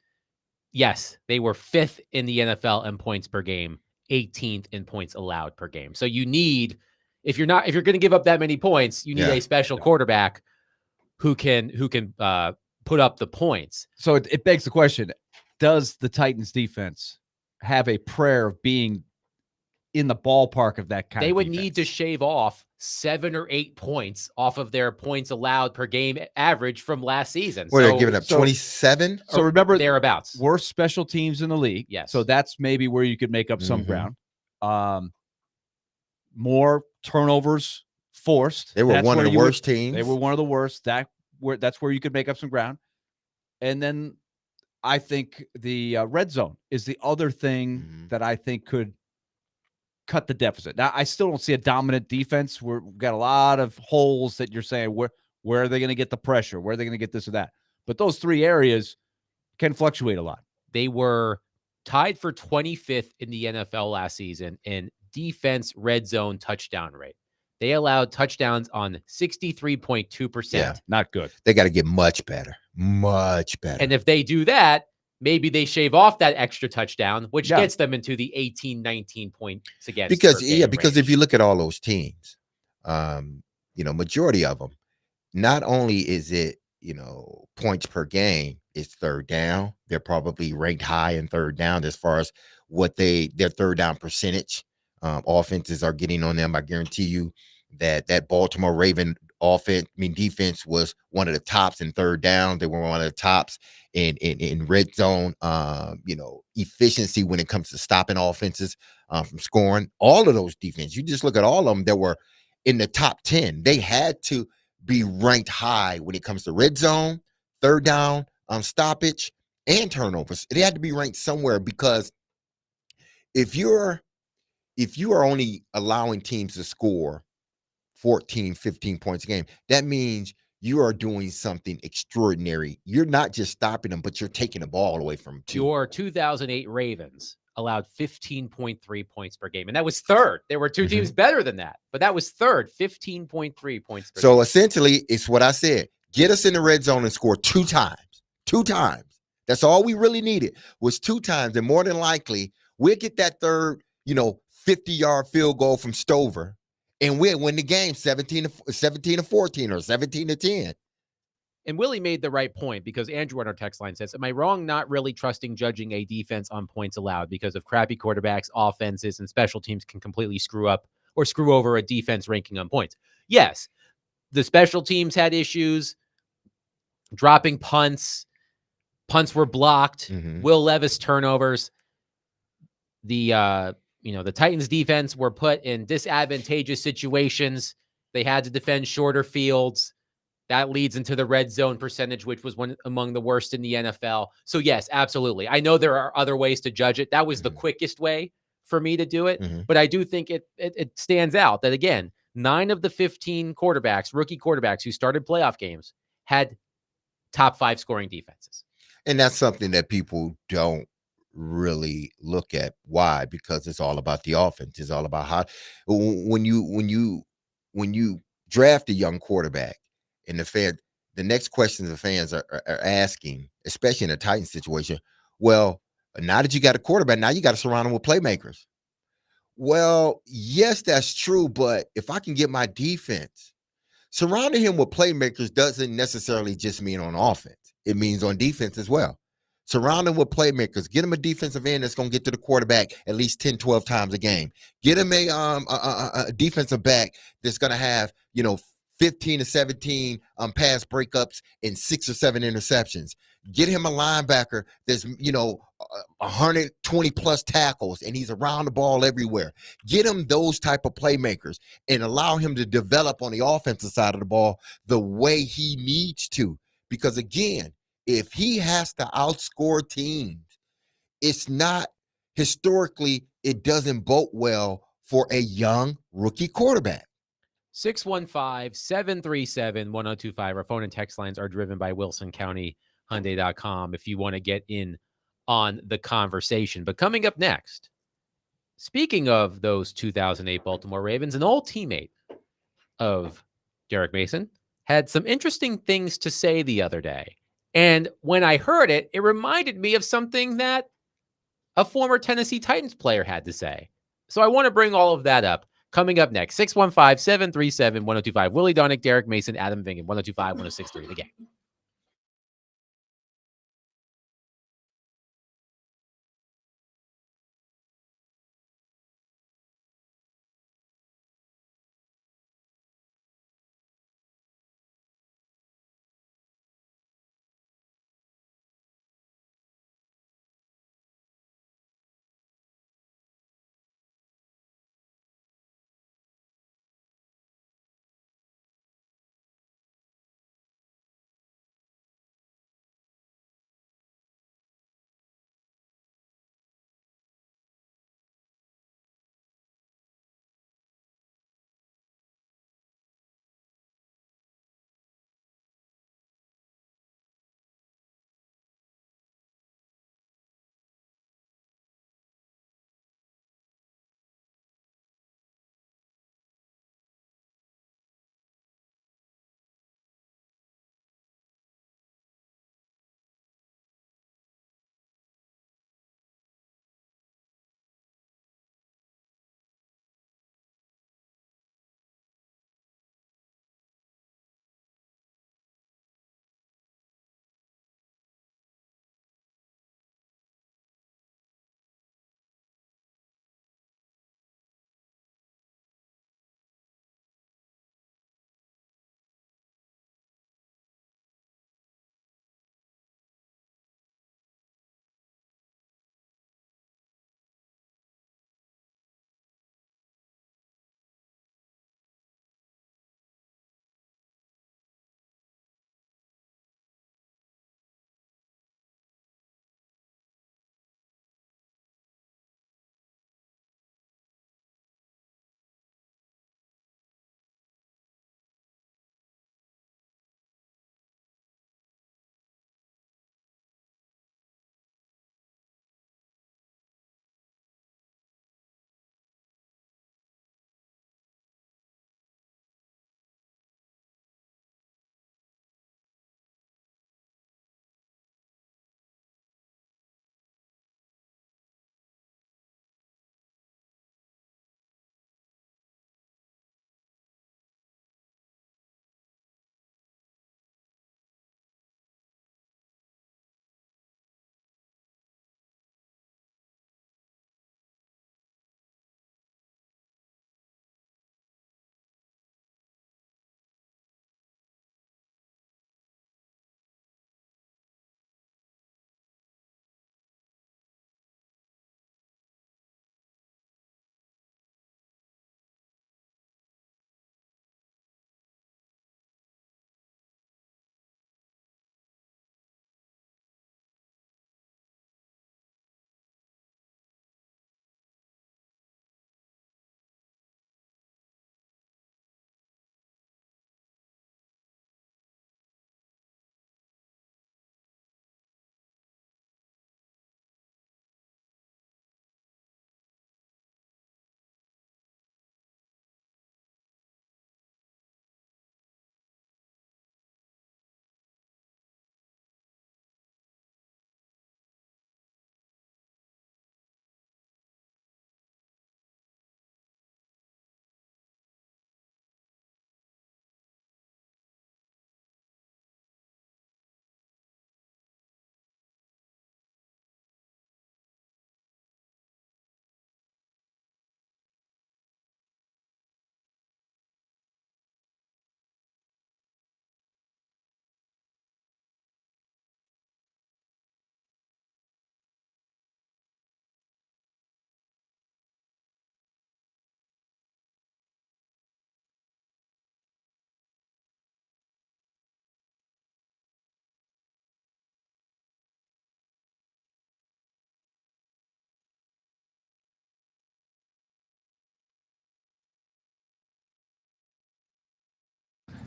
S1: Yes, they were 5th in the NFL in points per game, 18th in points allowed per game. So you need, if you're going to give up that many points, you need a special quarterback who can put up the points.
S3: So it begs the question, does the Titans defense have a prayer of being in the ballpark of that kind
S1: they
S3: of
S1: would
S3: defense?
S1: need to shave off 7 or 8 points off of their points allowed per game average from last season.
S2: What, they're giving up 27?
S3: So remember,
S1: thereabouts.
S3: Worst special teams in the league.
S1: Yes.
S3: So that's maybe where you could make up some ground. More turnovers forced.
S2: They were one of the worst teams.
S3: They were one of the worst. That's where you could make up some ground. And then I think the red zone is the other thing that I think could cut the deficit. Now, I still don't see a dominant defense. We've got a lot of holes that you're saying, where are they going to get the pressure? Where are they going to get this or that? But those 3 areas can fluctuate a lot.
S1: They were tied for 25th in the NFL last season in defense red zone touchdown rate. They allowed touchdowns on 63.2%.
S2: Yeah,
S3: not good.
S2: They got to get much better. Much better.
S1: And if they do that, maybe they shave off that extra touchdown, which gets them into the 18, 19 points against.
S2: Because if you look at all those teams, majority of them, not only is it, points per game, it's third down. They're probably ranked high in third down as far as what their third down percentage offenses are getting on them. I guarantee you that Baltimore Raven defense was one of the tops in third down. They were one of the tops in red zone, efficiency when it comes to stopping offenses from scoring. All of those defenses, you just look at all of them that were in the top 10. They had to be ranked high when it comes to red zone, third down, stoppage, and turnovers. It had to be ranked somewhere, because if you are only allowing teams to score 14, 15 points a game, that means you are doing something extraordinary. You're not just stopping them, but you're taking the ball away from them too.
S1: Your 2008 Ravens allowed 15.3 points per game, and that was third. There were 2 teams better than that, but that was third, 15.3 points per game.
S2: So essentially, it's what I said. Get us in the red zone and score 2 times. 2 times. That's all we really needed, was 2 times. And more than likely, we'll get that third, 50-yard field goal from Stover, and we'll win the game 17-14 or 17-10.
S1: And Willie made the right point, because Andrew on our text line says, am I wrong not really trusting judging a defense on points allowed because of crappy quarterbacks, offenses, and special teams can completely screw up or screw over a defense ranking on points? Yes, The special teams had issues, dropping punts. Punts were blocked. Will Levis turnovers. The Titans defense were put in disadvantageous situations. They had to defend shorter fields. That leads into the red zone percentage, which was one among the worst in the NFL. So yes, absolutely. I know there are other ways to judge it. That was the quickest way for me to do it. But I do think it stands out that, again, 9 of the 15 quarterbacks, rookie quarterbacks who started playoff games, had top 5 scoring defenses.
S2: And that's something that people don't really look at. Why? Because it's all about the offense. It's all about how when you draft a young quarterback, and the next questions the fans are asking, especially in a Titan situation, well, now that you got a quarterback, now you got to surround him with playmakers. Well, yes, that's true, but if I can get my defense surrounding him with playmakers, doesn't necessarily just mean on offense. It means on defense as well. Surround him with playmakers. Get him a defensive end that's going to get to the quarterback at least 10, 12 times a game. Get him a defensive back that's going to have, 15 to 17 pass breakups and 6 or 7 interceptions. Get him a linebacker that's, 120 plus tackles, and he's around the ball everywhere. Get him those type of playmakers and allow him to develop on the offensive side of the ball the way he needs to. Because again, if he has to outscore teams, it's not historically, it doesn't bode well for a young rookie quarterback.
S1: 615-737-1025. Our phone and text lines are driven by WilsonCountyHyundai.com if you want to get in on the conversation. But coming up next, speaking of those 2008 Baltimore Ravens, an old teammate of Derek Mason had some interesting things to say the other day. And when I heard it, it reminded me of something that a former Tennessee Titans player had to say. So I want to bring all of that up. Coming up next, 615-737-1025. Willie Donick, Derek Mason, Adam Vingan, 1025-1063, The Game.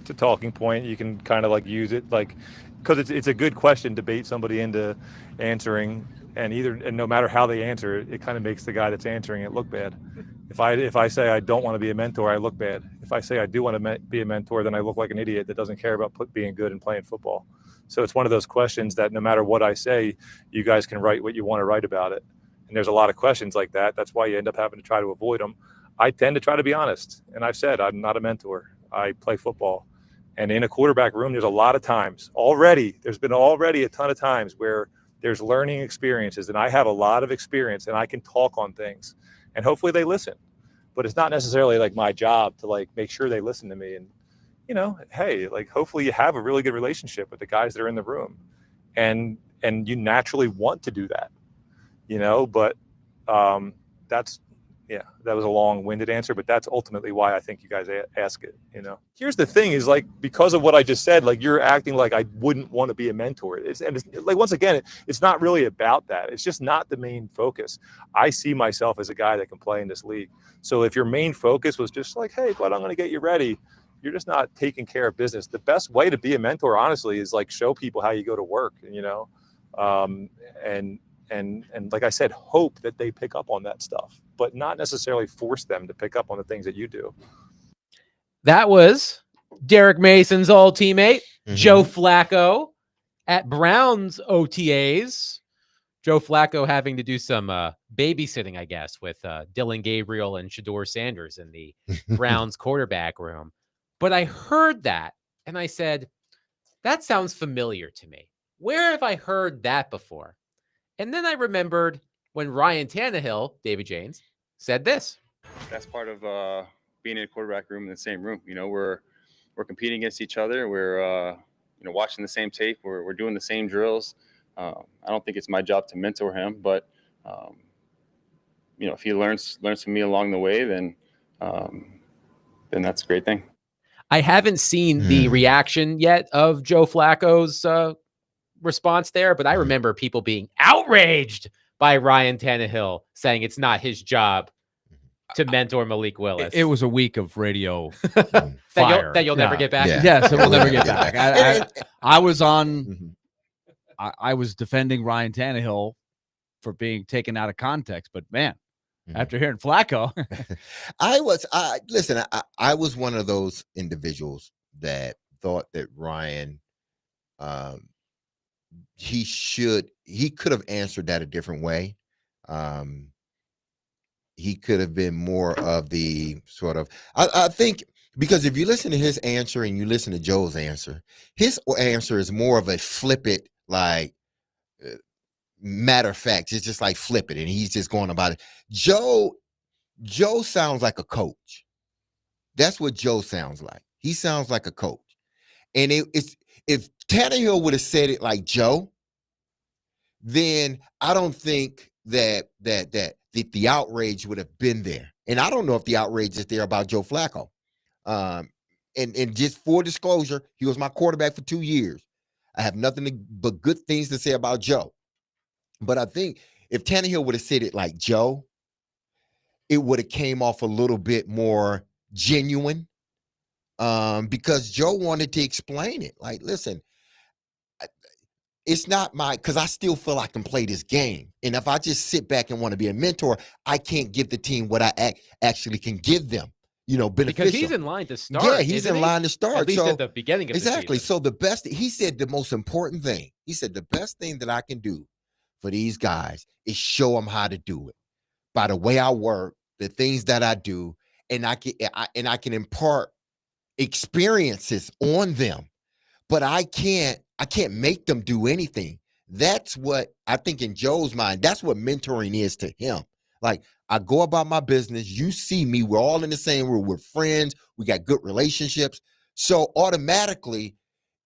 S14: a talking point. You can kind of like use it like because it's a good question to bait somebody into answering, and no matter how they answer it, it kind of makes the guy that's answering it look bad. If I say I don't want to be a mentor, I look bad. If I say I do want to be a mentor, then I look like an idiot that doesn't care about being good and playing football. So it's one of those questions that no matter what I say, you guys can write what you want to write about it. And there's a lot of questions like that. That's why you end up having to try to avoid them. I tend to try to be honest. And I've said I'm not a mentor. I play football. And in a quarterback room, there's a lot of times there's been a ton of times where there's learning experiences. And I have a lot of experience and I can talk on things. And hopefully they listen. But it's not necessarily like my job to like make sure they listen to me. And, hey, like hopefully you have a really good relationship with the guys that are in the room. And you naturally want to do that, but that was a long-winded answer, but that's ultimately why I think you guys ask it, Here's the thing is like, because of what I just said, like you're acting like I wouldn't want to be a mentor. It's like, once again, it's not really about that. It's just not the main focus. I see myself as a guy that can play in this league. So if your main focus was just like, hey, but I'm going to get you ready, you're just not taking care of business. The best way to be a mentor, honestly, is like show people how you go to work, and like I said, hope that they pick up on that stuff, but not necessarily force them to pick up on the things that you do.
S1: That was Derek Mason's old teammate, Joe Flacco, at Browns OTAs. Joe Flacco having to do some babysitting, I guess, with Dylan Gabriel and Shedeur Sanders in the Browns quarterback room. But I heard that, and I said, that sounds familiar to me. Where have I heard that before? And then I remembered when Ryan Tannehill, David James, said this.
S15: That's part of being in a quarterback room in the same room. We're competing against each other. We're watching the same tape. We're doing the same drills. I don't think it's my job to mentor him, but if he learns from me along the way, then that's a great thing.
S1: I haven't seen the reaction yet of Joe Flacco's response there, but I remember people being outraged by Ryan Tannehill saying it's not his job to mentor Malik Willis.
S3: It was a week of radio
S1: fire that you'll never get back.
S3: Yeah. Yes, it will never get back. I was on. I was defending Ryan Tannehill for being taken out of context, but man, after hearing Flacco,
S2: I was one of those individuals that thought that Ryan, he could have answered that a different way. He could have been more of the sort of, I think, because if you listen to his answer and you listen to Joe's answer, his answer is more of a flip it, like matter of fact. It's just like flip it, and he's just going about it. Joe sounds like a coach. That's what Joe sounds like. He sounds like a coach. And if Tannehill would have said it like Joe, then I don't think that the outrage would have been there. And I don't know if the outrage is there about Joe Flacco. And just for disclosure, he was my quarterback for 2 years. I have nothing but good things to say about Joe. But I think if Tannehill would have said it like Joe, it would have came off a little bit more genuine, because Joe wanted to explain it. Like, listen, it's not because I still feel I can play this game. And if I just sit back and want to be a mentor, I can't give the team what I actually can give them, beneficial.
S1: Because he's in line to start.
S2: Yeah, he's in line to start.
S1: At least at the beginning of
S2: exactly.
S1: the season.
S2: So he said the most important thing. He said the best thing that I can do for these guys is show them how to do it by the way I work, the things that I do, and I can impart experiences on them. But I can't make them do anything. That's what I think in Joe's mind, that's what mentoring is to him. Like, I go about my business. You see me. We're all in the same room. We're friends. We got good relationships. So automatically,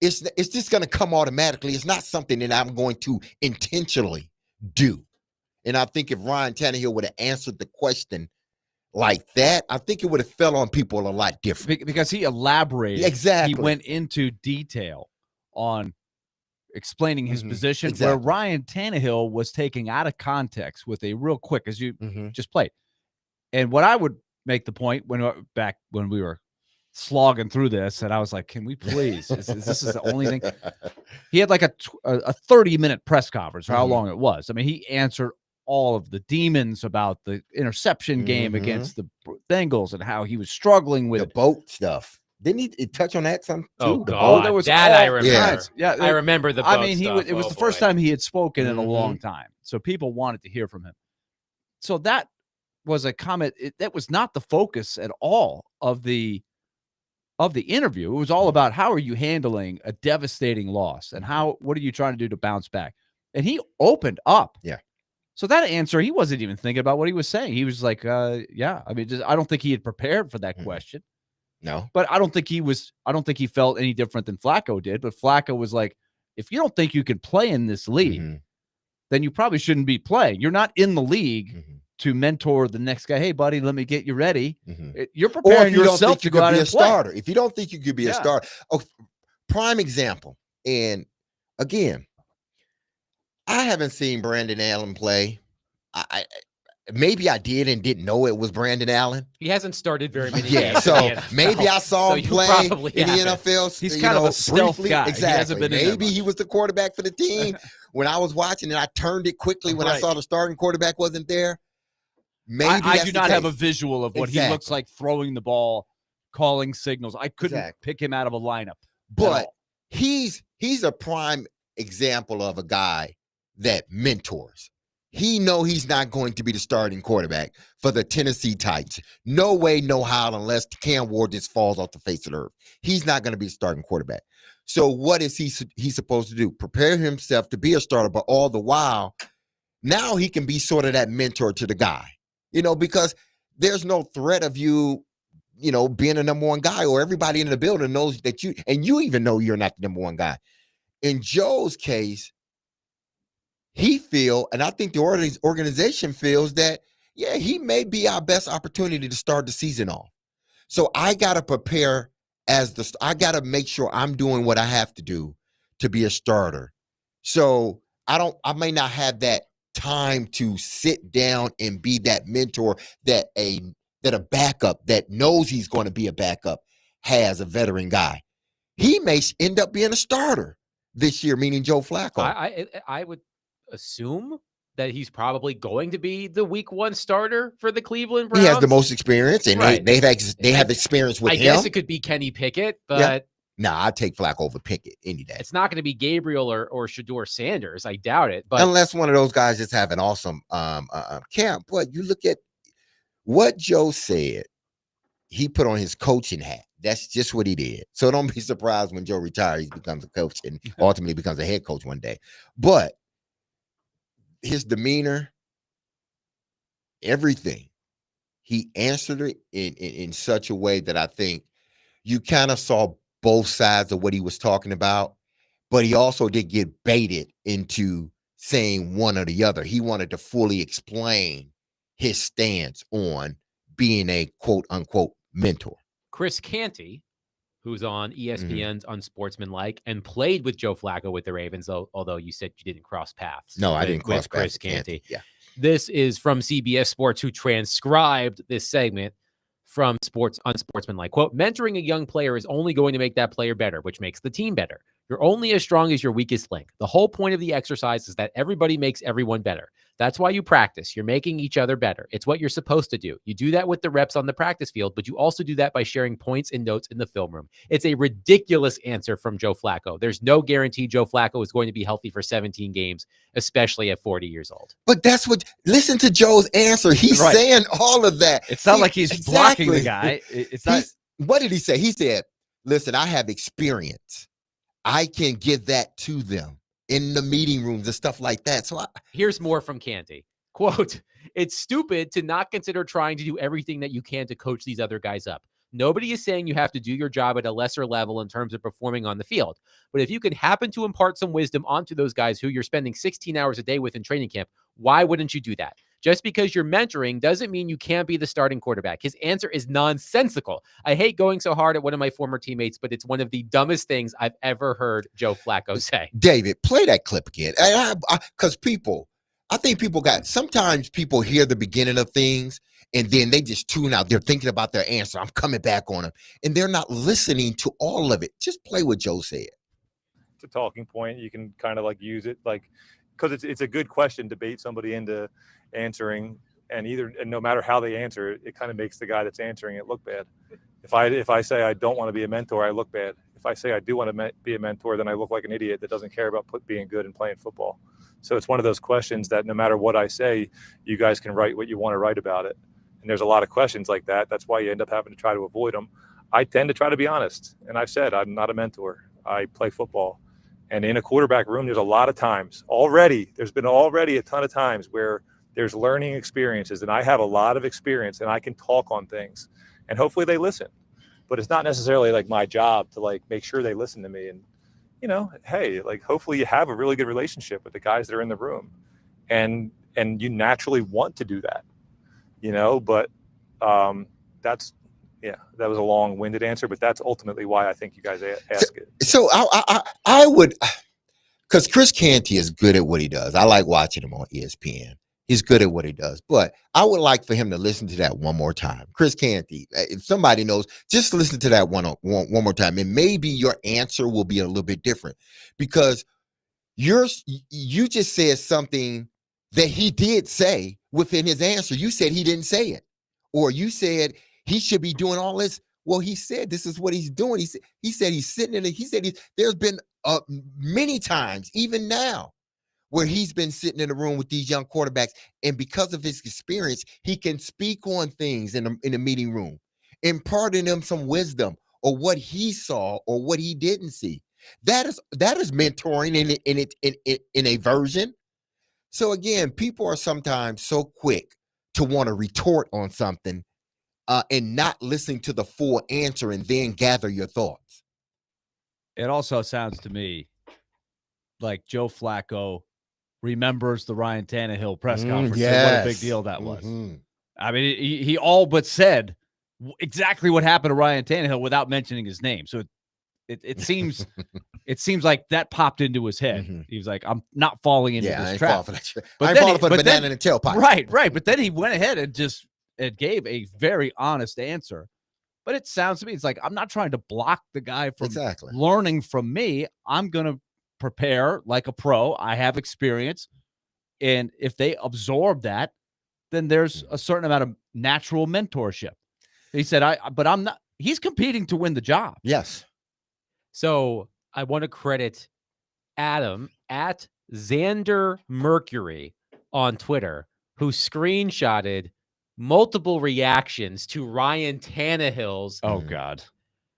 S2: it's just going to come automatically. It's not something that I'm going to intentionally do. And I think if Ryan Tannehill would have answered the question like that, I think it would have fell on people a lot different.
S3: Because he elaborated.
S2: Exactly.
S3: He went into detail on explaining his position,
S2: Exactly.
S3: where Ryan Tannehill was taking out of context with a real quick, as you just played. And what I would make the point back when we were slogging through this, and I was like, can we please? This is the only thing. He had like a 30-minute press conference, for how long it was. I mean, he answered all of the demons about the interception game against the Bengals and how he was struggling with
S2: the boat stuff. Didn't he touch on that some too?
S1: Oh,
S2: the
S1: God.
S2: boat?
S3: There was
S1: that I remember.
S3: kinds. Yeah,
S1: I remember the boat
S3: I mean,
S1: stuff.
S3: it was
S1: Oh,
S3: the first
S1: boy.
S3: time he had spoken in a long time, so people wanted to hear from him. So that was a comment. That was not the focus at all of the interview. It was all about how are you handling a devastating loss and what are you trying to do to bounce back? And he opened up.
S2: Yeah.
S3: So that answer, he wasn't even thinking about what he was saying. He was like, yeah. I mean, I don't think he had prepared for that question.
S2: No.
S3: But I don't think he felt any different than Flacco did. But Flacco was like, if you don't think you can play in this league, then you probably shouldn't be playing. You're not in the league to mentor the next guy. Hey, buddy, let me get you ready. You're preparing yourself to go out and play.
S2: Starter. If you don't think you could be a starter. Oh, prime example. And again, I haven't seen Brandon Allen play. Maybe I did and didn't know it was Brandon Allen.
S1: He hasn't started very many games.
S2: So maybe I saw him play in the NFL.
S3: He's kind of a stealth guy.
S2: Exactly. Maybe he was the quarterback for the team. When I was watching and I turned it quickly when I saw the starting quarterback wasn't there. Maybe
S3: I do not have a visual of what he looks like throwing the ball, calling signals. I couldn't pick him out of a lineup.
S2: But he's a prime example of a guy that mentors. He know he's not going to be the starting quarterback for the Tennessee Titans. No way, no how, unless Cam Ward just falls off the face of the earth. He's not going to be the starting quarterback. So what is he supposed to do? Prepare himself to be a starter, but all the while, now he can be sort of that mentor to the guy, because there's no threat of you, being a number one guy, or everybody in the building knows that you even know you're not the number one guy. In Joe's case, he feel, and I think the organization feels that, he may be our best opportunity to start the season off. So I got to prepare I got to make sure I'm doing what I have to do to be a starter. So I may not have that time to sit down and be that mentor that a backup that knows he's going to be a backup has, a veteran guy. He may end up being a starter this year, meaning Joe Flacco.
S1: I would assume that he's probably going to be the week 1 starter for the Cleveland Browns.
S2: He has the most experience, and they have experience with him.
S1: I guess it could be Kenny Pickett, but
S2: I'd take Flacco over Pickett any day.
S1: It's not going to be Gabriel or Shador Sanders. I doubt it. But
S2: unless one of those guys just have an awesome camp. But you look at what Joe said. He put on his coaching hat. That's just what he did. So don't be surprised when Joe retires, he becomes a coach and ultimately becomes a head coach one day. But his demeanor, everything, he answered it in such a way that I think you kind of saw both sides of what he was talking about, but he also did get baited into saying one or the other. He wanted to fully explain his stance on being a quote unquote mentor.
S1: Chris Canty, who's on ESPN's Unsportsmanlike and played with Joe Flacco with the Ravens, although you said you didn't cross paths.
S2: No, I didn't cross
S1: with Chris
S2: paths.
S1: Canty.
S2: Yeah.
S1: This is from CBS Sports, who transcribed this segment from Unsportsmanlike. Quote, mentoring a young player is only going to make that player better, which makes the team better. You're only as strong as your weakest link. The whole point of the exercise is that everybody makes everyone better. That's why you practice. You're making each other better. It's what you're supposed to do. You do that with the reps on the practice field, but you also do that by sharing points and notes in the film room. It's a ridiculous answer from Joe Flacco. There's no guarantee Joe Flacco is going to be healthy for 17 games, especially at 40 years old.
S2: But listen to Joe's answer. He's saying all of that.
S3: It's not like he's blocking the guy. It's not.
S2: What did he say? He said, listen, I have experience. I can give that to them in the meeting rooms and stuff like that. So
S1: here's more from Canty. Quote, it's stupid to not consider trying to do everything that you can to coach these other guys up. Nobody is saying you have to do your job at a lesser level in terms of performing on the field. But if you can happen to impart some wisdom onto those guys who you're spending 16 hours a day with in training camp, why wouldn't you do that? Just because you're mentoring doesn't mean you can't be the starting quarterback. His answer is nonsensical. I hate going so hard at one of my former teammates, but it's one of the dumbest things I've ever heard Joe Flacco say.
S2: David, play that clip again. Because sometimes people hear the beginning of things and then they just tune out. They're thinking about their answer. I'm coming back on them, and they're not listening to all of it. Just play what Joe said.
S14: It's a talking point. You can kind of like use it like, because it's a good question to bait somebody into answering, and no matter how they answer it, it kind of makes the guy that's answering it look bad. If I say I don't want to be a mentor, I look bad. If I say I do want to be a mentor, then I look like an idiot that doesn't care about being good and playing football. So it's one of those questions that no matter what I say, you guys can write what you want to write about it. And there's a lot of questions like that. That's why you end up having to try to avoid them. I tend to try to be honest. And I've said I'm not a mentor. I play football. And in a quarterback room, there's a lot of times there's been a ton of times where there's learning experiences, and I have a lot of experience and I can talk on things, and hopefully they listen. But it's not necessarily like my job to like make sure they listen to me. And, hey, like hopefully you have a really good relationship with the guys that are in the room, and you naturally want to do that, but that was a long-winded answer, but that's ultimately why I think you guys ask it.
S2: So I would, because Chris Canty is good at what he does. I like watching him on ESPN. He's good at what he does, but I would like for him to listen to that one more time. Chris Canty, if somebody knows, just listen to that one more time, and maybe your answer will be a little bit different, because you just said something that he did say within his answer. You said he didn't say it, or you said he should be doing all this. Well, he said this is what he's doing. He said he's sitting in it. He said there's been many times, even now, where he's been sitting in a room with these young quarterbacks, and because of his experience, he can speak on things in a meeting room, imparting them some wisdom or what he saw or what he didn't see. That is mentoring in a version. So again, people are sometimes so quick to want to retort on something and not listening to the full answer and then gather your thoughts.
S3: It also sounds to me like Joe Flacco remembers the Ryan Tannehill press conference.
S2: Yes.
S3: And what a big deal that was. I mean, he all but said exactly what happened to Ryan Tannehill without mentioning his name. So it seems like that popped into his head. He was like, I'm not falling into this trap.
S2: I ain't falling for the banana in the tailpipe.
S3: Right. But then he went ahead and gave a very honest answer. But it sounds to me, it's like, I'm not trying to block the guy from learning from me. I'm going to prepare like a pro. I have experience. And if they absorb that, then there's a certain amount of natural mentorship. He said, but I'm not, he's competing to win the job.
S2: Yes.
S1: So I want to credit Adam at Xander Mercury on Twitter, who screenshotted multiple reactions to Ryan Tannehill's.
S3: Oh God.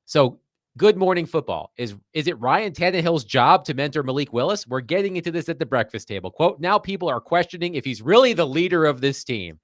S1: So Good Morning Football. Is it Ryan Tannehill's job to mentor Malik Willis? We're getting into this at the breakfast table. Quote, now people are questioning if he's really the leader of this team.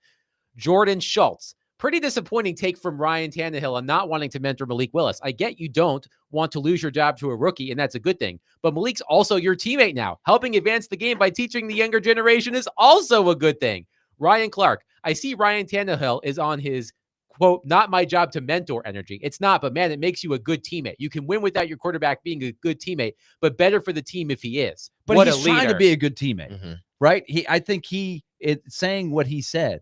S1: Jordan Schultz. Pretty disappointing take from Ryan Tannehill on not wanting to mentor Malik Willis. I get you don't want to lose your job to a rookie, and that's a good thing. But Malik's also your teammate now. Helping advance the game by teaching the younger generation is also a good thing. Ryan Clark. I see Ryan Tannehill is on his, quote, not my job to mentor energy. It's not, but man, it makes you a good teammate. You can win without your quarterback being a good teammate, but better for the team if he is.
S3: But
S1: what
S3: he's trying to be a good teammate, right? I think saying what he said,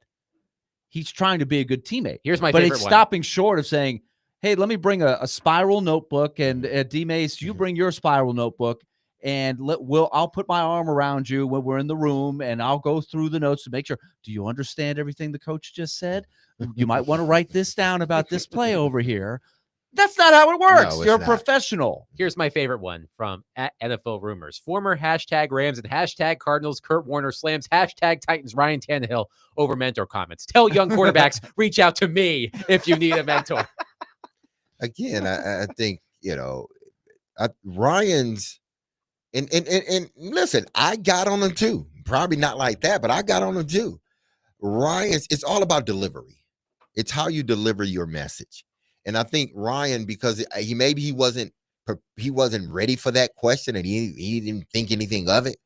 S3: he's trying to be a good teamate.
S1: Here's my
S3: but
S1: favorite
S3: it's
S1: one.
S3: Stopping short of saying, hey, let me bring a spiral notebook, and D-Mace, you bring your spiral notebook, and I'll put my arm around you when we're in the room, and I'll go through the notes to make sure. Do you understand everything the coach just said? You might want to write this down about this play over here. That's not how it works. You're a professional.
S1: Here's my favorite one from at NFL Rumors. Former hashtag Rams and hashtag Cardinals Kurt Warner slams hashtag Titans Ryan Tannehill over mentor comments. Tell young quarterbacks, reach out to me if you need a mentor.
S2: Again, I think, Ryan's and listen, I got on him too. Probably not like that, but I got on him too. Ryan's, it's all about delivery. It's how you deliver your message. And I think Ryan, because he wasn't ready for that question, and he didn't think anything of it.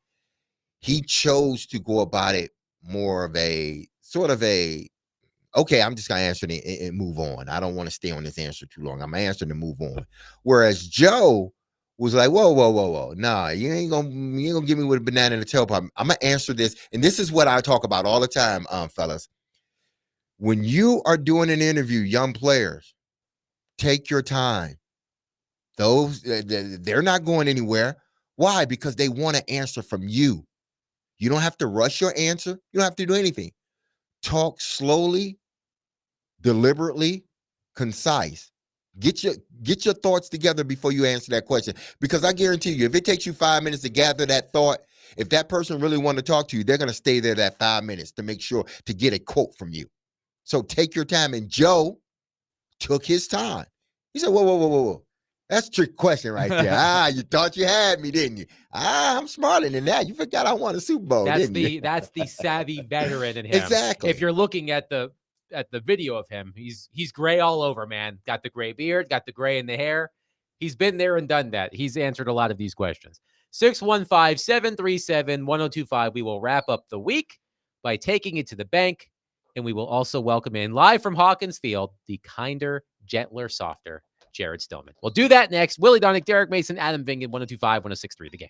S2: He chose to go about it more of a sort of okay, I'm just gonna answer it and move on. I don't want to stay on this answer too long. I'm answering to move on. Whereas Joe was like, whoa. Nah, you ain't gonna give me with a banana in the tailpipe. I'm gonna answer this. And this is what I talk about all the time, fellas. when you are doing an interview, young players, take your time. Those they're not going anywhere. Why? Because they want to answer from you. You don't have to rush your answer. You don't have to do anything. Talk slowly, deliberately, concise. Get your thoughts together before you answer that question. Because I guarantee you, if it takes you 5 minutes to gather that thought, if that person really want to talk to you, they're going to stay there that 5 minutes to make sure to get a quote from you. So take your time. And Joe took his time. He said, whoa, whoa, whoa, whoa, whoa. That's a trick question right there. You thought you had me, didn't you? I'm smarter than that. You forgot I won a Super Bowl, didn't you?
S1: That's the savvy veteran in him.
S2: Exactly.
S1: If you're looking at the video of him, he's gray all over, man. Got the gray beard, got the gray in the hair. He's been there and done that. He's answered a lot of these questions. 615-737-1025. We will wrap up the week by taking it to the bank, and we will also welcome in live from Hawkins Field the kinder, gentler, softer Jared Stillman. We'll do that next. Willie Donick, Derek Mason, Adam Vingan, 1025, 1063 The Game.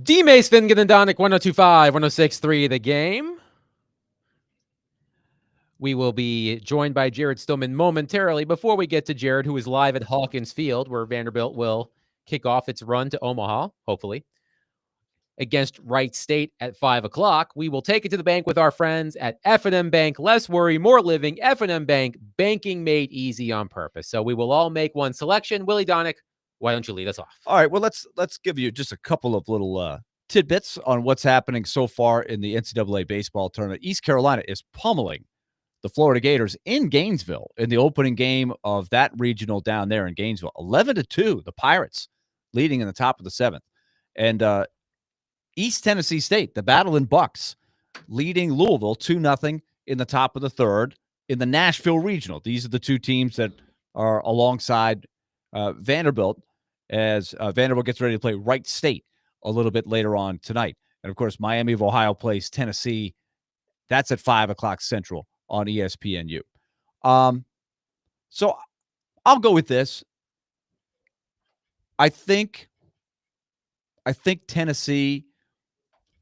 S1: D. Mace, Fingan, and Donick, 102.5, 106.3, The Game. We will be joined by Jared Stillman momentarily. Before we get to Jared, who is live at Hawkins Field, where Vanderbilt will kick off its run to Omaha, hopefully, against Wright State at 5 o'clock. We will take it to the bank with our friends at F&M Bank. Less worry, more living. F&M Bank, banking made easy on purpose. So we will all make one selection. Willie Donick, why don't you lead us off?
S3: All right, well, let's give you just a couple of little tidbits on what's happening so far in the NCAA baseball tournament. East Carolina is pummeling the Florida Gators in Gainesville in the opening game of that regional down there in Gainesville. 11-2, the Pirates leading in the top of the 7th. And East Tennessee State, the Battling Bucks, leading Louisville 2-0 in the top of the 3rd in the Nashville Regional. These are the two teams that are alongside Vanderbilt as Vanderbilt gets ready to play Wright State a little bit later on tonight. And, of course, Miami of Ohio plays Tennessee. That's at 5 o'clock Central on ESPNU. So I'll go with this. I think Tennessee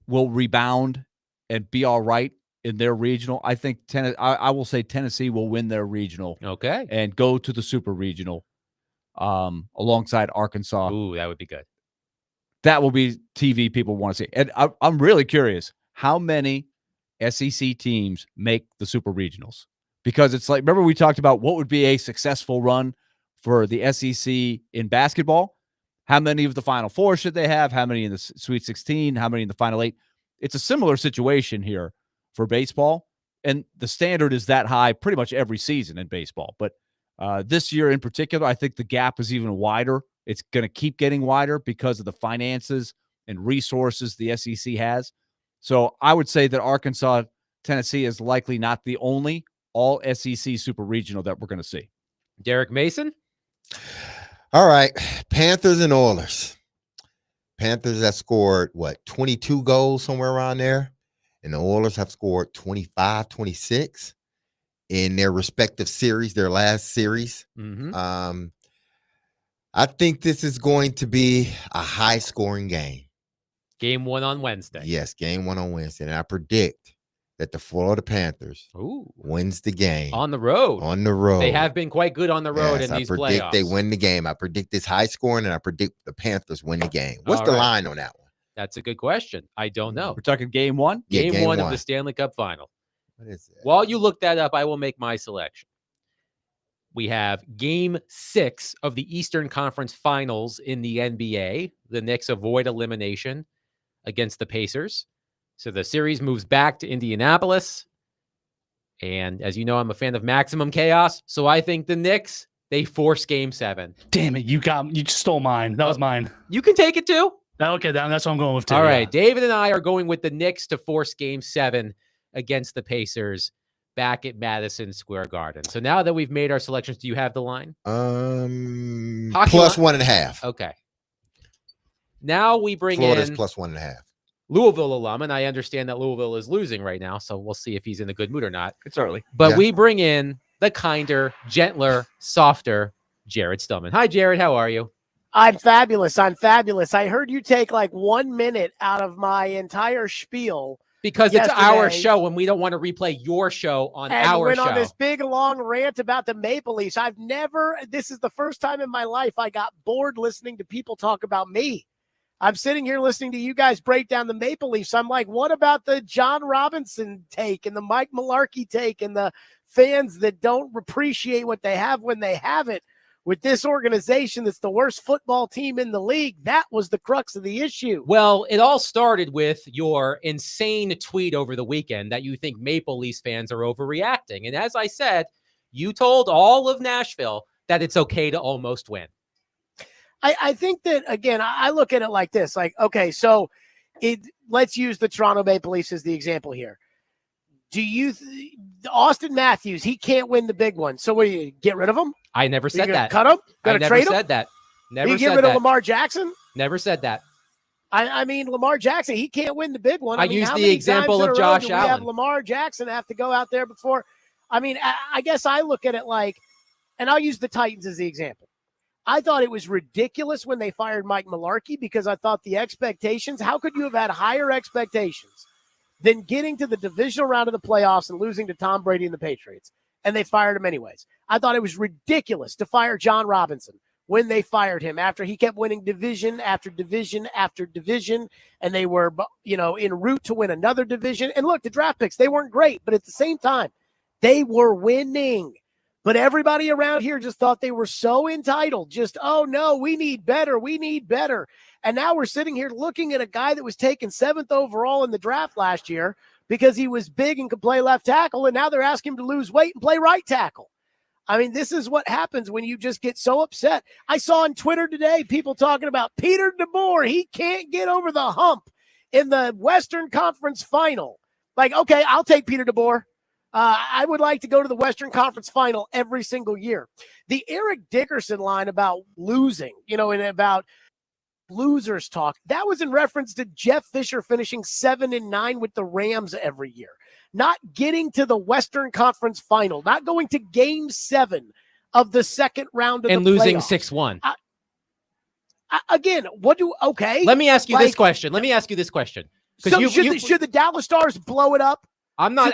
S3: will rebound and be all right in their regional. I think I will say Tennessee will win their regional.
S1: Okay.
S3: And go to the super regional alongside Arkansas.
S1: Ooh, that would be good.
S3: That will be TV people want to see. And I'm really curious how many SEC teams make the super regionals, because it's like, remember we talked about what would be a successful run for the SEC in basketball? How many of the Final Four should they have? How many in the Sweet 16? How many in the Final 8? It's a similar situation here for baseball, and the standard is that high pretty much every season in baseball. But this year in particular, I think the gap is even wider. It's going to keep getting wider because of the finances and resources the SEC has. So I would say that Arkansas, Tennessee is likely not the only all SEC super regional that we're going to see.
S1: Derek Mason?
S2: All right. Panthers and Oilers. Panthers have scored, 22 goals, somewhere around there. And the Oilers have scored 25, 26 in their respective series, their last series.
S1: Mm-hmm.
S2: I think this is going to be a high-scoring game.
S1: Game 1 on Wednesday.
S2: Yes, game 1 on Wednesday. And I predict that the Florida Panthers wins the game.
S1: On the road.
S2: On the road.
S1: They have been quite good on the road in these playoffs.
S2: I predict they win the game. I predict it's high-scoring, and I predict the Panthers win the game. What's the line on that one?
S1: That's a good question. I don't know.
S3: We're talking game 1?
S1: Yeah, game one of the Stanley Cup Final.
S2: What is it?
S1: While you look that up, I will make my selection. We have game 6 of the Eastern Conference Finals in the NBA. The Knicks avoid elimination against the Pacers. So the series moves back to Indianapolis. And as you know, I'm a fan of maximum chaos. So I think the Knicks, they force game 7.
S8: Damn it. You stole mine. That was mine.
S1: You can take it too.
S8: Okay, that's what I'm going with too.
S1: All right. David and I are going with the Knicks to force game 7 against the Pacers back at Madison Square Garden. So now that we've made our selections, do you have the line?
S2: Plus 1.5.
S1: Okay. Now we bring
S2: Florida's
S1: in
S2: plus 1.5.
S1: Louisville alum, and I understand that Louisville is losing right now, so we'll see if he's in a good mood or not.
S3: It's early.
S1: But we bring in the kinder, gentler, softer Jared Stillman. Hi, Jared. How are you?
S6: I'm fabulous. I heard you take like 1 minute out of my entire spiel.
S1: Because it's our show, and we don't want to replay your show on our show.
S6: On this big, long rant about the Maple Leafs. This is the first time in my life I got bored listening to people talk about me. I'm sitting here listening to you guys break down the Maple Leafs. I'm like, what about the John Robinson take and the Mike Mularkey take and the fans that don't appreciate what they have when they have it? With this organization that's the worst football team in the league, that was the crux of the issue.
S1: Well, it all started with your insane tweet over the weekend that you think Maple Leafs fans are overreacting. And as I said, you told all of Nashville that it's okay to almost win.
S6: I think that, again, I look at it like this. Like, okay, so let's use the Toronto Maple Leafs as the example here. Do you Austin Matthews, he can't win the big one. So what do you get rid of him?
S1: I never said that.
S6: Cut him? Gonna trade him?
S1: Never said that. Never
S6: you get rid of Lamar Jackson?
S1: Never said that.
S6: I mean, Lamar Jackson, he can't win the big one.
S1: I used the example of Josh Allen.
S6: We have Lamar Jackson have to go out there before. I mean, I guess I look at it like, and I'll use the Titans as the example. I thought it was ridiculous when they fired Mike Mularkey because I thought the expectations, how could you have had higher expectations than getting to the divisional round of the playoffs and losing to Tom Brady and the Patriots? And they fired him anyways. I thought it was ridiculous to fire John Robinson when they fired him after he kept winning division after division after division, and they were, en route to win another division. And look, the draft picks, they weren't great, but at the same time, they were winning. But everybody around here just thought they were so entitled. Just, oh, no, we need better. We need better. And now we're sitting here looking at a guy that was taken 7th overall in the draft last year because he was big and could play left tackle, and now they're asking him to lose weight and play right tackle. I mean, this is what happens when you just get so upset. I saw on Twitter today people talking about Peter DeBoer. He can't get over the hump in the Western Conference Final. Like, okay, I'll take Peter DeBoer. I would like to go to the Western Conference Final every single year. The Eric Dickerson line about losing, and about losers talk, that was in reference to Jeff Fisher finishing 7-9 with the Rams every year. Not getting to the Western Conference Final, not going to Game 7 of the second round of
S1: and
S6: the
S1: losing
S6: playoffs.
S1: 6-1.
S6: Again, okay.
S1: Let me ask you this question.
S6: So should the Dallas Stars blow it up?
S1: I'm not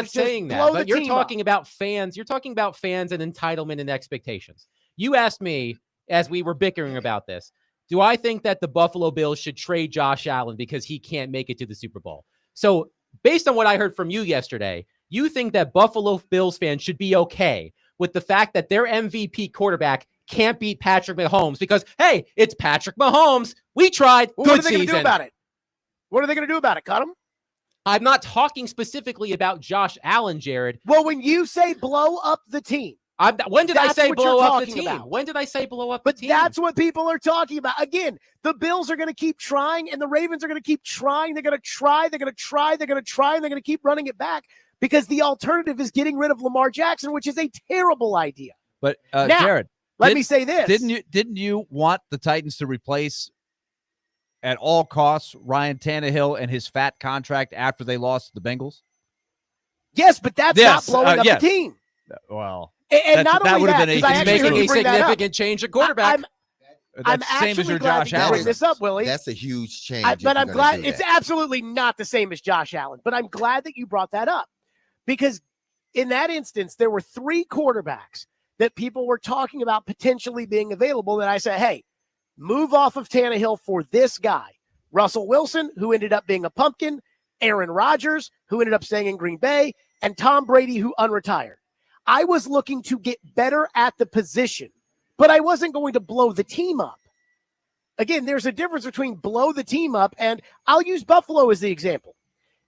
S1: saying that, but you're talking about fans. You're talking about fans and entitlement and expectations. You asked me as we were bickering about this, do I think that the Buffalo Bills should trade Josh Allen because he can't make it to the Super Bowl? So based on what I heard from you yesterday, you think that Buffalo Bills fans should be okay with the fact that their MVP quarterback can't beat Patrick Mahomes because, hey, it's Patrick Mahomes. We tried.
S6: Well, what are they going to do about it? What are they going to do about it? Cut him?
S1: I'm not talking specifically about Josh Allen, Jared.
S6: Well, when you say blow up the team,
S1: when did I say blow up the team? When did I say blow up the team?
S6: But that's what people are talking about. Again, the Bills are going to keep trying, and the Ravens are going to keep trying. They're going to try, they're going to try, they're going to try, and they're going to keep running it back because the alternative is getting rid of Lamar Jackson, which is a terrible idea.
S3: But
S6: now,
S3: Jared,
S6: let me say this.
S3: Didn't you want the Titans to replace at all costs Ryan Tannehill and his fat contract after they lost to the Bengals?
S6: Yes, but that's not blowing up the team.
S3: Well,
S6: and not only that,
S1: he's making a significant change at quarterback.
S6: I'm
S3: same as your
S6: Josh
S3: Allen.
S6: Bring this up, Willie.
S2: That's a huge change.
S6: But I'm glad it's absolutely not the same as Josh Allen. But I'm glad that you brought that up because in that instance, there were 3 quarterbacks that people were talking about potentially being available that I said, hey, move off of Tannehill for this guy. Russell Wilson, who ended up being a pumpkin, Aaron Rodgers, who ended up staying in Green Bay, and Tom Brady, who unretired. I was looking to get better at the position, but I wasn't going to blow the team up. Again, there's a difference between blow the team up, and I'll use Buffalo as the example.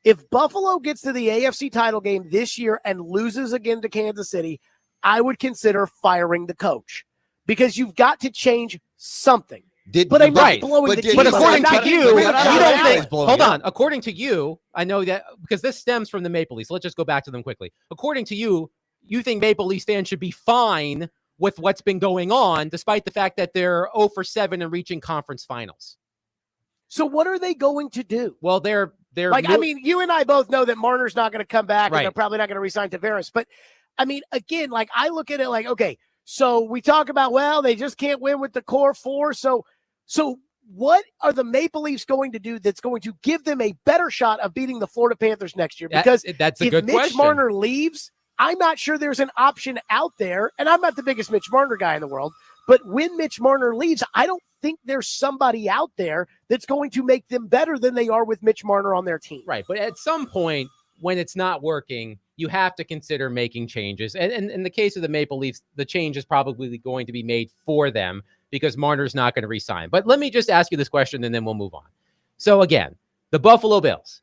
S6: If Buffalo gets to the AFC title game this year and loses again to Kansas City, I would consider firing the coach because you've got to change something.
S1: But according to you, you don't think. Hold on. According to you, I know that because this stems from the Maple Leafs. Let's just go back to them quickly. According to you, you think Maple Leafs fans should be fine with what's been going on, despite the fact that they're 0-7 and reaching conference finals.
S6: So what are they going to do?
S1: Well, they're
S6: like. I mean, you and I both know that Marner's not going to come back,
S1: right,
S6: and they're probably not going to re-sign Tavares. But I mean, again, like I look at it like, okay, so we talk about, well, they just can't win with the core 4. So what are the Maple Leafs going to do that's going to give them a better shot of beating the Florida Panthers next year? Because
S1: that's a
S6: if
S1: good
S6: Mitch
S1: question.
S6: Marner leaves, I'm not sure there's an option out there, and I'm not the biggest Mitch Marner guy in the world, but when Mitch Marner leaves, I don't think there's somebody out there that's going to make them better than they are with Mitch Marner on their team.
S1: Right, but at some point, when it's not working, you have to consider making changes. And in the case of the Maple Leafs, the change is probably going to be made for them because Marner's not going to re-sign. But let me just ask you this question, and then we'll move on. So again, the Buffalo Bills.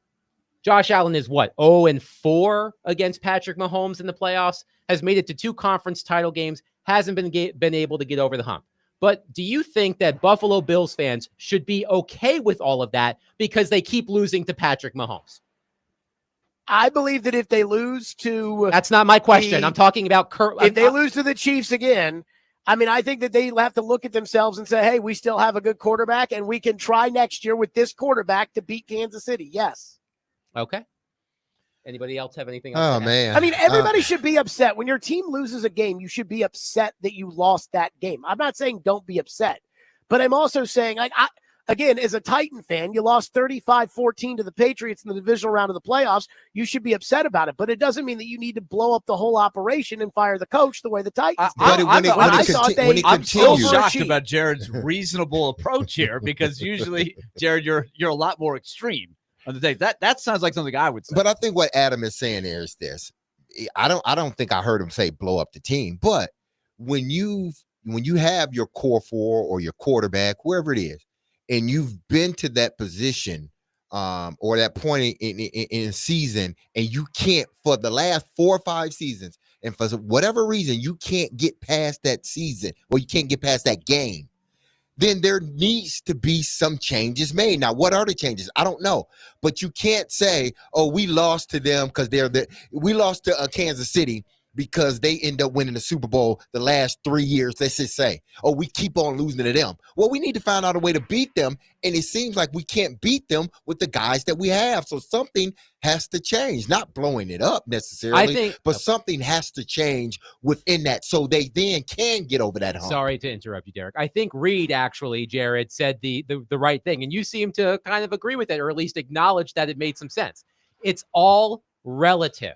S1: Josh Allen is what, 0-4 against Patrick Mahomes in the playoffs, has made it to 2 conference title games, hasn't been able to get over the hump. But do you think that Buffalo Bills fans should be okay with all of that because they keep losing to Patrick Mahomes?
S6: I believe that if they lose to...
S1: That's not my question. I'm talking about...
S6: If they lose to the Chiefs again, I mean, I think that they have to look at themselves and say, hey, we still have a good quarterback, and we can try next year with this quarterback to beat Kansas City. Yes.
S1: Okay. Anybody else have anything else?
S2: Oh,
S1: to add?
S2: man.
S6: I mean, everybody should be upset. When your team loses a game, you should be upset that you lost that game. I'm not saying don't be upset, but I'm also saying, like, again, as a Titan fan, you lost 35-14 to the Patriots in the divisional round of the playoffs. You should be upset about it, but it doesn't mean that you need to blow up the whole operation and fire the coach the way the Titans did.
S3: I'm so shocked about Jared's reasonable approach here, because usually, Jared, you're a lot more extreme on the day. That sounds like something I would say.
S2: But I think what Adam is saying there is this. I don't think I heard him say blow up the team, but when you have your core four or your quarterback, whoever it is, and you've been to that position or that point in season, and you can't, for the last 4 or 5 seasons, and for whatever reason, you can't get past that season, or you can't get past that game, then there needs to be some changes made. Now, what are the changes? I don't know. But you can't say, oh, we lost to them because we lost to Kansas City because they end up winning the Super Bowl the last 3 years. Let's just say, oh, we keep on losing to them. Well, we need to find out a way to beat them, and it seems like we can't beat them with the guys that we have. So something has to change, not blowing it up necessarily, but something has to change within that so they then can get over that hump.
S1: Sorry to interrupt you, Derek. I think Reed actually, Jared, said the right thing, and you seem to kind of agree with it, or at least acknowledge that it made some sense. It's all relative.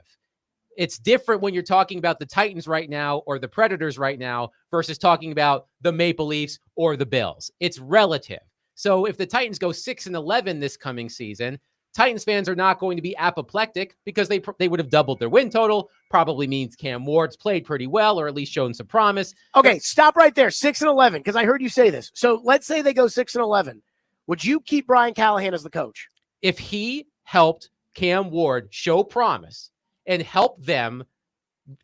S1: It's different when you're talking about the Titans right now or the Predators right now versus talking about the Maple Leafs or the Bills. It's relative. So if the Titans go 6-11 this coming season, Titans fans are not going to be apoplectic because they would have doubled their win total. Probably means Cam Ward's played pretty well, or at least shown some promise.
S6: Okay, stop right there. 6-11, because I heard you say this. So let's say they go 6-11. Would you keep Brian Callahan as the coach?
S1: If he helped Cam Ward show promise and help them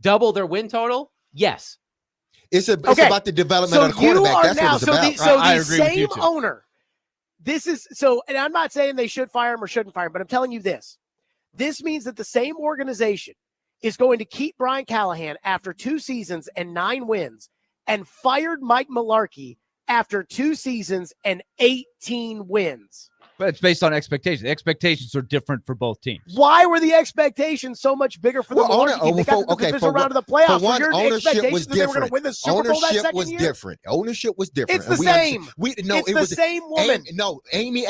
S1: double their win total, yes.
S2: It's about the development of the quarterback. That's what it's about.
S6: So the same owner. This is so, and I'm not saying they should fire him or shouldn't fire him, but I'm telling you this. This means that the same organization is going to keep Brian Callahan after 2 seasons and 9 wins and fired Mike Mularkey after 2 seasons and 18 wins.
S3: But it's based on expectations. The expectations are different for both teams.
S6: Why were the expectations so much bigger for the Mularkey? They got to the divisional round of the playoffs.
S2: For one, ownership was
S6: they were going to win the Super Bowl that second year?
S2: Ownership was different.
S6: It's the same.
S2: It's
S6: the same woman.
S2: Amy,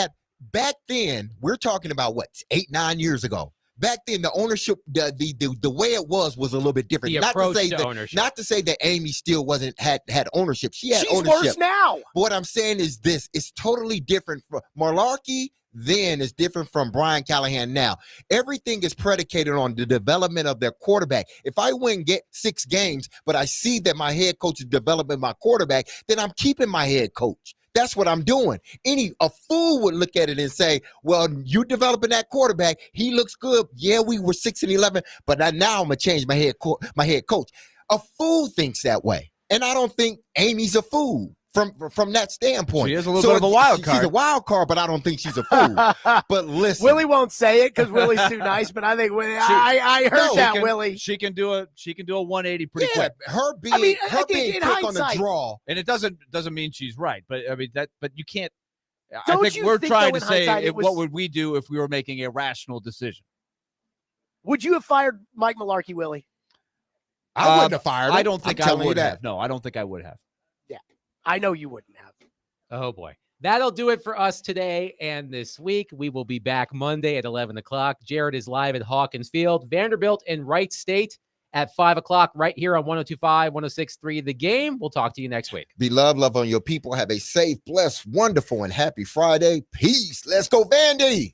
S2: back then, we're talking about what, 8-9 years ago. Back then, the ownership, the way it was a little bit different.
S1: The approach to ownership.
S2: Not to say that Amy still had ownership. She's ownership.
S6: Worse now.
S2: But what I'm saying is this: it's totally different. Mularkey then is different from Brian Callahan now. Everything is predicated on the development of their quarterback. If I win 6 games, but I see that my head coach is developing my quarterback, then I'm keeping my head coach. That's what I'm doing. A fool would look at it and say, well, you developing that quarterback. He looks good. Yeah, we were 6-11, but now I'm going to change my head coach. A fool thinks that way. And I don't think Amy's a fool from that standpoint.
S3: She is a little bit of a wild card.
S2: She's a wild card, but I don't think she's a fool. But listen.
S6: Willie won't say it because Willie's too nice, but I think I heard that, Willie.
S3: She can do a 180 pretty quick.
S2: Her being quick on the draw.
S3: And it doesn't mean she's right, but I mean but you can't.
S6: Don't
S3: I think we're trying to say
S6: what
S3: would we do if we were making a rational decision?
S6: Would you have fired Mike Mularkey, Willie?
S2: I wouldn't have fired him.
S3: I don't think I would have. No, I don't think I would have.
S6: Yeah, I know you wouldn't have.
S1: Oh, boy. That'll do it for us today and this week. We will be back Monday at 11 o'clock. Jared is live at Hawkins Field. Vanderbilt and Wright State at 5 o'clock right here on 102.5, 106.3 The Game. We'll talk to you next week.
S2: Be love on your people. Have a safe, blessed, wonderful, and happy Friday. Peace. Let's go, Vandy.